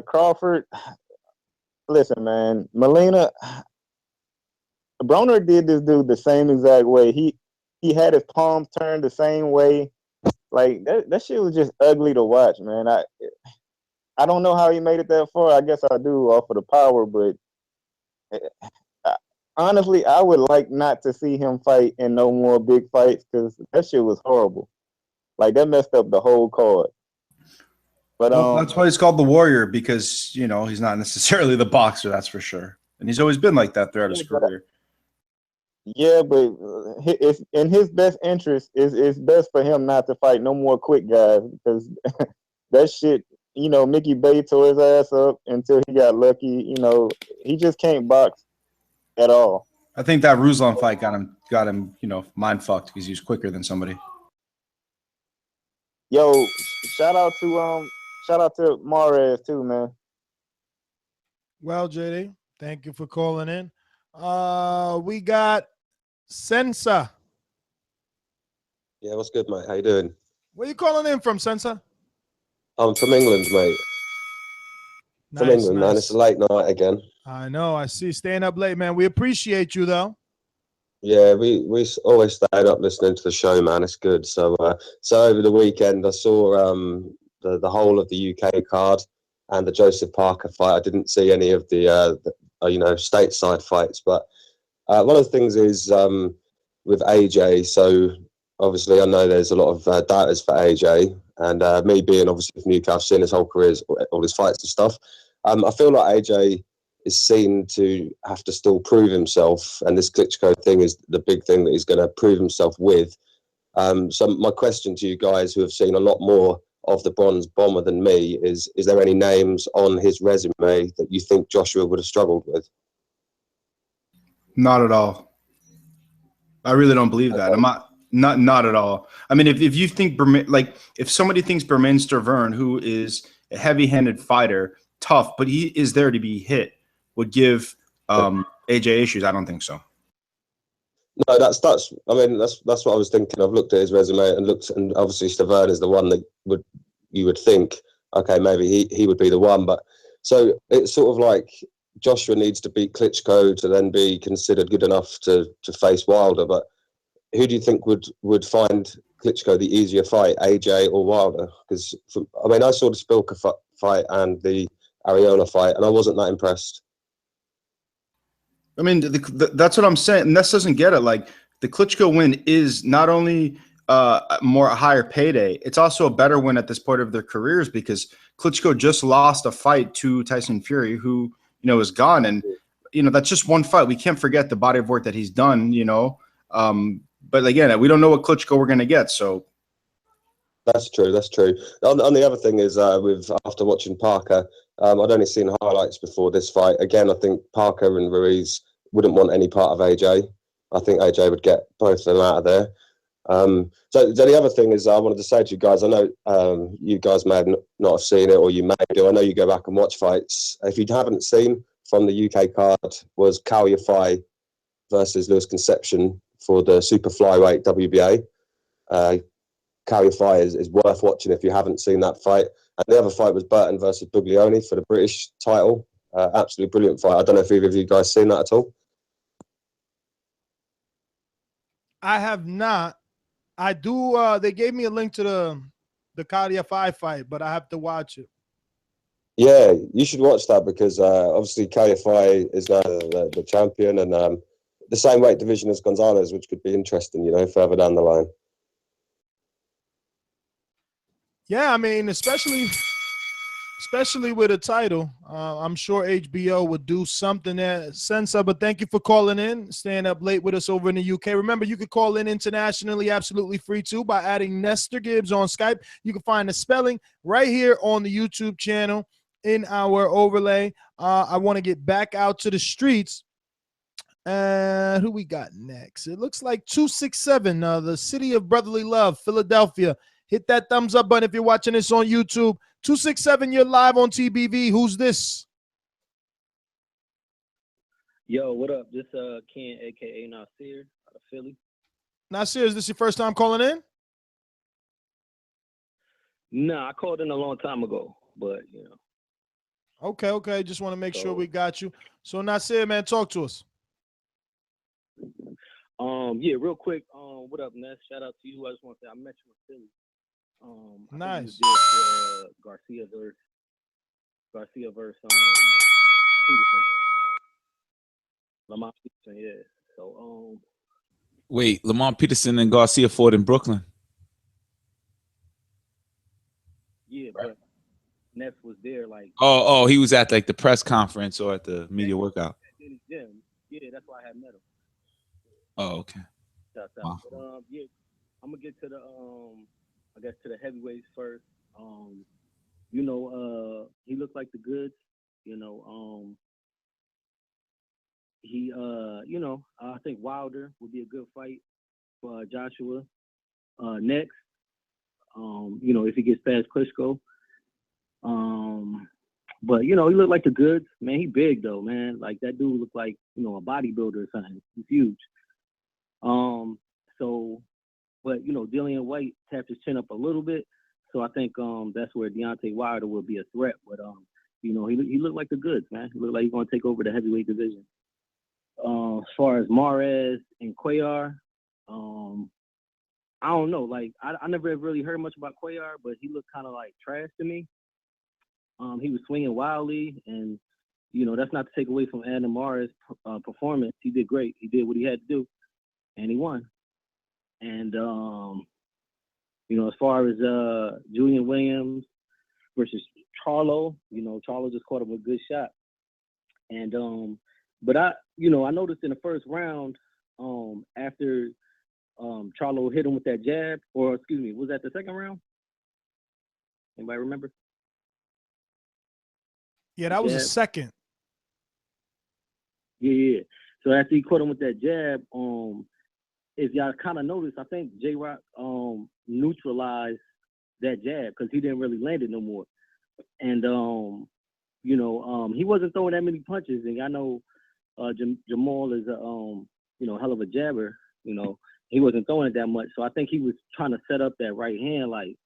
Crawford. Listen, man, Molina, Broner did this dude the same exact way. He had his palms turned the same way. Like that shit was just ugly to watch, man. I don't know how he made it that far. I guess I do off of the power, but honestly, I would like not to see him fight in no more big fights, because that shit was horrible. Like, that messed up the whole card. But well, that's why he's called the Warrior, because he's not necessarily the boxer, that's for sure, and he's always been like that throughout his career. Yeah, but it's in his best interest. It's best for him not to fight no more quick guys, because that shit. Mickey Bay tore his ass up until he got lucky. He just can't box at all. I think that Ruslan fight got him, mind fucked, because he was quicker than somebody. Yo, shout out to Mares too, man. Well, JD, thank you for calling in. We got Sensa. Yeah, what's good, mate? How you doing? Where you calling in from, Sensa? I'm from England, mate. From England, man. It's a late night again. I know. I see. Staying up late, man. We appreciate you, though. Yeah, we always stayed up listening to the show, man. It's good. So over the weekend, I saw the whole of the UK card and the Joseph Parker fight. I didn't see any of the stateside fights, but one of the things is with AJ. So obviously, I know there's a lot of doubters for AJ, and me being obviously from Newcastle, seeing his whole career, all his fights and stuff. I feel like AJ is seen to have to still prove himself, and this Klitschko thing is the big thing that he's going to prove himself with. So my question to you guys who have seen a lot more of the Bronze Bomber than me is there any names on his resume that you think Joshua would have struggled with? Not at all. I really don't believe that. I'm not at all. I mean, if you think if somebody thinks Berminster Vern, who is a heavy-handed fighter, tough, but he is there to be hit, would give AJ issues, I don't think so. No, that's what I was thinking. I've looked at his resume and obviously Stavern is the one that you would think, okay, maybe he would be the one. But so it's sort of like Joshua needs to beat Klitschko to then be considered good enough to face Wilder. But who do you think would find Klitschko the easier fight, AJ or Wilder? Because I saw the Spilka fight and the Areola fight, and I wasn't that impressed. I mean, that's what I'm saying. And this doesn't get it. Like, the Klitschko win is not only a higher payday, it's also a better win at this point of their careers, because Klitschko just lost a fight to Tyson Fury, who, is gone. And, that's just one fight. We can't forget the body of work that he's done, but again, we don't know what Klitschko we're going to get. So that's true. That's true. On the other thing is, after watching Parker, I'd only seen highlights before this fight. Again, I think Parker and Ruiz wouldn't want any part of AJ. I think AJ would get both of them out of there. So the other thing is, I wanted to say to you guys, I know you guys may not have seen it, or you may do. I know you go back and watch fights. If you haven't seen from the UK card, was Cal Yafai versus Lewis Conception for the super flyweight WBA. Calify is worth watching if you haven't seen that fight. And the other fight was Burton versus Buglioni for the British title. Absolutely brilliant fight. I don't know if either of you guys seen that at all. I have not. I do. They gave me a link to the Calify fight, but I have to watch it. Yeah, you should watch that because obviously Calify is the champion and the same weight division as Gonzalez, which could be interesting, further down the line. Yeah, I mean, especially with a title, I'm sure HBO would do something that sense of. But thank you for calling in, staying up late with us over in the UK. Remember, you could call in internationally, absolutely free too, by adding Nestor Gibbs on Skype. You can find the spelling right here on the YouTube channel in our overlay. I want to get back out to the streets. And who we got next? It looks like 267, the city of brotherly love, Philadelphia. Hit that thumbs up button if you're watching this on YouTube. 267, you're live on TBV. Who's this? Yo, what up? This Ken, aka Nasir, out of Philly. Nasir, is this your first time calling in? Nah, I called in a long time ago, but Okay. Just want to make sure we got you. So Nasir, man, talk to us. Yeah, real quick. What up, Ness? Shout out to you. I just want to say I met you in Philly. Nice. Garcia versus Peterson. Lamont Peterson, yeah. So Wait, Lamont Peterson and Garcia fought in Brooklyn. yeah, but Ness was there like Oh, he was at like the press conference or at the media workout. in his gym. Yeah, that's why I had met him. Oh, okay. Shout out. Wow. But yeah, I'm gonna get to the I guess to the heavyweights first. He looked like the goods. I think Wilder would be a good fight for Joshua. Next, if he gets past Klitschko. But he looked like the goods. Man, he big though, man. Like that dude looked like, a bodybuilder or something. He's huge. But Dillian White tapped his chin up a little bit. So I think that's where Deontay Wilder will be a threat. But he looked like the goods, man. He looked like he's gonna take over the heavyweight division. As far as Mares and Cuellar, I don't know. Like I never really heard much about Cuellar, but he looked kind of like trash to me. He was swinging wildly, and that's not to take away from Adam Mares' performance. He did great. He did what he had to do, and he won. And as far as Julian Williams versus Charlo, Charlo just caught him a good shot. And but I noticed in the first round, after Charlo hit him with that jab, or excuse me, was that the second round? Anybody remember? Yeah, that was the second. Yeah. So after he caught him with that jab, if y'all kind of noticed, I think J-Rock neutralized that jab because he didn't really land it no more. And he wasn't throwing that many punches. And I know Jermall is a hell of a jabber. He wasn't throwing it that much. So I think he was trying to set up that right hand like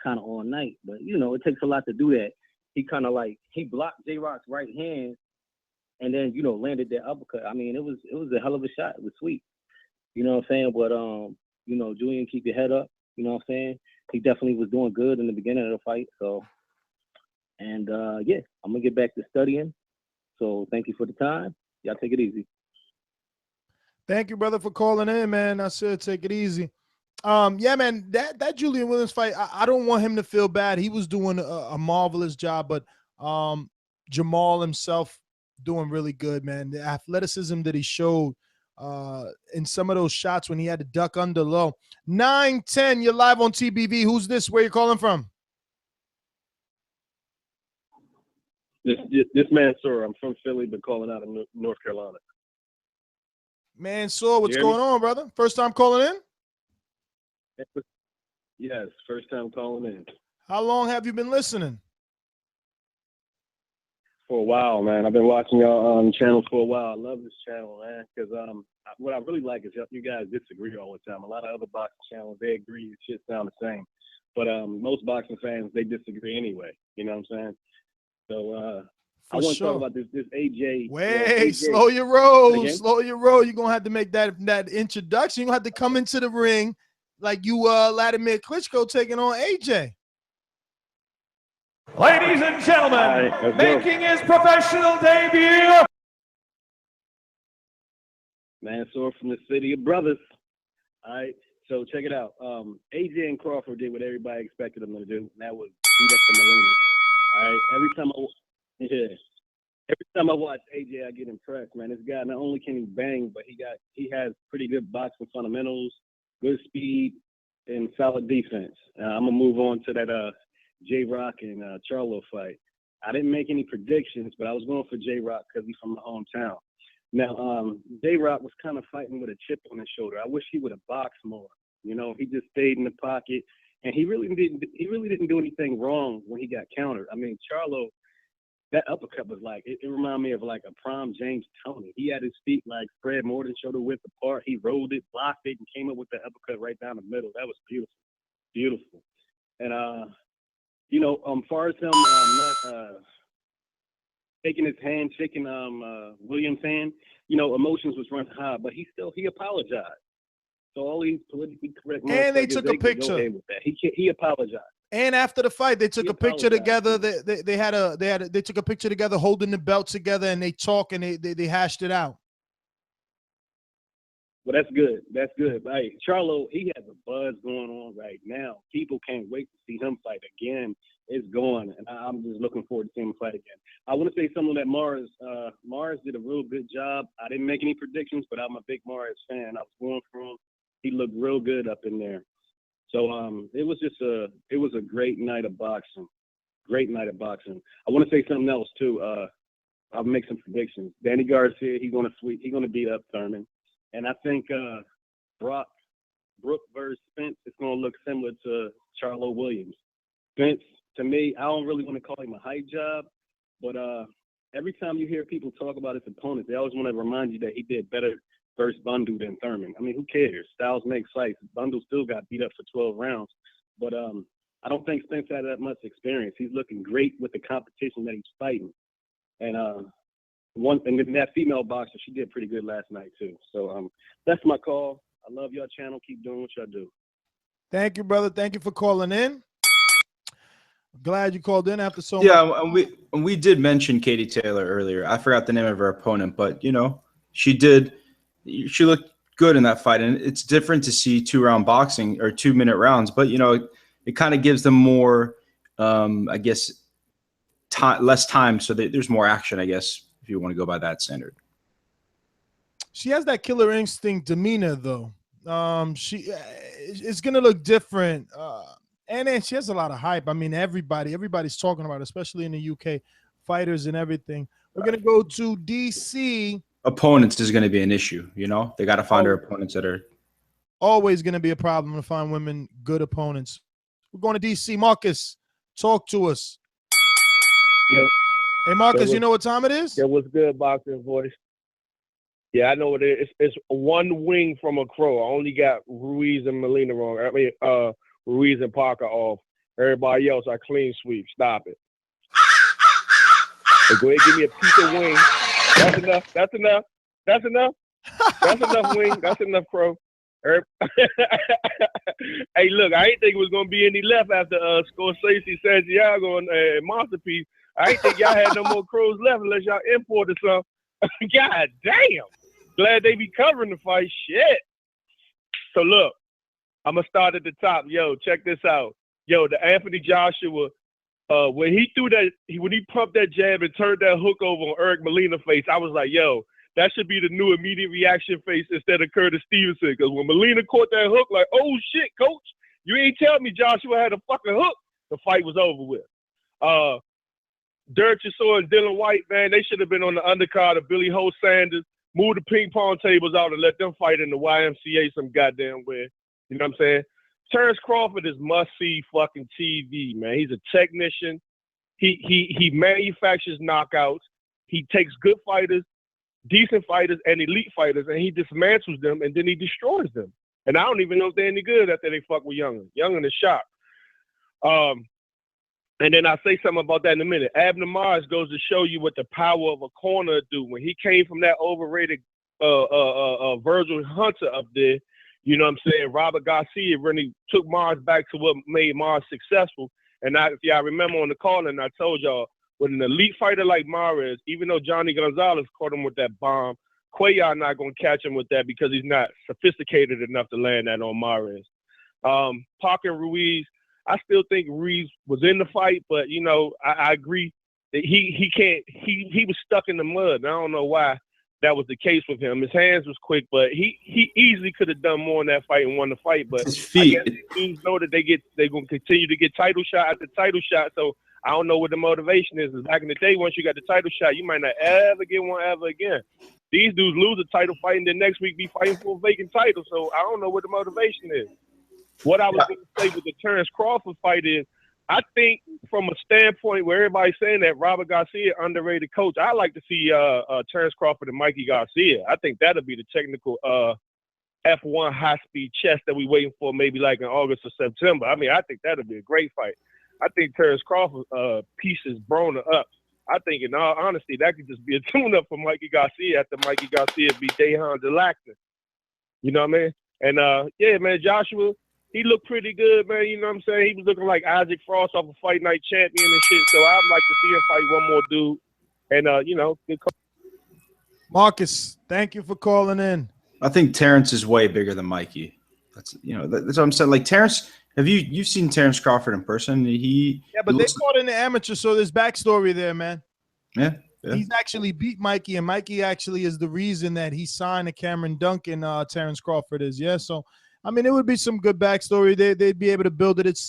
kind of all night. But it takes a lot to do that. He kind of he blocked J-Rock's right hand and then landed that uppercut. I mean, it was a hell of a shot. It was sweet. You know what I'm saying? But Julian, keep your head up. You know what I'm saying? He definitely was doing good in the beginning of the fight. So, and yeah, I'm gonna get back to studying. So thank you for the time. Y'all take it easy. Thank you, brother, for calling in, man. I said take it easy. Yeah, man, that Julian Williams fight, I don't want him to feel bad. He was doing a marvelous job, but Jermall himself doing really good, man. The athleticism that he showed in some of those shots when he had to duck under low. 9-10, you're live on TBV. Who's this? Where you calling from? This Mansour. I'm from Philly, but calling out of North Carolina. Mansour, what's going on, brother? First time calling in? Yes, first time calling in. How long have you been listening? For a while, man. I've been watching y'all channel for a while. I love this channel, man, because what I really like is you guys disagree all the time. A lot of other boxing channels, they agree. It shit sound the same. But most boxing fans, they disagree anyway. You know what I'm saying? So I want to talk about this AJ. Wait, AJ. slow your roll. Again? Slow your roll. You're going to have to make that introduction. You're going to have to come into the ring like you Vladimir Klitschko taking on AJ. Ladies and gentlemen, making his professional debut. Mansoor from the city of brothers. All right, so check it out. AJ and Crawford did what everybody expected them to do, and that was beat up the Molina. All right, every time I watch AJ, I get impressed, man. This guy, not only can he bang, but he has pretty good boxing fundamentals, good speed, and solid defense. I'm gonna move on to that J-Rock and Charlo fight. I didn't make any predictions, but I was going for J-Rock because he's from my hometown. Now, J-Rock was kind of fighting with a chip on his shoulder. I wish he would have boxed more. You know, he just stayed in the pocket, and he really didn't do anything wrong when he got countered. I mean, Charlo, that uppercut was like, it reminded me of like a prime James Toney. He had his feet like spread more than shoulder width apart. He rolled it, blocked it, and came up with the uppercut right down the middle. That was beautiful, beautiful. And you know, far as him not shaking his hand, shaking Williams' hand, you know, emotions was running high, but he apologized. So all these politically correct and they took a picture with that. He apologized. And after the fight, they took a picture together. They took a picture together, holding the belt together, and they talk and they hashed it out. Well, that's good. That's good. Hey, Charlo, he has a buzz going on right now. People can't wait to see him fight again. It's going, and I'm just looking forward to seeing him fight again. I want to say something that Mars did a real good job. I didn't make any predictions, but I'm a big Mars fan. I was going for him. He looked real good up in there. So it was a great night of boxing. Great night of boxing. I want to say something else too. I'll make some predictions. Danny Garcia, he's gonna beat up Thurman. And I think Brook versus Spence is going to look similar to Charlo Williams. Spence, to me, I don't really want to call him a hype job, but every time you hear people talk about his opponents, they always want to remind you that he did better versus Bundu than Thurman. I mean, who cares? Styles make fights. Bundu still got beat up for 12 rounds. But I don't think Spence had that much experience. He's looking great with the competition that he's fighting. And then that female boxer, she did pretty good last night too. So that's my call. I love your channel. Keep doing what y'all do. Thank you, brother. Thank you for calling in. Glad you called in after so much. Yeah, and we did mention Katie Taylor earlier. I forgot the name of her opponent, but you know, she looked good in that fight. And it's different to see 2-round boxing or 2-minute rounds, but you know, it kind of gives them more, I guess, less time, so that there's more action, I guess, if you want to go by that standard. She has that killer instinct demeanor, though. It's gonna look different, and then she has a lot of hype. I mean, everybody's talking about it, especially in the UK, fighters and everything. We're gonna go to DC. Opponents is going to be an issue. You know, they got to find her opponents that are always going to be a problem to find women good opponents. We're going to DC. Marcus, talk to us. Yo. Hey, Marcus, you know what time it is? Yeah, what's good, Boxing Voice? Yeah, I know what it is. It's one wing from a crow. I only got Ruiz and Molina wrong. I mean, Ruiz and Parker off. Everybody else, I clean sweep. Stop it. So go ahead, give me a piece of wing. That's enough. That's enough. That's enough. That's enough wing. That's enough crow. Hey, look, I ain't think it was gonna be any left after Scorsese, Santiago, and Masterpiece. I ain't think y'all had no more crows left unless y'all imported some. God damn. Glad they be covering the fight. Shit. So look, I'm gonna start at the top. Yo, check this out. Yo, the Anthony Joshua, when he pumped that jab and turned that hook over on Eric Molina face, I was like, yo, that should be the new immediate reaction face instead of Curtis Stevenson. Because when Molina caught that hook, like, oh shit, coach, you ain't tell me Joshua had a fucking hook. The fight was over with. Derek Chisora and Dylan White, man, they should have been on the undercard of Billy Ho Sanders. Move the ping pong tables out and let them fight in the YMCA some goddamn way. You know what I'm saying? Terence Crawford is must-see fucking TV, man. He's a technician. He manufactures knockouts. He takes good fighters, decent fighters and elite fighters, and he dismantles them, and then he destroys them. And I don't even know if they're any good after they fuck with Youngin. Youngin is shocked. And then I'll say something about that in a minute. Abner Mars goes to show you what the power of a corner do. When he came from that overrated Virgil Hunter up there, you know what I'm saying? Robert Garcia really took Mars back to what made Mars successful. And if y'all remember on the call, and I told y'all, with an elite fighter like Mares, even though Johnny Gonzalez caught him with that bomb, Cuellar not going to catch him with that because he's not sophisticated enough to land that on Mares. Parker and Ruiz, I still think Ruiz was in the fight, but, you know, I agree that he was stuck in the mud. And I don't know why that was the case with him. His hands was quick, but he easily could have done more in that fight and won the fight. But his feet. I guess teams know that they're going to continue to get title shot after title shot. So I don't know what the motivation is. Back in the day, once you got the title shot, you might not ever get one ever again. These dudes lose a title fight and then next week be fighting for a vacant title. So I don't know what the motivation is. What I was going to say with the Terence Crawford fight is, I think from a standpoint where everybody's saying that Robert Garcia underrated coach, I like to see Terence Crawford and Mikey Garcia. I think that'll be the technical F1 high-speed chess that we're waiting for maybe like in August or September. I mean, I think that'll be a great fight. I think Terence Crawford's piece is Broner up. I think, in all honesty, that could just be a tune-up for Mikey Garcia after Mikey Garcia beat Dejan Delacta. You know what I mean? And, yeah, man, Joshua, he looked pretty good, man. You know what I'm saying? He was looking like Isaac Frost off a Fight Night champion and shit. So I'd like to see him fight one more dude. And, you know, good Marcus, thank you for calling in. I think Terrence is way bigger than Mikey. That's what I'm saying. Like Terrence, you've seen Terence Crawford in person? But they fought in the amateur, so there's backstory there, man. Yeah. He's actually beat Mikey, and Mikey actually is the reason that he signed to Cameron Duncan. Terence Crawford is, so. I mean, it would be some good backstory. They'd be able to build it.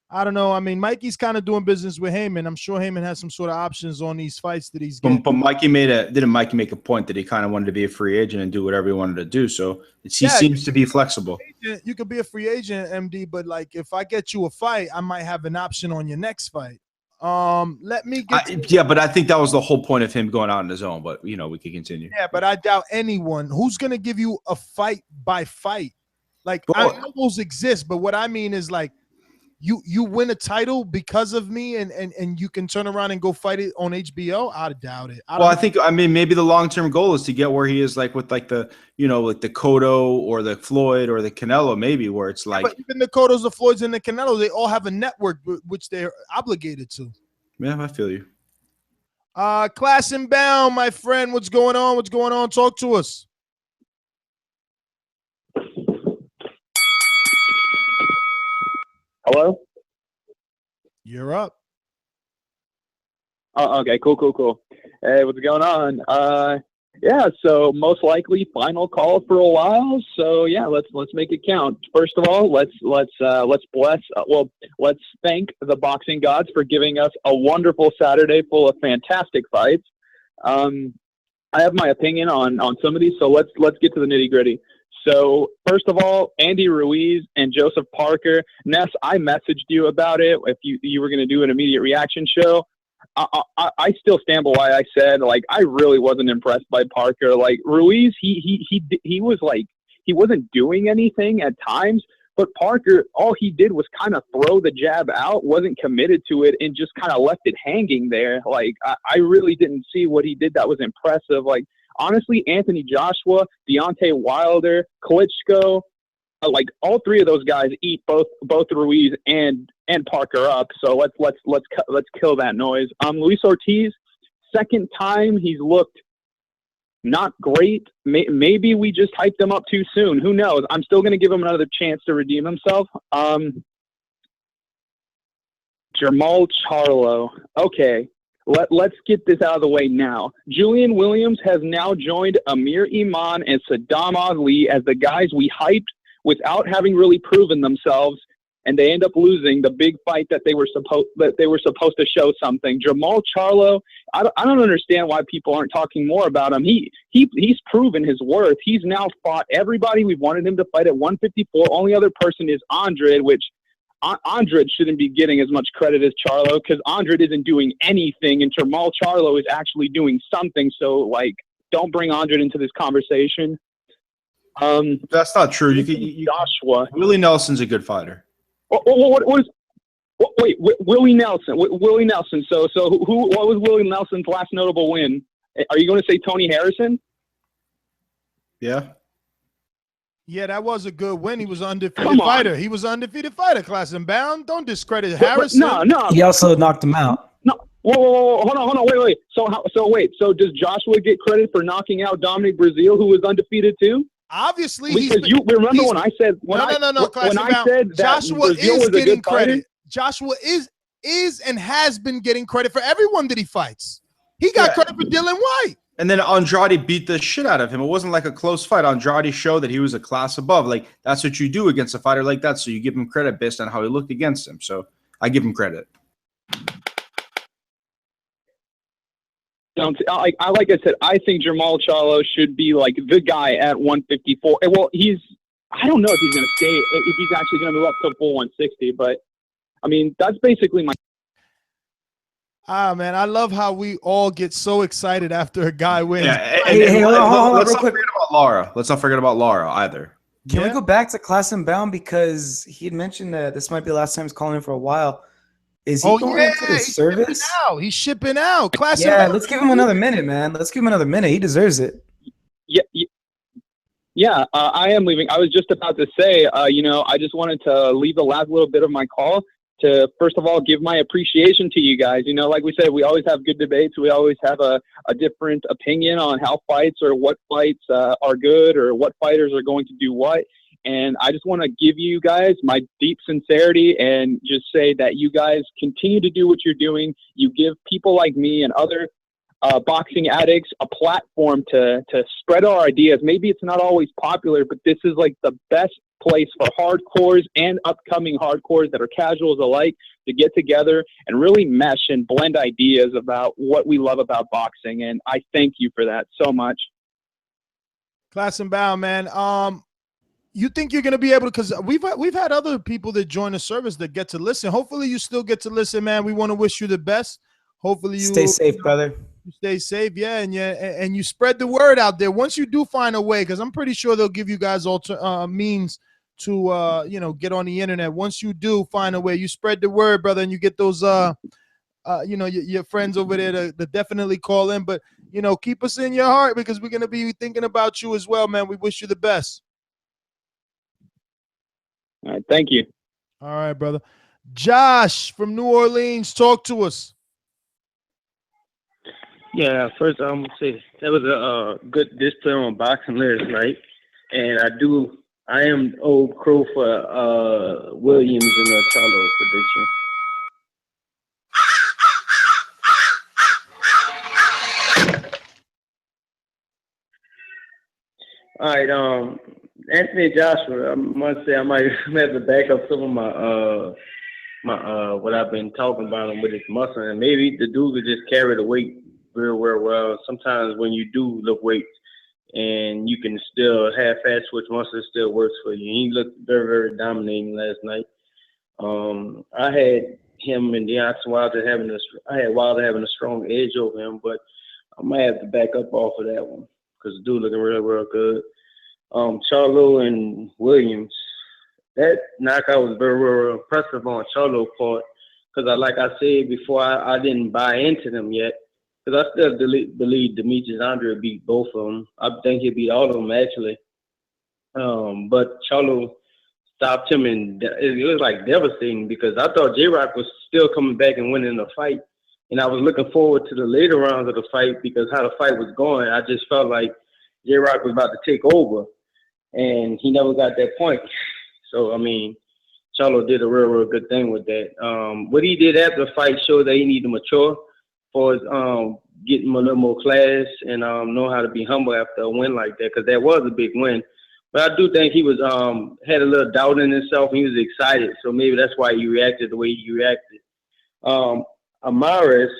I don't know. I mean, Mikey's kind of doing business with Heyman. I'm sure Heyman has some sort of options on these fights that he's getting. But Mikey didn't Mikey make a point that he kind of wanted to be a free agent and do whatever he wanted to do? So he seems to be flexible. You could be a free agent, MD, but like if I get you a fight, I might have an option on your next fight. Let me get but I think that was the whole point of him going out on his own. But we could continue. Yeah, but I doubt anyone who's gonna give you a fight by fight. Like, I know those exist, but what I mean is like you win a title because of me and you can turn around and go fight it on HBO. I doubt it. I mean, maybe the long-term goal is to get where he is, like with like the, like the Cotto or the Floyd or the Canelo, maybe where it's like. But even the Cottos, the Floyds, and the Canelo, they all have a network which they're obligated to. Yeah, I feel you. Class and Bound, my friend. What's going on? What's going on? Talk to us. Hello? You're up. Oh, okay, cool. Hey, what's going on? Yeah, so most likely final call for a while. So yeah, let's make it count. First of all, let's thank the boxing gods for giving us a wonderful Saturday full of fantastic fights. I have my opinion on some of these, so let's get to the nitty gritty. So first of all, Andy Ruiz and Joseph Parker. Ness, I messaged you about it. If you were going to do an immediate reaction show, I still stand by why I said, like, I really wasn't impressed by Parker. Like Ruiz, he was like, he wasn't doing anything at times, but Parker, all he did was kind of throw the jab out, wasn't committed to it, and just kind of left it hanging there. Like I really didn't see what he did that was impressive. Like, honestly, Anthony Joshua, Deontay Wilder, Klitschko, like all three of those guys eat both Ruiz and Parker up. So let's kill that noise. Luis Ortiz, second time he's looked not great. Maybe we just hyped him up too soon. Who knows? I'm still going to give him another chance to redeem himself. Jermall Charlo. Okay. Let's get this out of the way now. Julian Williams has now joined Amir Iman and Saddam Ali as the guys we hyped without having really proven themselves, and they end up losing the big fight that they were supposed to show something. Jermall Charlo, I don't understand why people aren't talking more about him. He's proven his worth. He's now fought everybody we wanted him to fight at 154. Only other person is Andrade, which Andrade shouldn't be getting as much credit as Charlo because Andrade isn't doing anything and Jermall Charlo is actually doing something. So, like, don't bring Andre into this conversation. That's not true. Joshua. Willie Nelson's a good fighter. Wait, Willie Nelson. Willie Nelson. So what was Willie Nelson's last notable win? Are you going to say Tony Harrison? Yeah. Yeah, that was a good win. He was an undefeated fighter. He was an undefeated fighter, class and bound. Don't discredit Harrison. No. He also knocked him out. No. Whoa, hold on, wait. So does Joshua get credit for knocking out Dominic Breazeale, who was undefeated too? Obviously, because you remember when I said when I said that Joshua Breazeale is was a getting good fighter? credit. Joshua is and has been getting credit for everyone that he fights. He got credit for Dylan White. And then Andrade beat the shit out of him. It wasn't like a close fight. Andrade showed that he was a class above. Like, that's what you do against a fighter like that. So you give him credit based on how he looked against him. So I give him credit. Like I said, I think Jermall Charlo should be like the guy at 154. Well, I don't know if he's going to stay, if he's actually going to move up to full 160. But I mean, that's basically my. Man, I love how we all get so excited after a guy wins. Yeah, hold on, let's not real quick. forget about Lara. Let's not forget about Lara either. Can we go back to Class and Bound, because he had mentioned that this might be the last time he's calling in for a while. Is he going into the service? He's shipping out. Class and Yeah, Bound. let's give him another minute, man. Let's give him another minute. He deserves it. Yeah, I am leaving. I was just about to say, I just wanted to leave the last little bit of my call to, first of all, give my appreciation to you guys. Like we said, we always have good debates. We always have a different opinion on how fights or what fights are good or what fighters are going to do what. And I just want to give you guys my deep sincerity and just say that you guys continue to do what you're doing. You give people like me and other boxing addicts a platform to spread our ideas. Maybe it's not always popular, but this is like the best place for hardcores and upcoming hardcores that are casuals alike to get together and really mesh and blend ideas about what we love about boxing. And I thank you for that so much. Class and Bound, man. You think you're going to be able to, because we've had other people that join the service that get to listen. Hopefully you still get to listen, man. We want to wish you the best. Hopefully you stay safe, brother. You stay safe, yeah, and you spread the word out there. Once you do find a way, because I'm pretty sure they'll give you guys means to get on the internet. Once you do find a way, you spread the word, brother, and you get those your friends over there to definitely call in. But keep us in your heart, because we're gonna be thinking about you as well, man. We wish you the best. All right, thank you. All right, brother. Josh from New Orleans, talk to us. Yeah, first I'm gonna say that was a good display on boxing last night, and I am old crow for Williams and Charlo prediction. All right, Anthony Joshua, I must say I might have to back up some of my what I've been talking about him with his muscle, and maybe the dude could just carry the weight real well. Sometimes when you do lift weights and you can still have fast switch muscle, it still works for you. He looked very, very dominating last night. I had him and Deontay Wilder having a strong edge over him, but I might have to back up off of that one because the dude looking real, real good. Charlo and Williams, that knockout was very, very impressive on Charlo's part because, like I said before, I didn't buy into them yet because I still believe Demetrius Andre beat both of them. I think he beat all of them, actually. But Charlo stopped him, and it was like devastating because I thought J-Rock was still coming back and winning the fight. And I was looking forward to the later rounds of the fight because how the fight was going, I just felt like J-Rock was about to take over. And he never got that point. So, I mean, Charlo did a real, real good thing with that. What he did after the fight showed that he needed to mature for getting a little more class and know how to be humble after a win like that, because that was a big win. But I do think he was had a little doubt in himself, and he was excited. So maybe that's why he reacted the way he reacted. Amaris,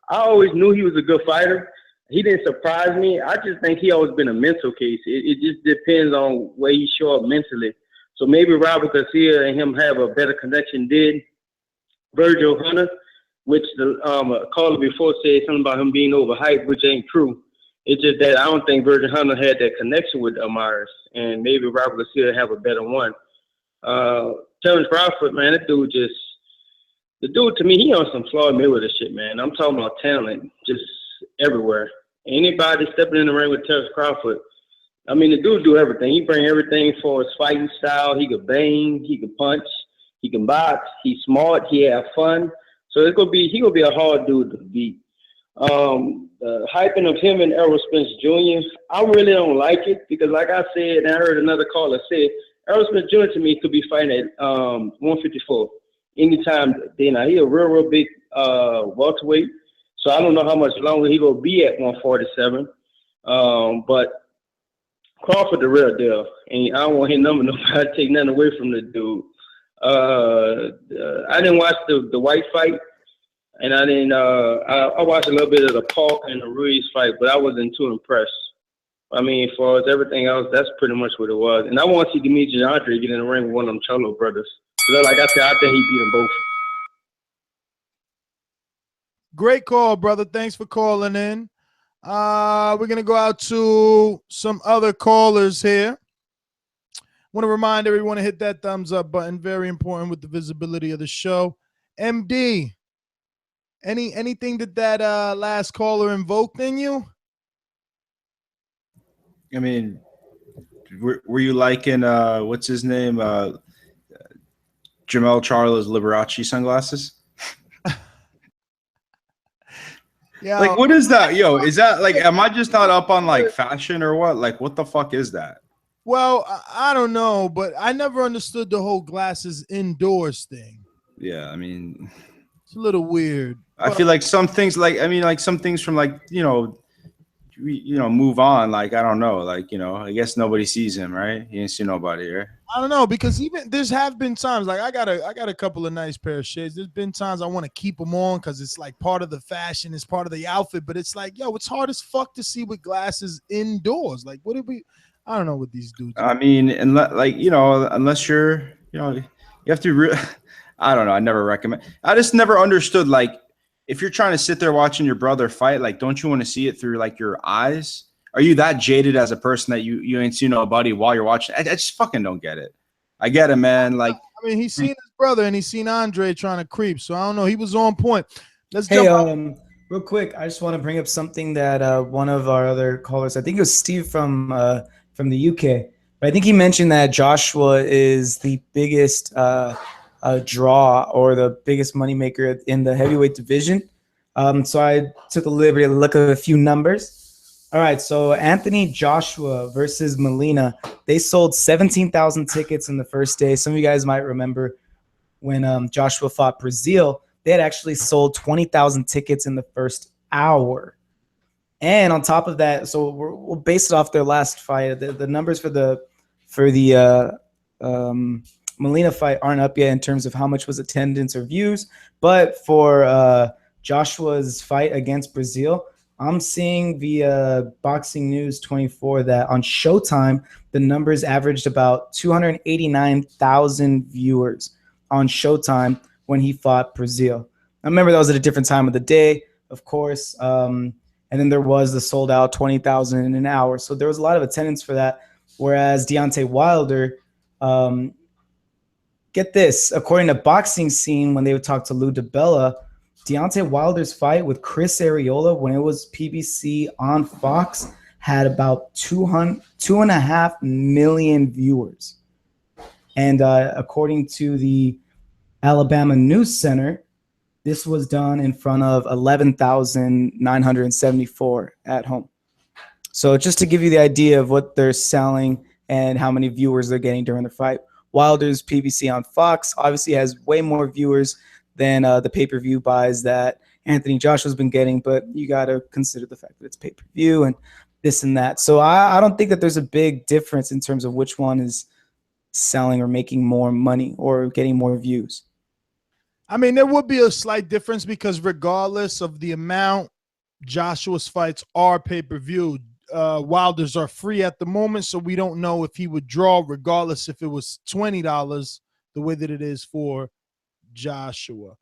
I always knew he was a good fighter. He didn't surprise me. I just think he always been a mental case. It just depends on where he show up mentally. So maybe Robert Garcia and him have a better connection did. Virgil Hunter, which the caller before said something about him being overhyped, which ain't true. It's just that I don't think Virgin Hunter had that connection with Amaris, and maybe Robert Garcia have a better one. Terence Crawford, man, the dude to me, he on some Floyd Mayweather shit, man. I'm talking about talent just everywhere. Anybody stepping in the ring with Terence Crawford, I mean, the dude do everything. He bring everything for his fighting style. He could bang, he could punch, he can box. He's smart. He have fun. So he gonna be a hard dude to beat. The hyping of him and Errol Spence Jr., I really don't like it because, like I said, and I heard another caller say, Errol Spence Jr. to me could be fighting at 154 anytime. Then he a real big welterweight. So I don't know how much longer he gonna be at 147. But Crawford the real deal, and I don't want his number nobody take nothing away from the dude. I didn't watch the White fight, and I didn't. I watched a little bit of the Paul and the Ruiz fight, but I wasn't too impressed. I mean, as far as everything else, that's pretty much what it was. And I want to see Demetrius Andre get in the ring with one of them Charlo brothers. So like I said, I think he beat them both. Great call, brother. Thanks for calling in. We're going to go out to some other callers here. Want to remind everyone to hit that thumbs up button. Very important with the visibility of the show. MD, anything that last caller invoked in you? I mean, were you liking what's his name? Jermall Charlo's Liberace sunglasses? Yeah. Like, what is that? Yo, is that like, am I just not up on like fashion or what? Like, what the fuck is that? Well, I don't know, but I never understood the whole glasses indoors thing. Yeah, I mean, it's a little weird. I feel like some things, like, I mean, like some things from like, move on. Like, I don't know. Like, I guess nobody sees him, right? He ain't see nobody, right? I don't know, because even there's have been times like I got a couple of nice pair of shades. There's been times I want to keep them on because it's like part of the fashion, it's part of the outfit. But it's like, yo, it's hard as fuck to see with glasses indoors. Like, what did we? I don't know what these dudes. I mean, and like, unless you're, you have to. I don't know. I never recommend. I just never understood, like, if you're trying to sit there watching your brother fight, like, don't you want to see it through like your eyes? Are you that jaded as a person that you ain't seen nobody while you're watching? I just fucking don't get it. I get it, man. Like, I mean, he's seen his brother and he's seen Andre trying to creep. So I don't know. He was on point. Let's jump. Real quick, I just want to bring up something that one of our other callers, I think it was Steve from the UK, but I think he mentioned that Joshua is the biggest draw or the biggest moneymaker in the heavyweight division. So I took a liberty to look at a few numbers. All right, so Anthony Joshua versus Molina, they sold 17,000 tickets in the first day. Some of you guys might remember when Joshua fought Brazil, they had actually sold 20,000 tickets in the first hour. And on top of that, so we'll base it off their last fight. The numbers for the Molina fight aren't up yet in terms of how much was attendance or views. But for Joshua's fight against Brazil, I'm seeing via Boxing News 24 that on Showtime, the numbers averaged about 289,000 viewers on Showtime when he fought Brazil. I remember that was at a different time of the day, of course. And then there was the sold out 20,000 in an hour. So there was a lot of attendance for that. Whereas Deontay Wilder, get this, according to Boxing Scene, when they would talk to Lou DiBella, Deontay Wilder's fight with Chris Arreola when it was PBC on Fox had about 2.5 million viewers. And according to the Alabama News Center, this was done in front of 11,974 at home. So just to give you the idea of what they're selling and how many viewers they're getting during the fight. Wilder's PBC on Fox obviously has way more viewers than the pay-per-view buys that Anthony Joshua's been getting, but you got to consider the fact that it's pay-per-view and this and that. So I don't think that there's a big difference in terms of which one is selling or making more money or getting more views. I mean, there would be a slight difference because regardless of the amount, Joshua's fights are pay-per-view. Wilder's are free at the moment, so we don't know if he would draw regardless if it was $20 the way that it is for Joshua.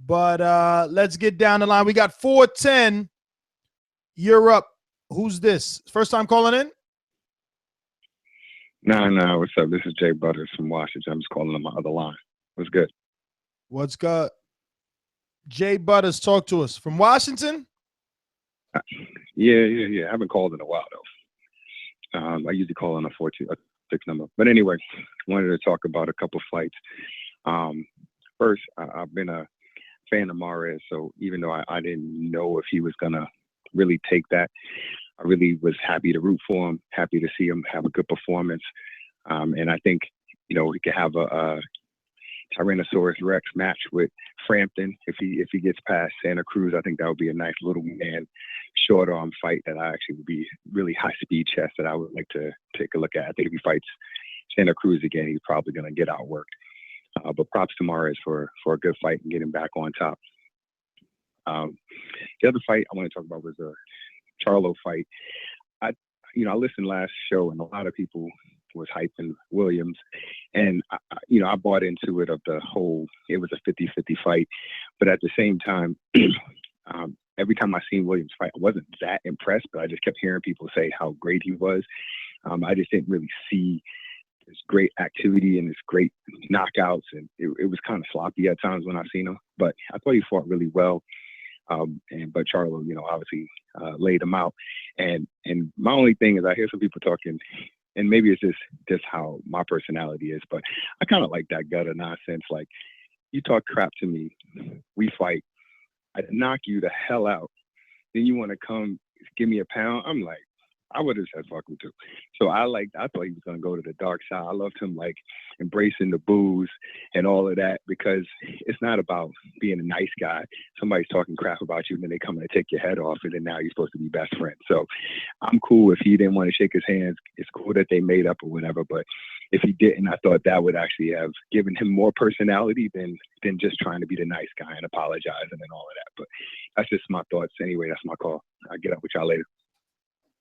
But let's get down the line. We got 410. You're up. Who's this? First time calling in? No. What's up? This is Jay Butters from Washington. I'm just calling on my other line. What's good? What's good? Jay Butters, talk to us. From Washington? Yeah. I haven't called in a while, though. I usually call on a 426 number. But anyway, wanted to talk about a couple fights. First, I've been a fan of Mares, so even though I didn't know if he was going to really take that, I really was happy to root for him, happy to see him have a good performance. And I think, he could have a Tyrannosaurus Rex match with Frampton if he gets past Santa Cruz. I think that would be a nice little man, short arm fight that I actually would be really high speed chess that I would like to take a look at. I think if he fights Santa Cruz again, he's probably going to get outworked. But props to Mares for a good fight and getting back on top. The other fight I want to talk about was a Charlo fight. I listened last show and a lot of people was hyping Williams, and I bought into it it was a 50-50 fight, but at the same time, every time I seen Williams fight, I wasn't that impressed, but I just kept hearing people say how great he was. I just didn't really see this great activity and this great knockouts, and it was kind of sloppy at times when I seen him, but I thought he fought really well. But Charlo, obviously laid him out. And my only thing is I hear some people talking, and maybe it's just how my personality is, but I kind of like that gutter nonsense. Like, you talk crap to me, we fight, I knock you the hell out, then you want to come give me a pound? I'm like, I would have said fuck him too. So I thought he was gonna go to the dark side. I loved him embracing the booze and all of that, because it's not about being a nice guy. Somebody's talking crap about you and then they come and take your head off, and then now you're supposed to be best friends. So I'm cool if he didn't want to shake his hands. It's cool that they made up or whatever, but if he didn't, I thought that would actually have given him more personality than just trying to be the nice guy and apologizing and all of that. But that's just my thoughts. Anyway, that's my call. I'll get up with y'all later.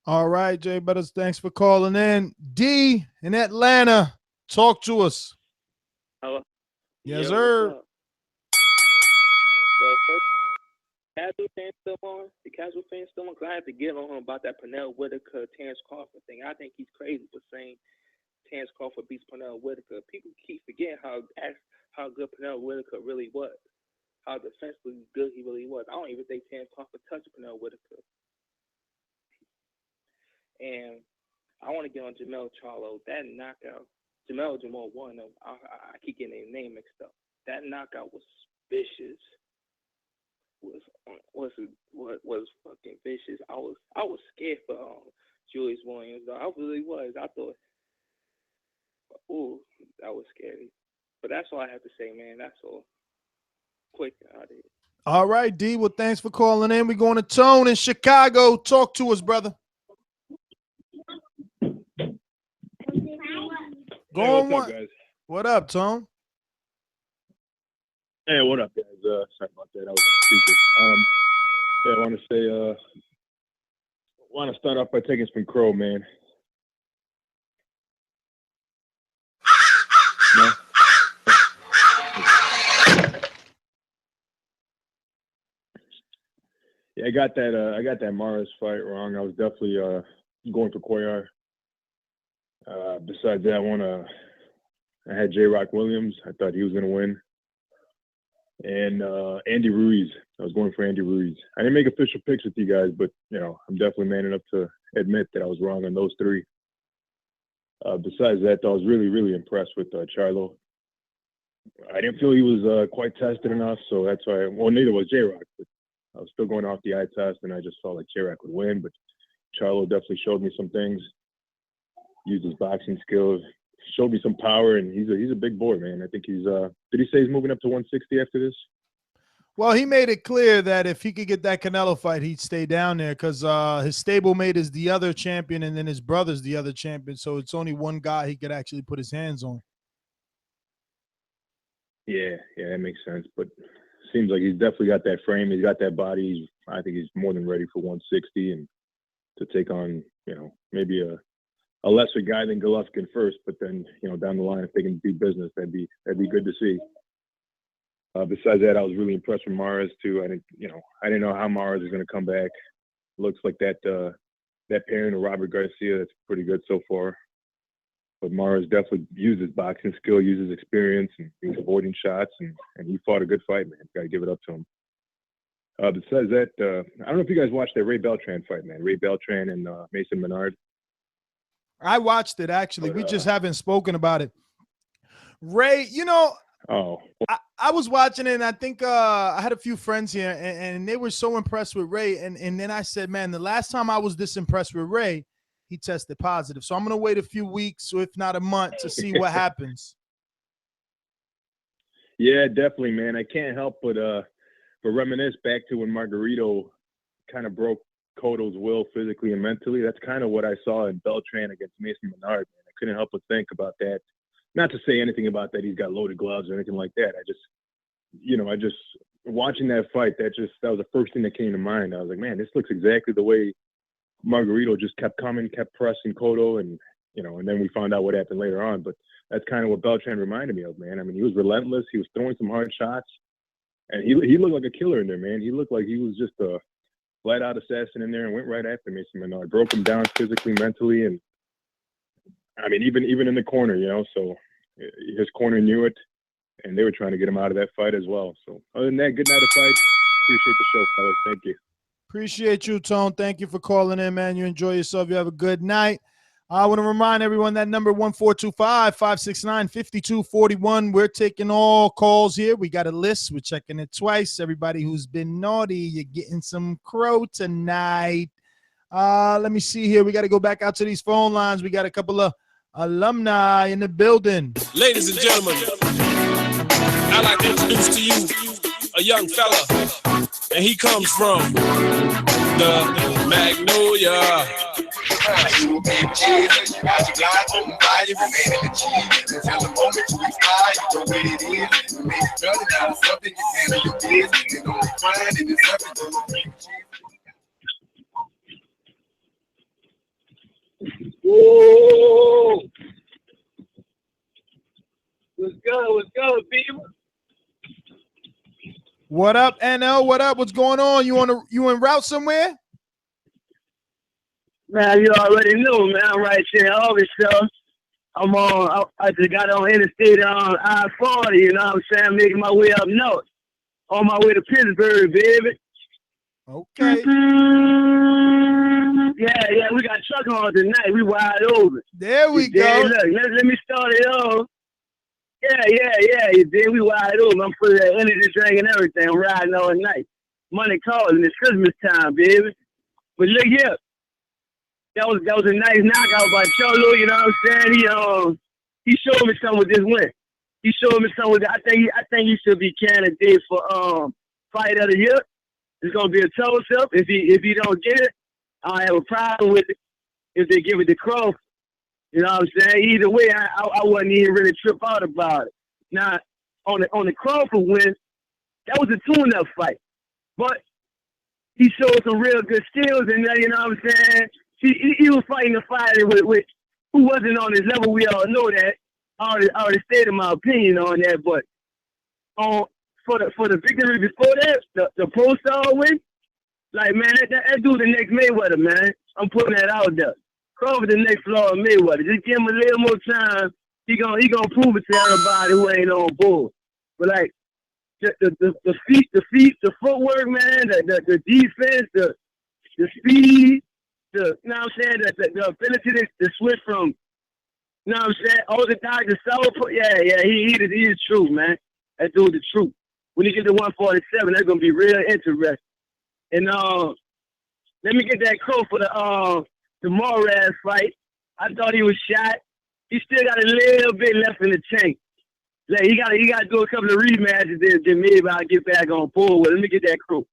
All right, Jay Butters, thanks for calling in. D in Atlanta, talk to us. Hello. Yes, sir. Casual fan still on? The casual fan still on? Because I have to get on him about that Pernell Whitaker, Terence Crawford thing. I think he's crazy for saying Terence Crawford beats Pernell Whitaker. People keep forgetting how good Pernell Whitaker really was, how defensively good he really was. I don't even think Terence Crawford touched Pernell Whitaker. And I want to get on Jermall Charlo. That knockout, Jamal won. I keep getting their name mixed up. That knockout was vicious. Was fucking vicious. I was scared for Julius Williams. Though. I really was. I thought, ooh, that was scary. But that's all I have to say, man. That's all. Quick out of here. All right, D. Well, thanks for calling in. We're going to Tone in Chicago. Talk to us, brother. What's up, guys? What up, Tone? Hey, what up, guys? Sorry about that. I was on speaker. I want to start off by taking some crow, man. No? Yeah, I got that Mares fight wrong. I was definitely going for Cuellar. Besides that, I had J-Rock Williams. I thought he was going to win. And Andy Ruiz. I was going for Andy Ruiz. I didn't make official picks with you guys, but, I'm definitely man enough to admit that I was wrong on those three. Besides that, I was really, really impressed with Charlo. I didn't feel he was quite tested enough, so that's why. Well, neither was J-Rock, but I was still going off the eye test, and I just felt like J-Rock would win. But Charlo definitely showed me some things. Used his boxing skills, showed me some power, and he's a big boy, man. I think he's did he say he's moving up to 160 after this? Well, he made it clear that if he could get that Canelo fight, he'd stay down there because his stablemate is the other champion, and then his brother's the other champion. So it's only one guy he could actually put his hands on. Yeah, that makes sense. But seems like he's definitely got that frame. He's got that body. I think he's more than ready for 160 and to take on, maybe a lesser guy than Golovkin first, but then, down the line, if they can do business, that'd be good to see. Besides that, I was really impressed with Mares too. I didn't know how Mares is going to come back. Looks like that that pairing with Robert Garcia, that's pretty good so far. But Mars definitely uses boxing skill, uses experience, and he's avoiding shots, and he fought a good fight, man. Got to give it up to him. Besides that, I don't know if you guys watched that Ray Beltran fight, man. Ray Beltran and Mason Menard. I watched it, actually. We just haven't spoken about it. Ray, you know, I was watching it, and I think I had a few friends here, and they were so impressed with Ray. And then I said, man, the last time I was this impressed with Ray, he tested positive. So I'm going to wait a few weeks, or if not a month, to see what happens. Yeah, definitely, man. I can't help but reminisce back to when Margarito kind of broke Cotto's will physically and mentally. That's kind of what I saw in Beltran against Mason Menard, man. I couldn't help but think about that. Not to say anything about that he's got loaded gloves or anything like that. I just watching that fight, that was the first thing that came to mind. I was like, man, this looks exactly the way Margarito just kept coming, kept pressing Cotto, and then we found out what happened later on. But that's kind of what Beltran reminded me of, man. I mean, he was relentless. He was throwing some hard shots, and he looked like a killer in there, man. He looked like he was just a flat-out assassin in there and went right after Mason Menard, broke him down physically, mentally, and I mean, even in the corner, so his corner knew it, and they were trying to get him out of that fight as well. So other than that, good night of fight. Appreciate the show, fellas. Thank you. Appreciate you, Tone. Thank you for calling in, man. You enjoy yourself. You have a good night. I want to remind everyone that number 1-425-569-5241. We're taking all calls here. We got a list. We're checking it twice. Everybody who's been naughty, you're getting some crow tonight. Let me see here. We got to go back out to these phone lines. We got a couple of alumni in the building. Ladies and gentlemen, I'd like to introduce to you a young fella, and he comes from the Magnolia. Whoa! What's good, people? What up, NL? What up? What's going on? You en route somewhere? Man, you already know, man. I'm right here in August, so I'm on. I just got on interstate on I-40. You know what I'm saying? Making my way up north, on my way to Pittsburgh, baby. Okay. Yeah, we got truck on tonight. We wide open. There we go. Look, let me start it off. Yeah. Then we wide open. I'm full of that energy drink and everything. I'm riding all night. Money calling. It's Christmas time, baby. But look here. That was a nice knockout by Charlo. You know what I'm saying? He showed me something with this win. He showed me something with that. I think he should be candidate for fight of the year. It's gonna be a toss-up. If he don't get it, I have a problem with it. If they give it to Crawford, you know what I'm saying? Either way, I wouldn't even really trip out about it. Now, on the Crawford win, that was a tune-up fight, but he showed some real good skills in there. You know what I'm saying? He was fighting a fighter with who wasn't on his level. We all know that. I already stated my opinion on that, but for the victory before that, the Pro Star win, like, man, that dude the next Mayweather, man. I'm putting that out there. Crawford the next Floyd Mayweather. Just give him a little more time. He gonna prove it to everybody who ain't on board. But like the feet, the footwork, man, the defense, the speed, you know what I'm saying, the ability to switch from, you know what I'm saying, orthodox to soul. Yeah, he is true, man. That dude the truth. When he get to 147, that's gonna be real interesting. And let me get that quote for the Moraz fight. I thought he was shot. He still got a little bit left in the tank. Like, he got to do a couple of rematches, then maybe I'll get back on board with. Let me get that quote.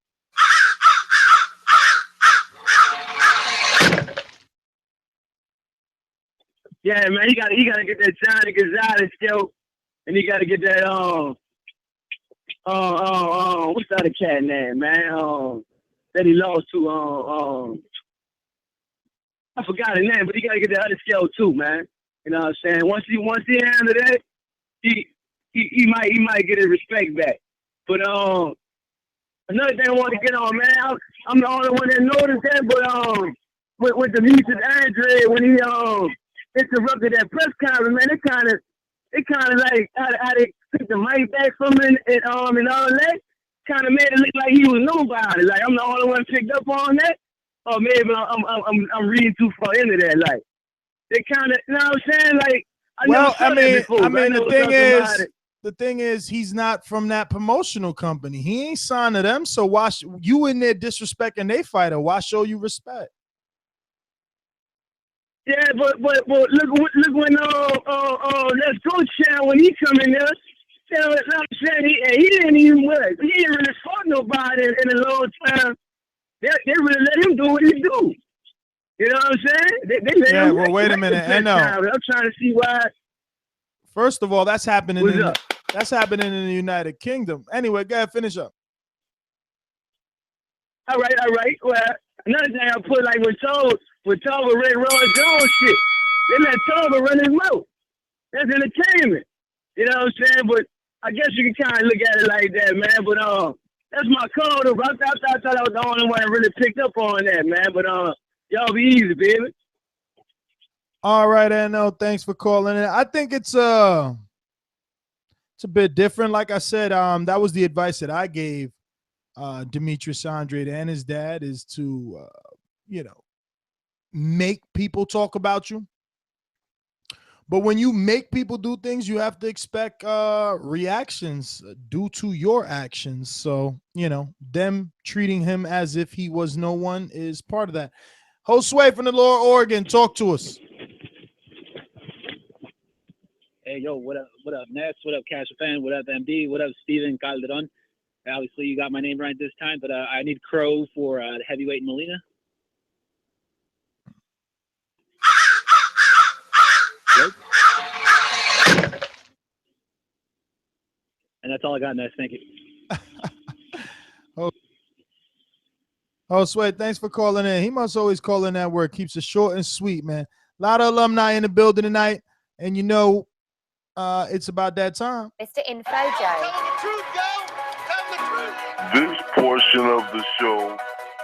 Yeah, man, he got to get that Johnny Gonzalez skill, and he got to get that what's the other cat name, man? That he lost to I forgot his name, but he got to get that other skill too, man. You know what I'm saying? Once he handle that, he might get his respect back. But another thing I want to get on, man, I'm the only one that noticed that, but with the Demetrius Andre when he interrupted that press conference, man. It kind of like how they took the mic back from him and all that. Kind of made it look like he was nobody. Like I'm the only one picked up on that. Or maybe I'm reading too far into that. Like they kind of, you know what I'm saying? Like the thing is, he's not from that promotional company. He ain't signed to them. So why you in there disrespecting they fighter? Why show you respect? Yeah, but look when Let's Go Chan when he come in there. You know what I'm saying? He didn't even really fought nobody in a long time. They really let him do what he do. You know what I'm saying? They let him. Well, wait a minute. I know. I'm trying to see why. First of all, that's happening. That's happening in the United Kingdom. Anyway, go ahead, finish up. All right. Well, another thing I put like with Tova Ray Roy Jones shit. They let Tova run his mouth. That's entertainment. You know what I'm saying? But I guess you can kind of look at it like that, man. But that's my code. I thought I was the only one that really picked up on that, man. But y'all be easy, baby. All right, Anno. Thanks for calling in. I think it's a bit different. Like I said, that was the advice that I gave Demetrius Andrade and his dad is to, make people talk about you. But when you make people do things, you have to expect reactions due to your actions. So, them treating him as if he was no one is part of that. Josue from the Lower Oregon, talk to us. Hey, yo, what up, Ness? What up, Cash Fan? What up, MD? What up, Steven Calderon? Obviously, you got my name right this time, but I need Crow for heavyweight Molina. And that's all I got, Ness. Thank you. Sweat, thanks for calling in. He must always call in that word. Keeps it short and sweet, man. A lot of alumni in the building tonight, and it's about that time. Mr. Info Joe. This portion of the show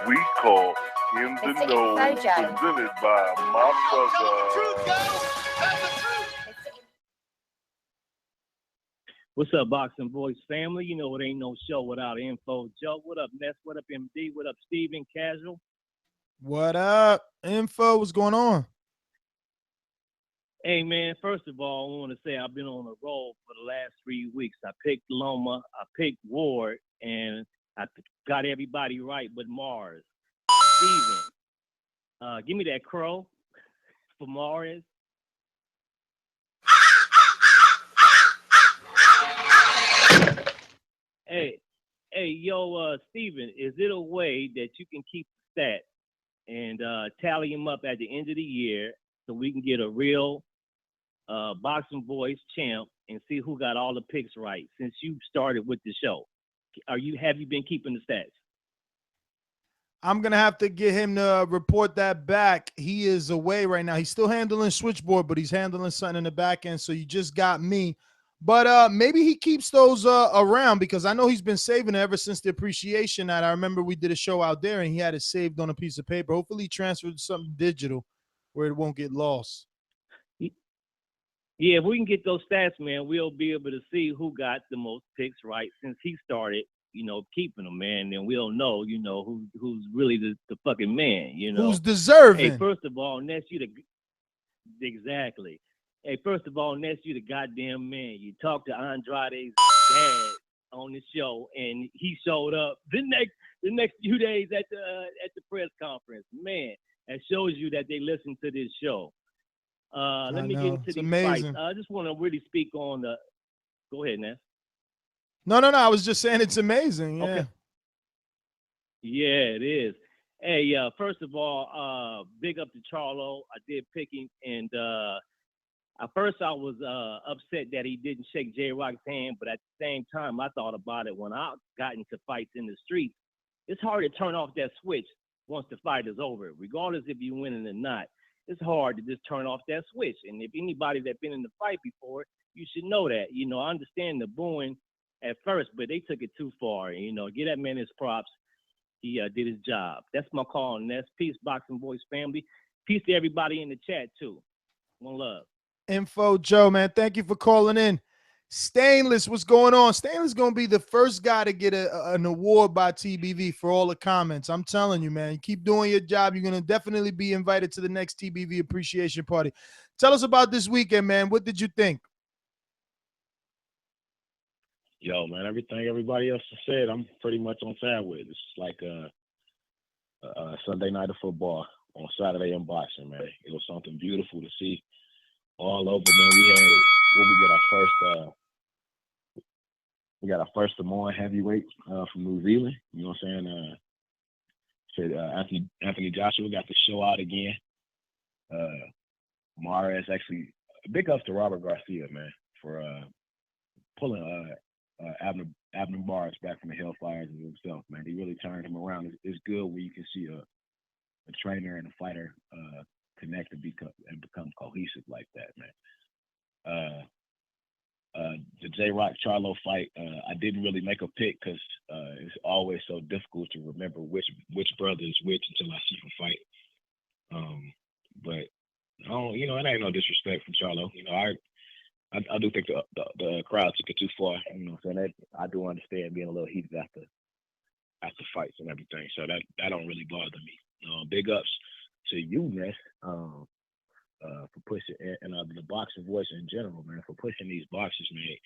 we call In the Mr. Know, Info Joe. presented by my brother. What's up, Boxing Voice family? You know it ain't no show without Info Joe. What up, Ness? What up, MD? What up, Steven Casual? What up, Info? What's going on? Hey, man, first of all, I want to say I've been on a roll for the last 3 weeks. I picked Loma, I picked Ward, and I got everybody right but Mars. Steven, give me that crow for Mars. Hey, Steven, is it a way that you can keep the stats and tally them up at the end of the year so we can get a real Boxing Voice champ and see who got all the picks right since you started with the show? Have you been keeping the stats? I'm going to have to get him to report that back. He is away right now. He's still handling switchboard, but he's handling something in the back end. So you just got me. But maybe he keeps those around because I know he's been saving it ever since the appreciation night. I remember we did a show out there and he had it saved on a piece of paper. Hopefully he transferred to something digital where it won't get lost. Yeah, if we can get those stats, man, we'll be able to see who got the most picks right since he started, keeping them, man. Then we'll know, who's really the fucking man, Who's deserving. Hey, first of all, Ness, exactly. Hey, first of all, Ness, you the goddamn man. You talked to Andrade's dad on the show, and he showed up the next few days at the press conference. Man, that shows you that they listen to this show. Let me get into these fights. I just want to really speak on the. Go ahead, Ness. No. I was just saying it's amazing. Yeah. Okay. Yeah, it is. Hey, first of all, big up to Charlo. I did pick him, and at first I was upset that he didn't shake J-Rock's hand, but at the same time, I thought about it when I got into fights in the streets. It's hard to turn off that switch once the fight is over, regardless if you're winning or not. It's hard to just turn off that switch. And if anybody that's been in the fight before, you should know that. I understand the booing at first, but they took it too far. Get that man his props. he did his job. That's my call on this. Peace, Boxing Voice family. Peace to everybody in the chat too. One love. Info Joe, man. Thank you for calling in. Stainless, what's going on? Stainless going to be the first guy to get an award by TBV for all the comments. I'm telling you, man. You keep doing your job. You're going to definitely be invited to the next TBV appreciation party. Tell us about this weekend, man. What did you think? Yo, man, everything everybody else has said, I'm pretty much on side with. It's like a Sunday night of football on Saturday in boxing, man. It was something beautiful to see all over, man. We got our first Samoan heavyweight from New Zealand. You know what I'm saying? Anthony Joshua got to show out again. Mares actually, big ups to Robert Garcia, man, for pulling Abner Barnes back from the Hellfires himself, man. He really turned him around. It's good when you can see a trainer and a fighter connect and become cohesive like that, man. The J-Rock Charlo fight, I didn't really make a pick because it's always so difficult to remember which brother is which until I see him fight. But it ain't no disrespect from Charlo. I do think the crowd took it too far. You know what I'm saying? I do understand being a little heated after fights and everything. So that don't really bother me. Big ups to you, Ness, for pushing, and the Boxing Voice in general, man, for pushing these boxers, man.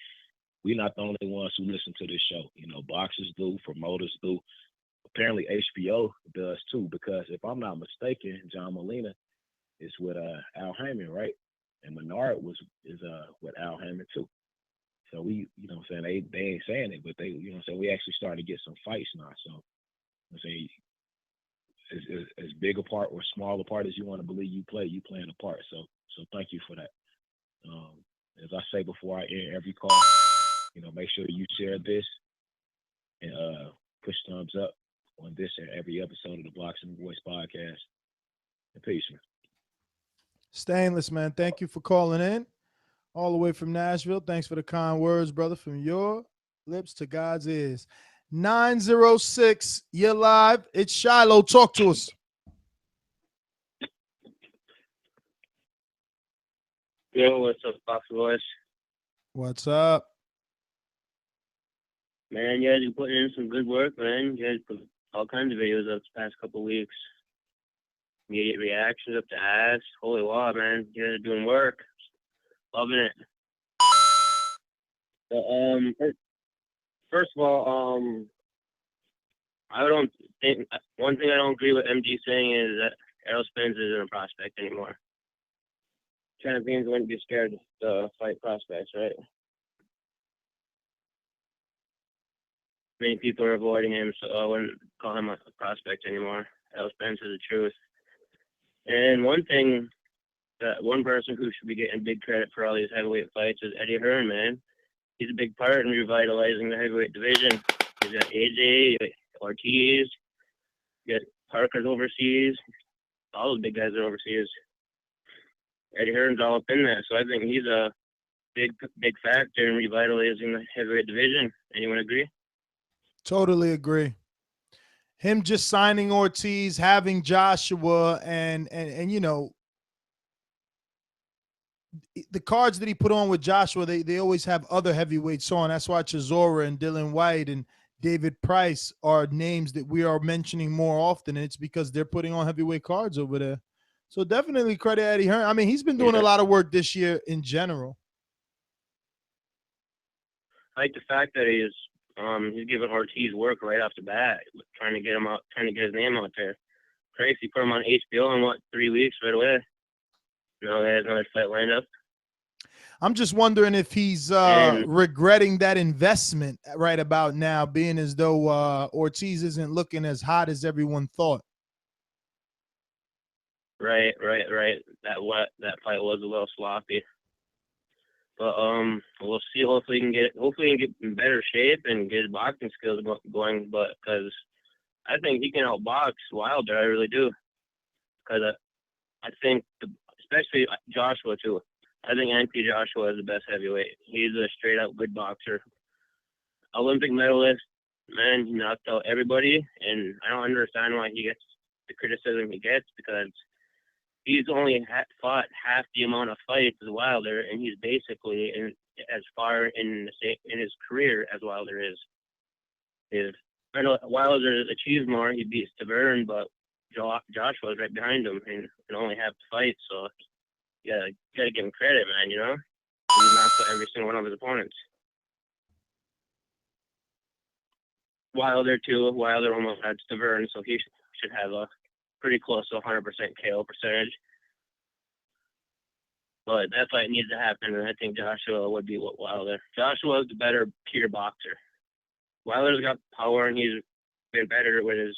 We're not the only ones who listen to this show. Boxers do, promoters do. Apparently HBO does too, because if I'm not mistaken, John Molina is with Al Heyman, right? And Menard is with Al Heyman too. So we, what I'm saying, they ain't saying it, but they, what I'm saying, we actually starting to get some fights now. So I'm saying, as big a part or small a part as you want to believe you playing a part. So thank you for that. As I say before I end every call, make sure you share this and push thumbs up on this and every episode of the Boxing Voice podcast. And peace, man. Stainless, man. Thank you for calling in all the way from Nashville. Thanks for the kind words, brother, from your lips to God's ears. 906, you're live. It's Shiloh. Talk to us. Yo, what's up, Boxing Voice? What's up? Man, you guys are putting in some good work, man. You guys put all kinds of videos up the past couple of weeks. Immediate reactions up to ass. Holy wow, man. You guys are doing work. Loving it. So, first of all, I don't think, one thing I don't agree with MG saying is that Errol Spence isn't a prospect anymore. Champions wouldn't be scared to fight prospects, right? Many people are avoiding him, so I wouldn't call him a prospect anymore. Errol Spence is the truth. And one thing, that one person who should be getting big credit for all these heavyweight fights is Eddie Hearn, man. He's a big part in revitalizing the heavyweight division. He's got AJ, Ortiz, you got Parker's overseas. All those big guys are overseas. Eddie Hearn's all up in that, so I think he's a big factor in revitalizing the heavyweight division. Anyone agree? Totally agree. Him just signing Ortiz, having Joshua, and the cards that he put on with Joshua, they always have other heavyweights on. That's why Chisora and Dylan White and David Price are names that we are mentioning more often, and it's because they're putting on heavyweight cards over there. So definitely credit Eddie Hearn. I mean, he's been doing a lot of work this year in general. I like the fact that he's giving Ortiz work right off the bat, trying to get him out, trying to get his name out there. Crazy, put him on HBO in 3 weeks right away. Now he has another fight lined up. I'm just wondering if he's regretting that investment right about now, being as though Ortiz isn't looking as hot as everyone thought. Right. That fight was a little sloppy. But we'll see. Hopefully he can get in better shape and get his boxing skills going. But because I think he can outbox Wilder, I really do. Because I think, especially Joshua too. I think Anthony Joshua is the best heavyweight. He's a straight up good boxer. Olympic medalist, Man, he knocked out everybody, and I don't understand why he gets the criticism he gets, because he's only fought half the amount of fights as Wilder, and he's basically as far in his career as Wilder is. I know Wilder achieved more. He beat Tavern, but Joshua's right behind him and only half the fight. So you gotta give him credit, man. You know, he knocked out every single one of his opponents. Wilder too. Wilder almost had Tavern, so he should have a pretty close to 100% KO percentage. But that fight needs to happen, and I think Joshua would be Wilder. Joshua is the better pure boxer. Wilder's got power, and he's been better with his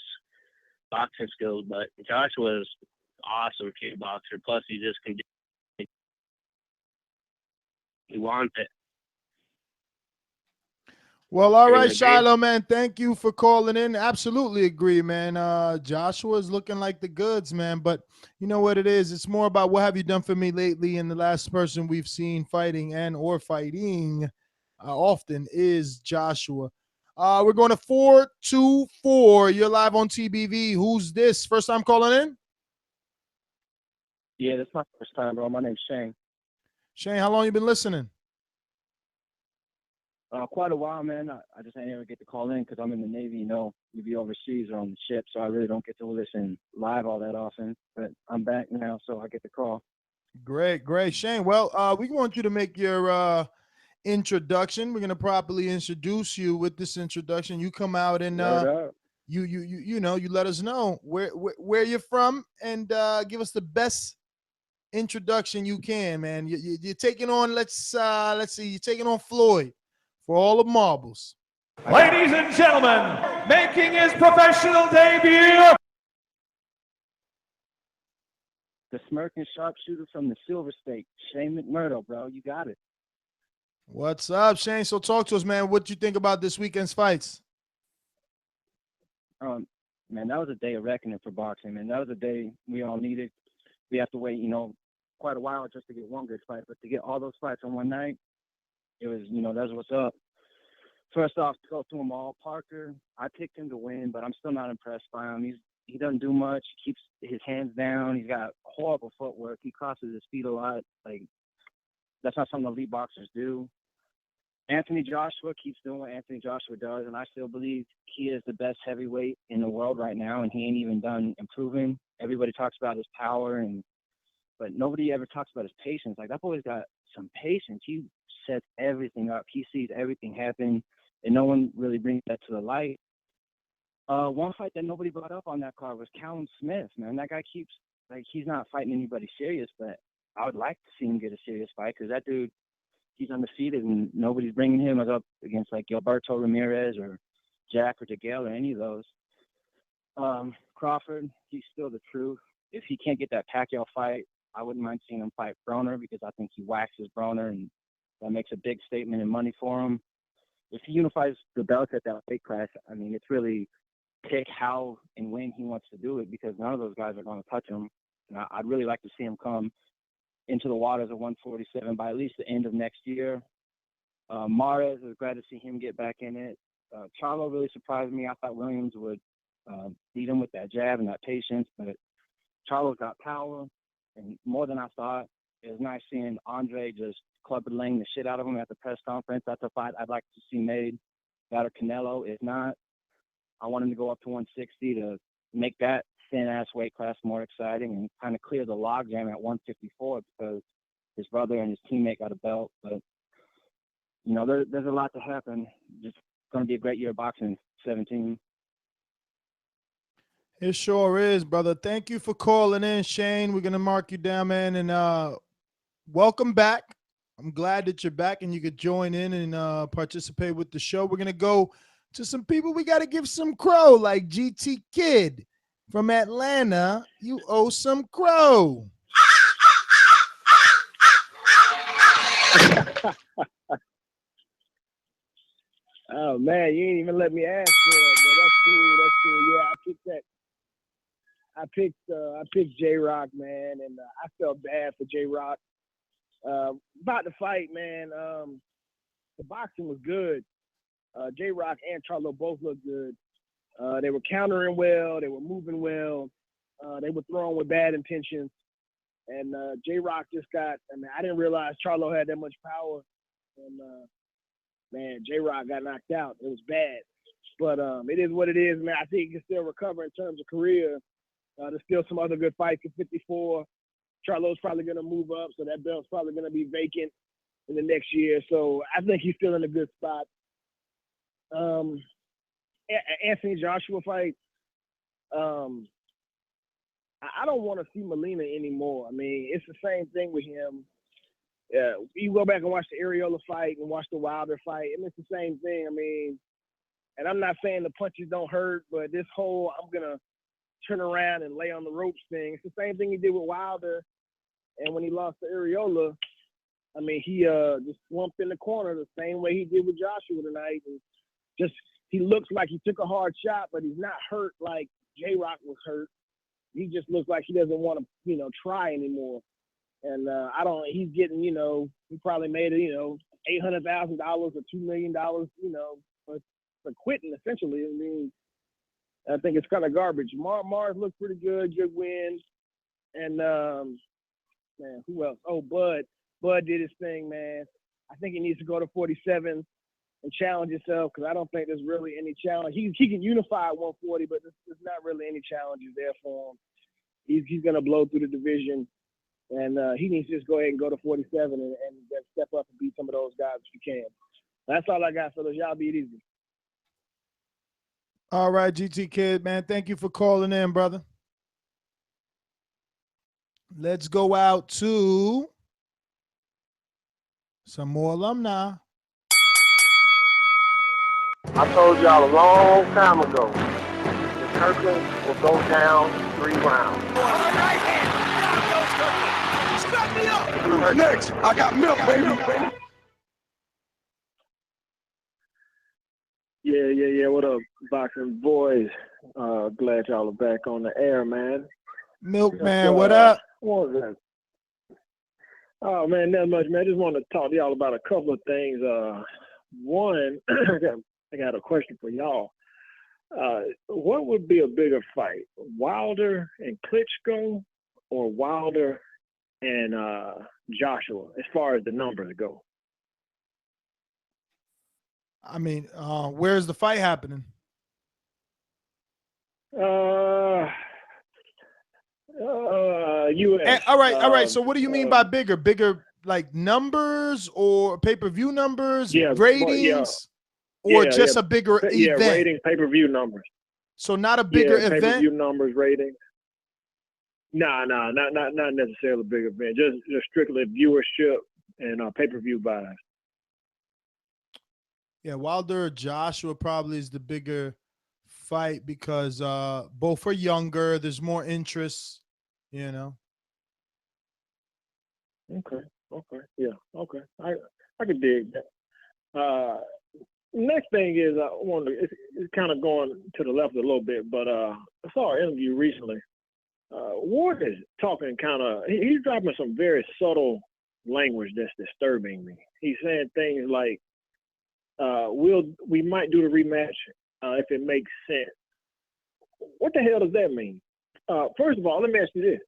boxing skills, but Joshua's awesome pure boxer. Plus, he just can do. He wants it. Well, all right, Shiloh, man. Thank you for calling in. Absolutely agree, man. Joshua is looking like the goods, man. But you know what it is? It's more about what have you done for me lately. And the last person we've seen fighting or fighting often is Joshua. We're going to 424. You're live on TBV. Who's this? First time calling in? Yeah, this is my first time, bro. My name's Shane. Shane, how long you been listening? Quite a while, man. I just ain't ever get to call in because I'm in the Navy. You know, we be overseas or on the ship, so I really don't get to listen live all that often. But I'm back now, so I get to call. Great. Shane, well, we want you to make your introduction. We're going to properly introduce you with this introduction. You come out and you let us know where you're from and give us the best introduction you can, man. You're taking on, let's see, you're taking on Floyd for all the marbles. Ladies and gentlemen, making his professional debut, the smirking sharpshooter from the Silver State, Shane McMurdo, bro. You got it. What's up, Shane? So talk to us, man. What you think about this weekend's fights? Man, that was a day of reckoning for boxing, man. That was a day we all needed. We have to wait, quite a while just to get one good fight, but to get all those fights on one night, it was, that's what's up. First off, to go through them all, Parker, I picked him to win, but I'm still not impressed by him. He doesn't do much. He keeps his hands down. He's got horrible footwork. He crosses his feet a lot. Like, that's not something elite boxers do. Anthony Joshua keeps doing what Anthony Joshua does, and I still believe he is the best heavyweight in the world right now, and he ain't even done improving. Everybody talks about his power, but nobody ever talks about his patience. Like, that boy's got some patience. He sets everything up. He sees everything happen, and no one really brings that to the light. One fight that nobody brought up on that card was Callum Smith, man. That guy keeps, he's not fighting anybody serious, but I would like to see him get a serious fight because that dude, he's undefeated, and nobody's bringing him up against, Gilberto Ramirez or Jack or DeGale or any of those. Crawford, he's still the truth. If he can't get that Pacquiao fight, I wouldn't mind seeing him fight Broner because I think he waxes Broner, and that makes a big statement in money for him. If he unifies the belts at that weight class, I mean, it's really pick how and when he wants to do it because none of those guys are going to touch him. And I'd really like to see him come into the waters of 147 by at least the end of next year. Mares, I was glad to see him get back in it. Charlo really surprised me. I thought Williams would beat him with that jab and that patience, but Charlo's got power, and more than I thought. It was nice seeing Andre just club-laying the shit out of him at the press conference. That's a fight I'd like to see made. That or Canelo. If not, I want him to go up to 160 to make that thin-ass weight class more exciting and kind of clear the logjam at 154 because his brother and his teammate got a belt. But, there's a lot to happen. Just going to be a great year of boxing, 17. It sure is, brother. Thank you for calling in, Shane. We're going to mark you down, man, and welcome back. I'm glad that you're back and you could join in and participate with the show. We're going to go to some people we got to give some crow, like GT Kid from Atlanta. You owe some crow. Oh man, you ain't even let me ask for it, but that's cool. Yeah, I picked J-Rock, man, and I felt bad for J-Rock. About the fight, man, the boxing was good. J-Rock and Charlo both looked good. They were countering well. They were moving well. They were throwing with bad intentions. And J-Rock just got, I mean, I didn't realize Charlo had that much power. And, man, J-Rock got knocked out. It was bad. But it is what it is, man. I think he can still recover in terms of career. There's still some other good fights at 54. Charlo's probably going to move up, so that belt's probably going to be vacant in the next year. So I think he's still in a good spot. Anthony Joshua fight. I don't want to see Molina anymore. I mean, it's the same thing with him. You go back and watch the Areola fight and watch the Wilder fight, and it's the same thing. I mean, and I'm not saying the punches don't hurt, but this whole I'm going to turn around and lay on the ropes thing, it's the same thing he did with Wilder. And when he lost to Areola, I mean, he just slumped in the corner the same way he did with Joshua tonight. And just he looks like he took a hard shot, but he's not hurt like J-Rock was hurt. He just looks like he doesn't want to, try anymore. And he's getting, he probably made it, $800,000 or $2 million, for quitting essentially. I mean, I think it's kind of garbage. Mars looked pretty good, good win. And, man, who else? Oh, Bud. Bud did his thing, man. I think he needs to go to 47 and challenge himself because I don't think there's really any challenge. He can unify at 140, but there's not really any challenges there for him. He's going to blow through the division, and he needs to just go ahead and go to 47 and step up and beat some of those guys if he can. That's all I got, fellas. Y'all be easy. All right, GT Kid, man. Thank you for calling in, brother. Let's go out to some more alumni. I told y'all a long time ago that Kirkland will go down 3 rounds. Next, I got milk, baby. Yeah. What up, boxing boys? Glad y'all are back on the air, man. Milkman, what up? What was that? Oh man, not much, man. I just wanted to talk to y'all about a couple of things. One, I got a question for y'all. What would be a bigger fight, Wilder and Klitschko, or Wilder and Joshua, as far as the numbers go? I mean, where's the fight happening? US. All right. So what do you mean by bigger? Bigger like numbers or pay-per-view numbers, ratings, or just a bigger event? Yeah, ratings, pay-per-view numbers. So not a bigger event? Pay-per-view numbers, ratings. Nah, not necessarily a big event. Just strictly viewership and pay-per-view buys. Yeah, Wilder Joshua probably is the bigger fight because both are younger. There's more interest, Okay. Yeah. Okay. I could dig that. Next thing is I wonder. It's kind of going to the left a little bit, but I saw an interview recently. Ward is talking he's dropping some very subtle language that's disturbing me. He's saying things like, we might do the rematch if it makes sense. What the hell does that mean? First of all, let me ask you this.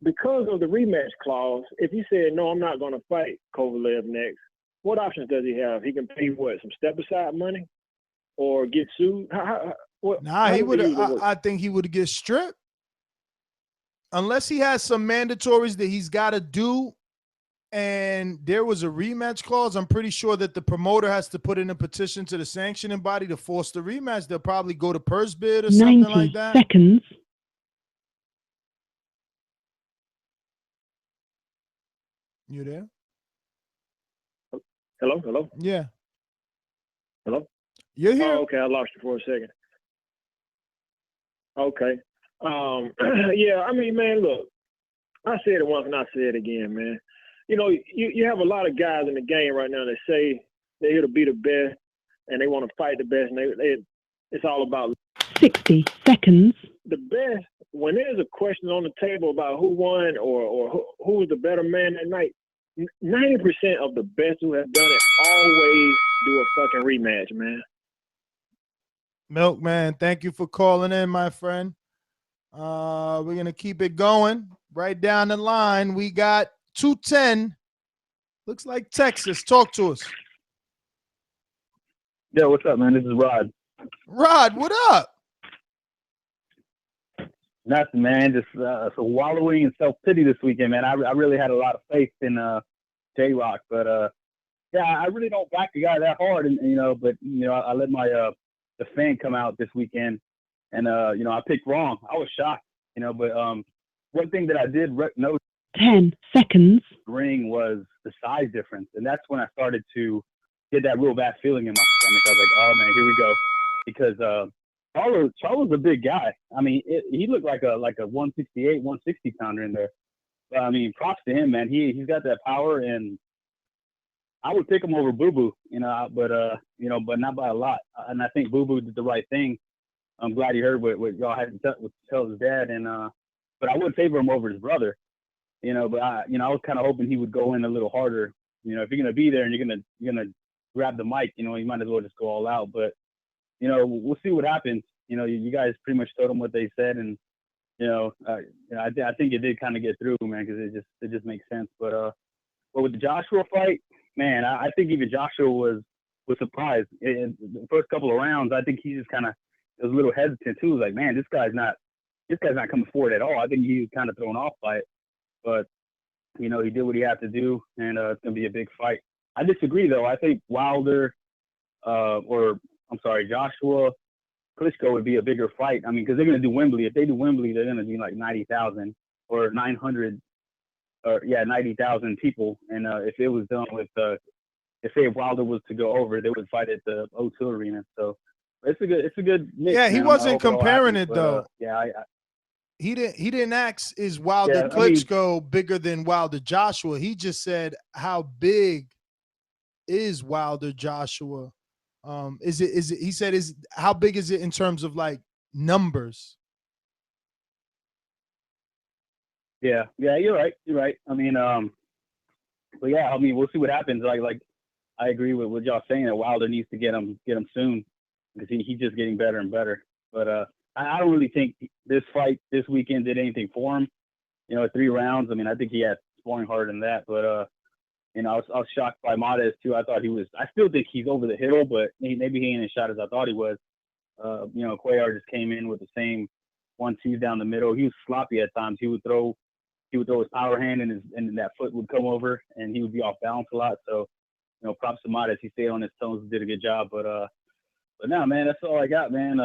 Because of the rematch clause, if he said, no, I'm not going to fight Kovalev next, what options does he have? He can pay some step-aside money or get sued? He would. I think he would get stripped. Unless he has some mandatories that he's got to do and there was a rematch clause, I'm pretty sure that the promoter has to put in a petition to the sanctioning body to force the rematch. They'll probably go to purse bid or something like that. 90 seconds. You there? Hello? Yeah. Hello? You're here. Oh, okay, I lost you for a second. Okay. Yeah, I mean, man, look, I said it once and I say it again, man. You have a lot of guys in the game right now that say they're here to be the best and they want to fight the best, and it's all about 60 seconds. The best, when there's a question on the table about who won or who was the better man that night, 90% of the best who have done it always do a fucking rematch, man. Milkman, thank you for calling in, my friend. We're going to keep it going. Right down the line, we got 210. Looks like Texas. Talk to us. Yo, what's up, man? This is Rod. Rod, what up? Nothing, man. Just so wallowing in self-pity this weekend, man. I really had a lot of faith in J-Rock, but yeah, I really don't back the guy that hard, and but I let my the fan come out this weekend, and I picked wrong. I was shocked, but one thing that I did notice 10 seconds. ring was the size difference, and that's when I started to get that real bad feeling in my stomach. I was like, oh man, here we go, because Charlo's a big guy. I mean, he looked like a 168, 160 pounder in there. But, I mean, props to him, man. He's got that power, and I would pick him over Boo Boo, but not by a lot. And I think Boo Boo did the right thing. I'm glad he heard what y'all had to tell his dad, and but I would favor him over his brother, But I was kind of hoping he would go in a little harder. If you're gonna be there and you're gonna grab the mic, you might as well just go all out. But we'll see what happens. You guys pretty much told them what they said, and I think it did kind of get through, man, because it just makes sense. But with the Joshua fight, man, I think even Joshua was surprised in the first couple of rounds. I think he just kind of was a little hesitant too. Like, man, this guy's not coming forward at all. I think he was kind of thrown off by it, but he did what he had to do, and it's gonna be a big fight. I disagree though. I think Joshua Klitschko would be a bigger fight. I mean, because they're going to do Wembley. If they do Wembley, they're going to do like 90,000 or 900, or 90,000 people. And if it was done with, if Wilder was to go over, they would fight at the O2 Arena. So it's a good mix. Yeah, he man. wasn't comparing it though. Yeah, he didn't ask is Wilder Klitschko bigger than Wilder Joshua. He just said how big is Wilder Joshua. Is it he said how big is it in terms of like numbers? Yeah, you're right. I mean, but yeah, I mean, we'll see what happens. Like I agree with what y'all saying that Wilder needs to get him soon, because he's just getting better and better. But I don't really think this fight this weekend did anything for him. 3 rounds. I mean, I think he had sparring harder than that. But I was shocked by Mades too. I thought he was. I still think he's over the hill, but maybe he ain't as shot as I thought he was. Cuellar just came in with the same 1-2 down the middle. He was sloppy at times. He would throw his power hand, and that foot would come over, and he would be off balance a lot. So, props to Mades. He stayed on his toes and did a good job. But no, man, that's all I got, man.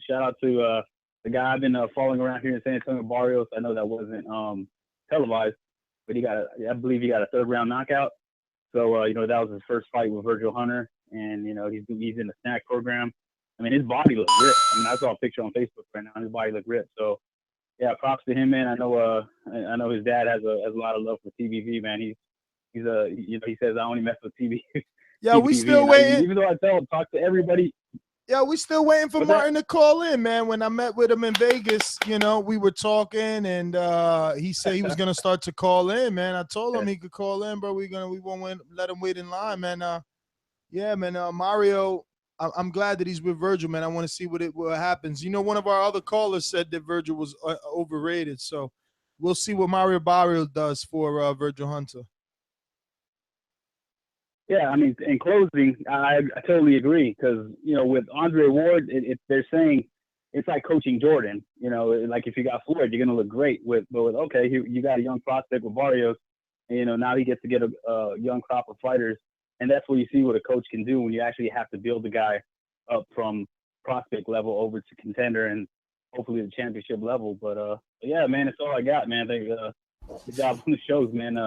Shout out to the guy I've been following around here in San Antonio, Barrios. I know that wasn't televised, but I believe he got a 3rd round knockout. So that was his first fight with Virgil Hunter, and he's in the snack program. I mean, his body looked ripped. I mean, I saw a picture on Facebook right now, and his body looked ripped. So yeah, props to him, man. I know his dad has a lot of love for TBV, man. He says I only mess with TV. Yeah, we still waiting. Even though I tell him talk to everybody. Yeah, we still waiting for Martin to call in, man. When I met with him in Vegas, we were talking, and he said he was gonna start to call in, man. I told him he could call in, but we won't let him wait in line, man. Yeah, man. Mario, I'm glad that he's with Virgil, man. I want to see what happens. One of our other callers said that Virgil was overrated, so we'll see what Mario Barrio does for Virgil Hunter. Yeah, I mean, in closing, I totally agree, because with Andre Ward, they're saying it's like coaching Jordan. Like if you got Floyd, you're gonna look great. But you got a young prospect with Barrios, and now he gets to get a young crop of fighters, and that's where you see what a coach can do when you actually have to build the guy up from prospect level over to contender and hopefully the championship level. But yeah, man, that's all I got, man. Good job on the shows, man.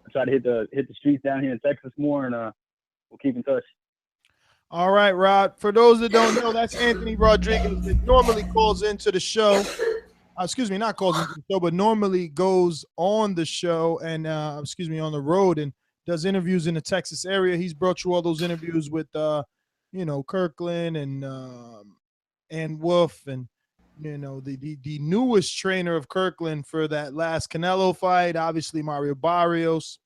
I try to hit the streets down here in Texas more, and we'll keep in touch. All right, Rod. For those that don't know, that's Anthony Rodriguez that normally calls into the show. Excuse me, not calls into the show, but normally goes on the show and on the road and does interviews in the Texas area. He's brought you all those interviews with Kirkland and Wolf and the newest trainer of Kirkland for that last Canelo fight, obviously Mario Barrios,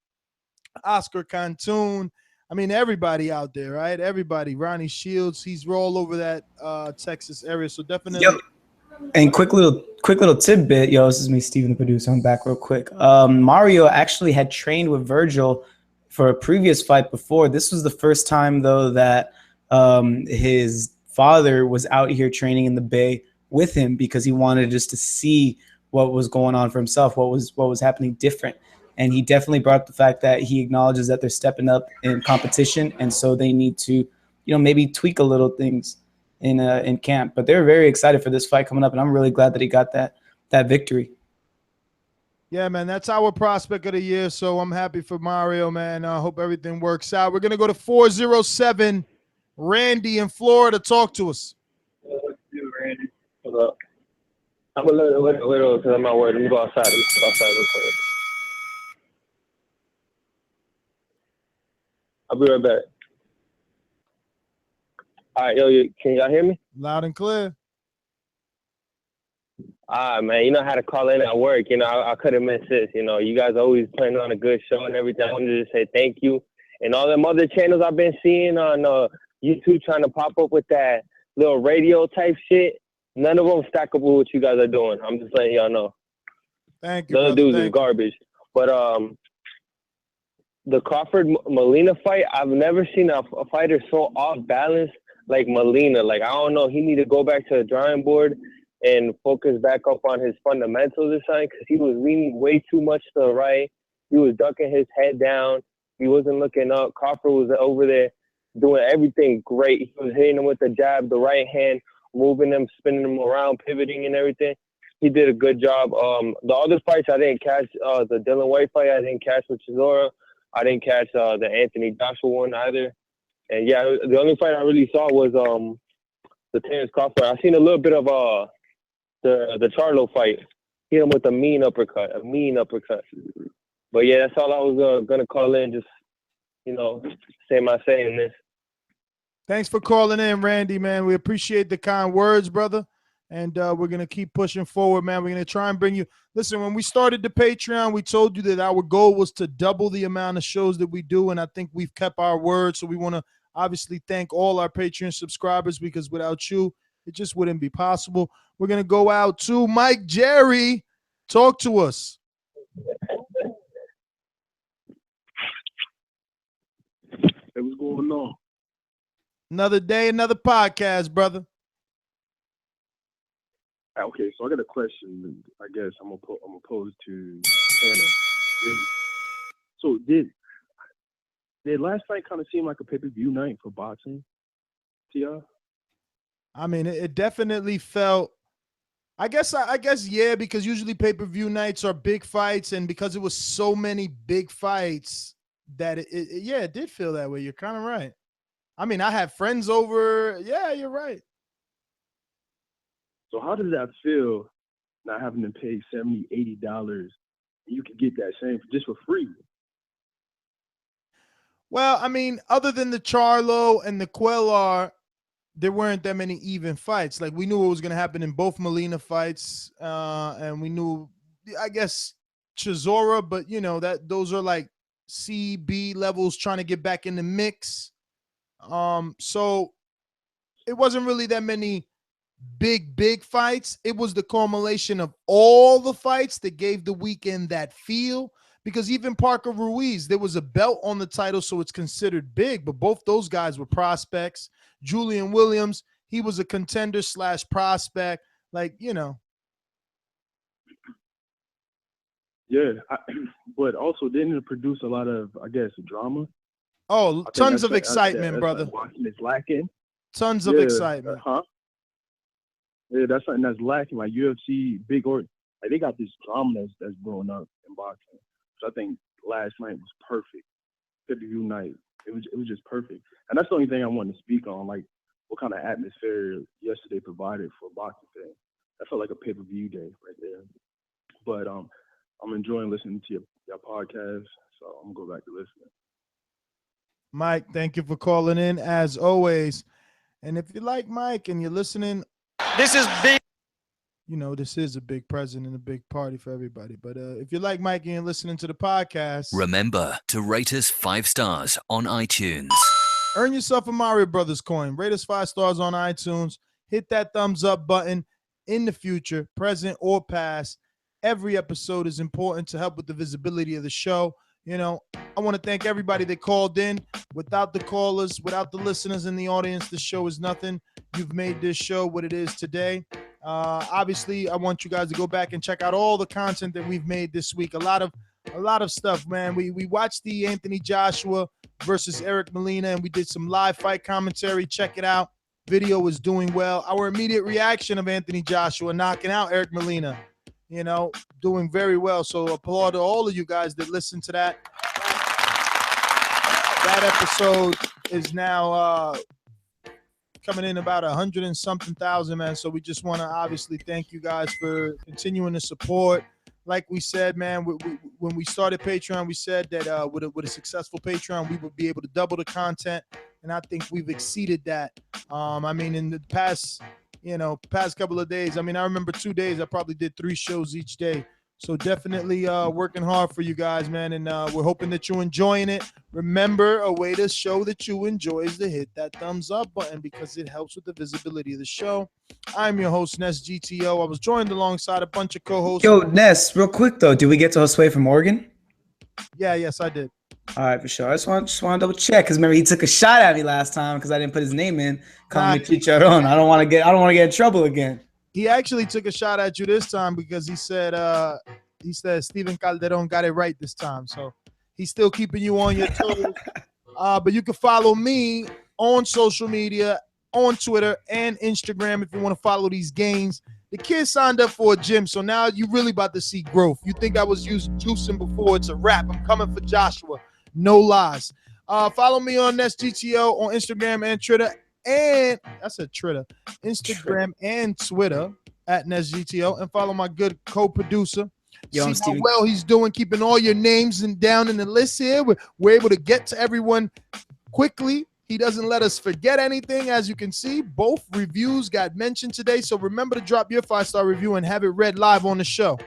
Oscar Cantoon, I mean, everybody out there, right? Everybody. Ronnie Shields, he's all over that Texas area. So definitely. Yep. And quick little tidbit, yo, this is me, Steven, the producer. I'm back real quick. Mario actually had trained with Virgil for a previous fight before. This was the first time, though, that his father was out here training in the Bay with him because he wanted just to see what was going on for himself, what was happening different. And he definitely brought up the fact that he acknowledges that they're stepping up in competition, and so they need to, maybe tweak a little things in camp. But they're very excited for this fight coming up, and I'm really glad that he got that victory. Yeah, man, that's our prospect of the year, so I'm happy for Mario, man. I hope everything works out. We're going to go to 407. Randy in Florida, talk to us. Randy. Hold up. I'm a little because I'm not worried. Let me go outside. Real quick. I'll be right back. All right, yo, can y'all hear me? Loud and clear. Man, you know how to call in at work. I couldn't miss this. You guys always putting on a good show and everything. I wanted to say thank you. And all them other channels I've been seeing on YouTube trying to pop up with that little radio type shit, none of them stack up with what you guys are doing. I'm just letting y'all know. Thank you. Those dudes is garbage. But the Crawford Molina fight, I've never seen a fighter so off balance like Molina. Like, I don't know, he need to go back to the drawing board and focus back up on his fundamentals or something, because he was leaning way too much to the right. He was ducking his head down. He wasn't looking up. Crawford was over there doing everything great. He was hitting him with the jab, the right hand, moving him, spinning him around, pivoting and everything. He did a good job. The other fights I didn't catch. The Dylan White fight I didn't catch with Chisora. I didn't catch the Anthony Joshua one either. And yeah, the only fight I really saw was the Terence Crawford. I seen a little bit of the Charlo fight. Hit him with a mean uppercut. But yeah, that's all I was gonna call in. Just say my say in this. Thanks for calling in, Randy, man. We appreciate the kind words, brother. And we're going to keep pushing forward, man. We're going to try and bring you – listen, when we started the Patreon, we told you that our goal was to double the amount of shows that we do, and I think we've kept our word. So we want to obviously thank all our Patreon subscribers, because without you, it just wouldn't be possible. We're going to go out to Mike Jerry. Talk to us. Hey, what's going on? Another day, another podcast, brother. Okay, so I got a question. I guess I'm gonna pose to Hannah. So did last night kind of seem like a pay-per-view night for boxing to y'all? I mean, it definitely felt. I guess yeah, because usually pay-per-view nights are big fights, and because it was so many big fights that it did feel that way. You're kind of right. I mean, I had friends over. Yeah, you're right. So how does that feel, not having to pay $70, $80? You could get that same just for free. Well, I mean, other than the Charlo and the Quellar, there weren't that many even fights. Like, we knew what was going to happen in both Molina fights, and we knew, I guess, Chisora, but that those are like C, B levels trying to get back in the mix. So it wasn't really that many big fights. It was the culmination of all the fights that gave the weekend that feel, because even Parker Ruiz, there was a belt on the title, so it's considered big, but both those guys were prospects. Julian Williams, he was a contender / prospect. Yeah, but also didn't it produce a lot of, I guess, drama? Oh, tons of excitement, brother. Watching is lacking. Tons of excitement. Yeah, that's something that's lacking. Like UFC, they got this drama that's growing up in boxing. So I think last night was perfect. Pay-per-view night. It was just perfect. And that's the only thing I wanted to speak on, like what kind of atmosphere yesterday provided for boxing fans. That felt like a pay-per-view day right there. But I'm enjoying listening to your podcast, so I'm gonna go back to listening. Mike, thank you for calling in as always. And if you like Mike and you're listening, this is big. you know, this is a big present and a big party for everybody. But if you like Mikey and listening to the podcast, remember to rate us 5 stars on iTunes. Earn yourself a Mario Brothers coin. Rate us 5 stars on iTunes. Hit that thumbs up button. In the future, present or past, every episode is important to help with the visibility of the show. You know, I want to thank everybody that called in. Without the callers, without the listeners in the audience, this show is nothing. You've made this show what it is today. Obviously, I want you guys to go back and check out all the content that we've made this week. A lot of stuff, man. We watched the Anthony Joshua versus Eric Molina, and we did some live fight commentary. Check it out. Video is doing well. Our immediate reaction of Anthony Joshua knocking out Eric Molina, you know, doing very well. So applaud to all of you guys that listened to that. That episode is now coming in about 100 and something thousand, man. So we just want to obviously thank you guys for continuing to support. Like we said, man, when we started Patreon, we said that with a successful Patreon, we would be able to double the content. And I think we've exceeded that. I mean, in the past couple of days, I mean, I remember 2 days, I probably did 3 shows each day. So definitely working hard for you guys, man. And we're hoping that you're enjoying it. Remember, a way to show that you enjoy is to hit that thumbs up button because it helps with the visibility of the show. I'm your host, Ness GTO. I was joined alongside a bunch of co-hosts. Yo, Ness, real quick, though. Did we get to Josue from Oregon? Yeah, yes, I did. All right, for sure. I just want to double check because remember he took a shot at me last time because I didn't put his name in. Calling me Chicharron. I don't want to get in trouble again. He actually took a shot at you this time because he said Steven Calderon got it right this time. So he's still keeping you on your toes. But you can follow me on social media, on Twitter and Instagram if you want to follow these gains. The kid signed up for a gym, so now you're really about to see growth. You think I was juicing before? It's a wrap. I'm coming for Joshua. No lies. Follow me on NestGTO on Instagram and Twitter. And I said Twitter. Instagram and Twitter at NestGTO. And follow my good co-producer. See how well he's doing, keeping all your names down in the list here. We're able to get to everyone quickly. He doesn't let us forget anything. As you can see, both reviews got mentioned today. So remember to drop your 5-star review and have it read live on the show.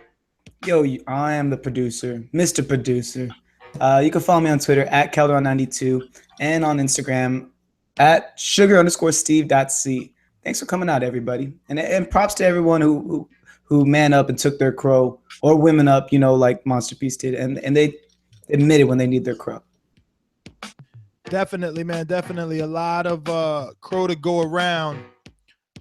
Yo, I am the producer, Mr. Producer. You can follow me on Twitter at Calderon92 and on Instagram at sugar_steve.c. Thanks for coming out, everybody. And props to everyone who man up and took their crow, or women up, you know, like Monster Peace did. And they admitted when they need their crow. Definitely, man. Definitely a lot of crow to go around.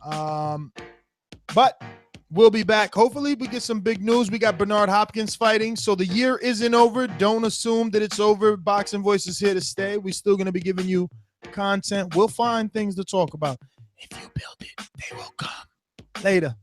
But we'll be back. Hopefully we get some big news. We got Bernard Hopkins fighting. So the year isn't over. Don't assume that it's over. Boxing Voice is here to stay. We're still going to be giving you content. We'll find things to talk about. If you build it, they will come. Later.